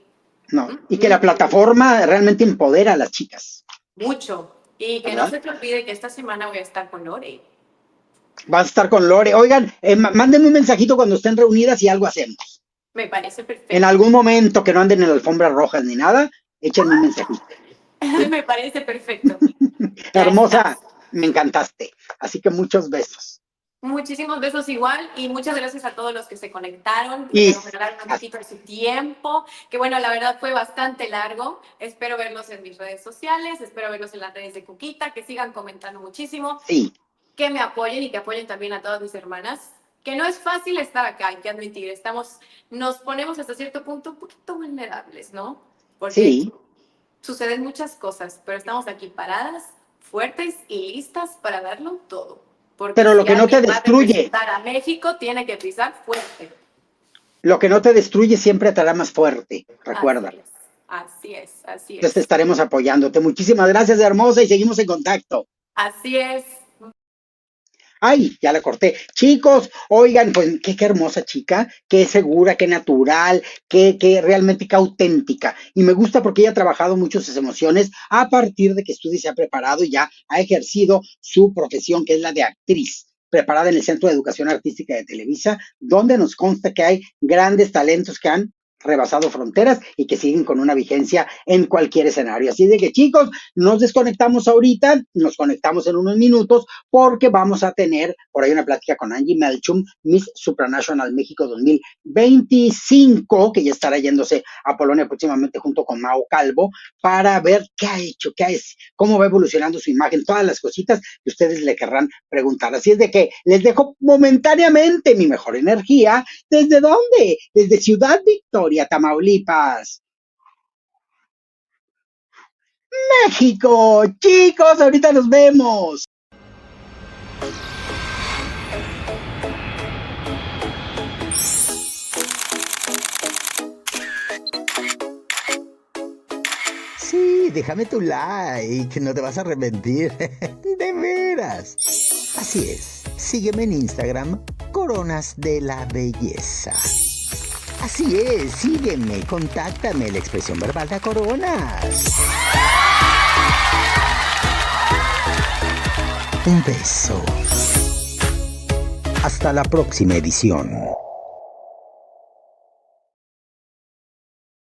No, y que la plataforma realmente empodera a las chicas. Mucho. Y que no ¿Verdad? se te olvide que esta semana voy a estar con Lore. Vas a estar con Lore. Oigan, mándenme un mensajito cuando estén reunidas y algo hacemos. Me parece perfecto. En algún momento que no anden en alfombras rojas ni nada, échenme un mensajito. Me parece perfecto. Ya Hermosa, estás. me encantaste. Así que muchos besos. Muchísimos besos igual y muchas gracias a todos los que se conectaron, Y que nos regalaron un poquito de su tiempo, que bueno, la verdad fue bastante largo. Espero verlos en mis redes sociales, espero verlos en las redes de Cuquita, que sigan comentando muchísimo, sí, que me apoyen y que apoyen también a todas mis hermanas, que no es fácil estar acá, hay que admitir, nos ponemos hasta cierto punto un poquito vulnerables, ¿no? Porque Sí, suceden muchas cosas, pero estamos aquí paradas, fuertes y listas para darlo todo. Porque pero lo si que no te alguien va a destruye, representar a México, tiene que pisar fuerte. lo que no te destruye siempre te hará más fuerte, recuerda. Así es, así Entonces te es. estaremos apoyándote. Muchísimas gracias, hermosa, y seguimos en contacto. Así es. Ay, ya la corté. Chicos, oigan, pues qué hermosa chica, qué segura, qué natural, qué realmente qué auténtica. Y me gusta porque ella ha trabajado mucho sus emociones a partir de que estudia y se ha preparado y ya ha ejercido su profesión, que es la de actriz, preparada en el Centro de Educación Artística de Televisa, donde nos consta que hay grandes talentos que han rebasado fronteras y que siguen con una vigencia en cualquier escenario. Así de que, chicos, nos desconectamos ahorita, nos conectamos en unos minutos porque vamos a tener por ahí una plática con Angie Melchum, Miss Supranational México 2025, que ya estará yéndose a Polonia próximamente junto con Mao Calvo para ver qué ha hecho, cómo va evolucionando su imagen, todas las cositas que ustedes le querrán preguntar. Así es de que les dejo momentáneamente mi mejor energía. ¿Desde dónde? Desde Ciudad Victoria, Tamaulipas, México. Chicos, ahorita nos vemos. Sí, déjame tu like, no te vas a arrepentir. De veras. Así es, sígueme en Instagram, Coronas de la Belleza. Así es, sígueme, contáctame, la expresión verbal de Coronas. Un beso. Hasta la próxima edición.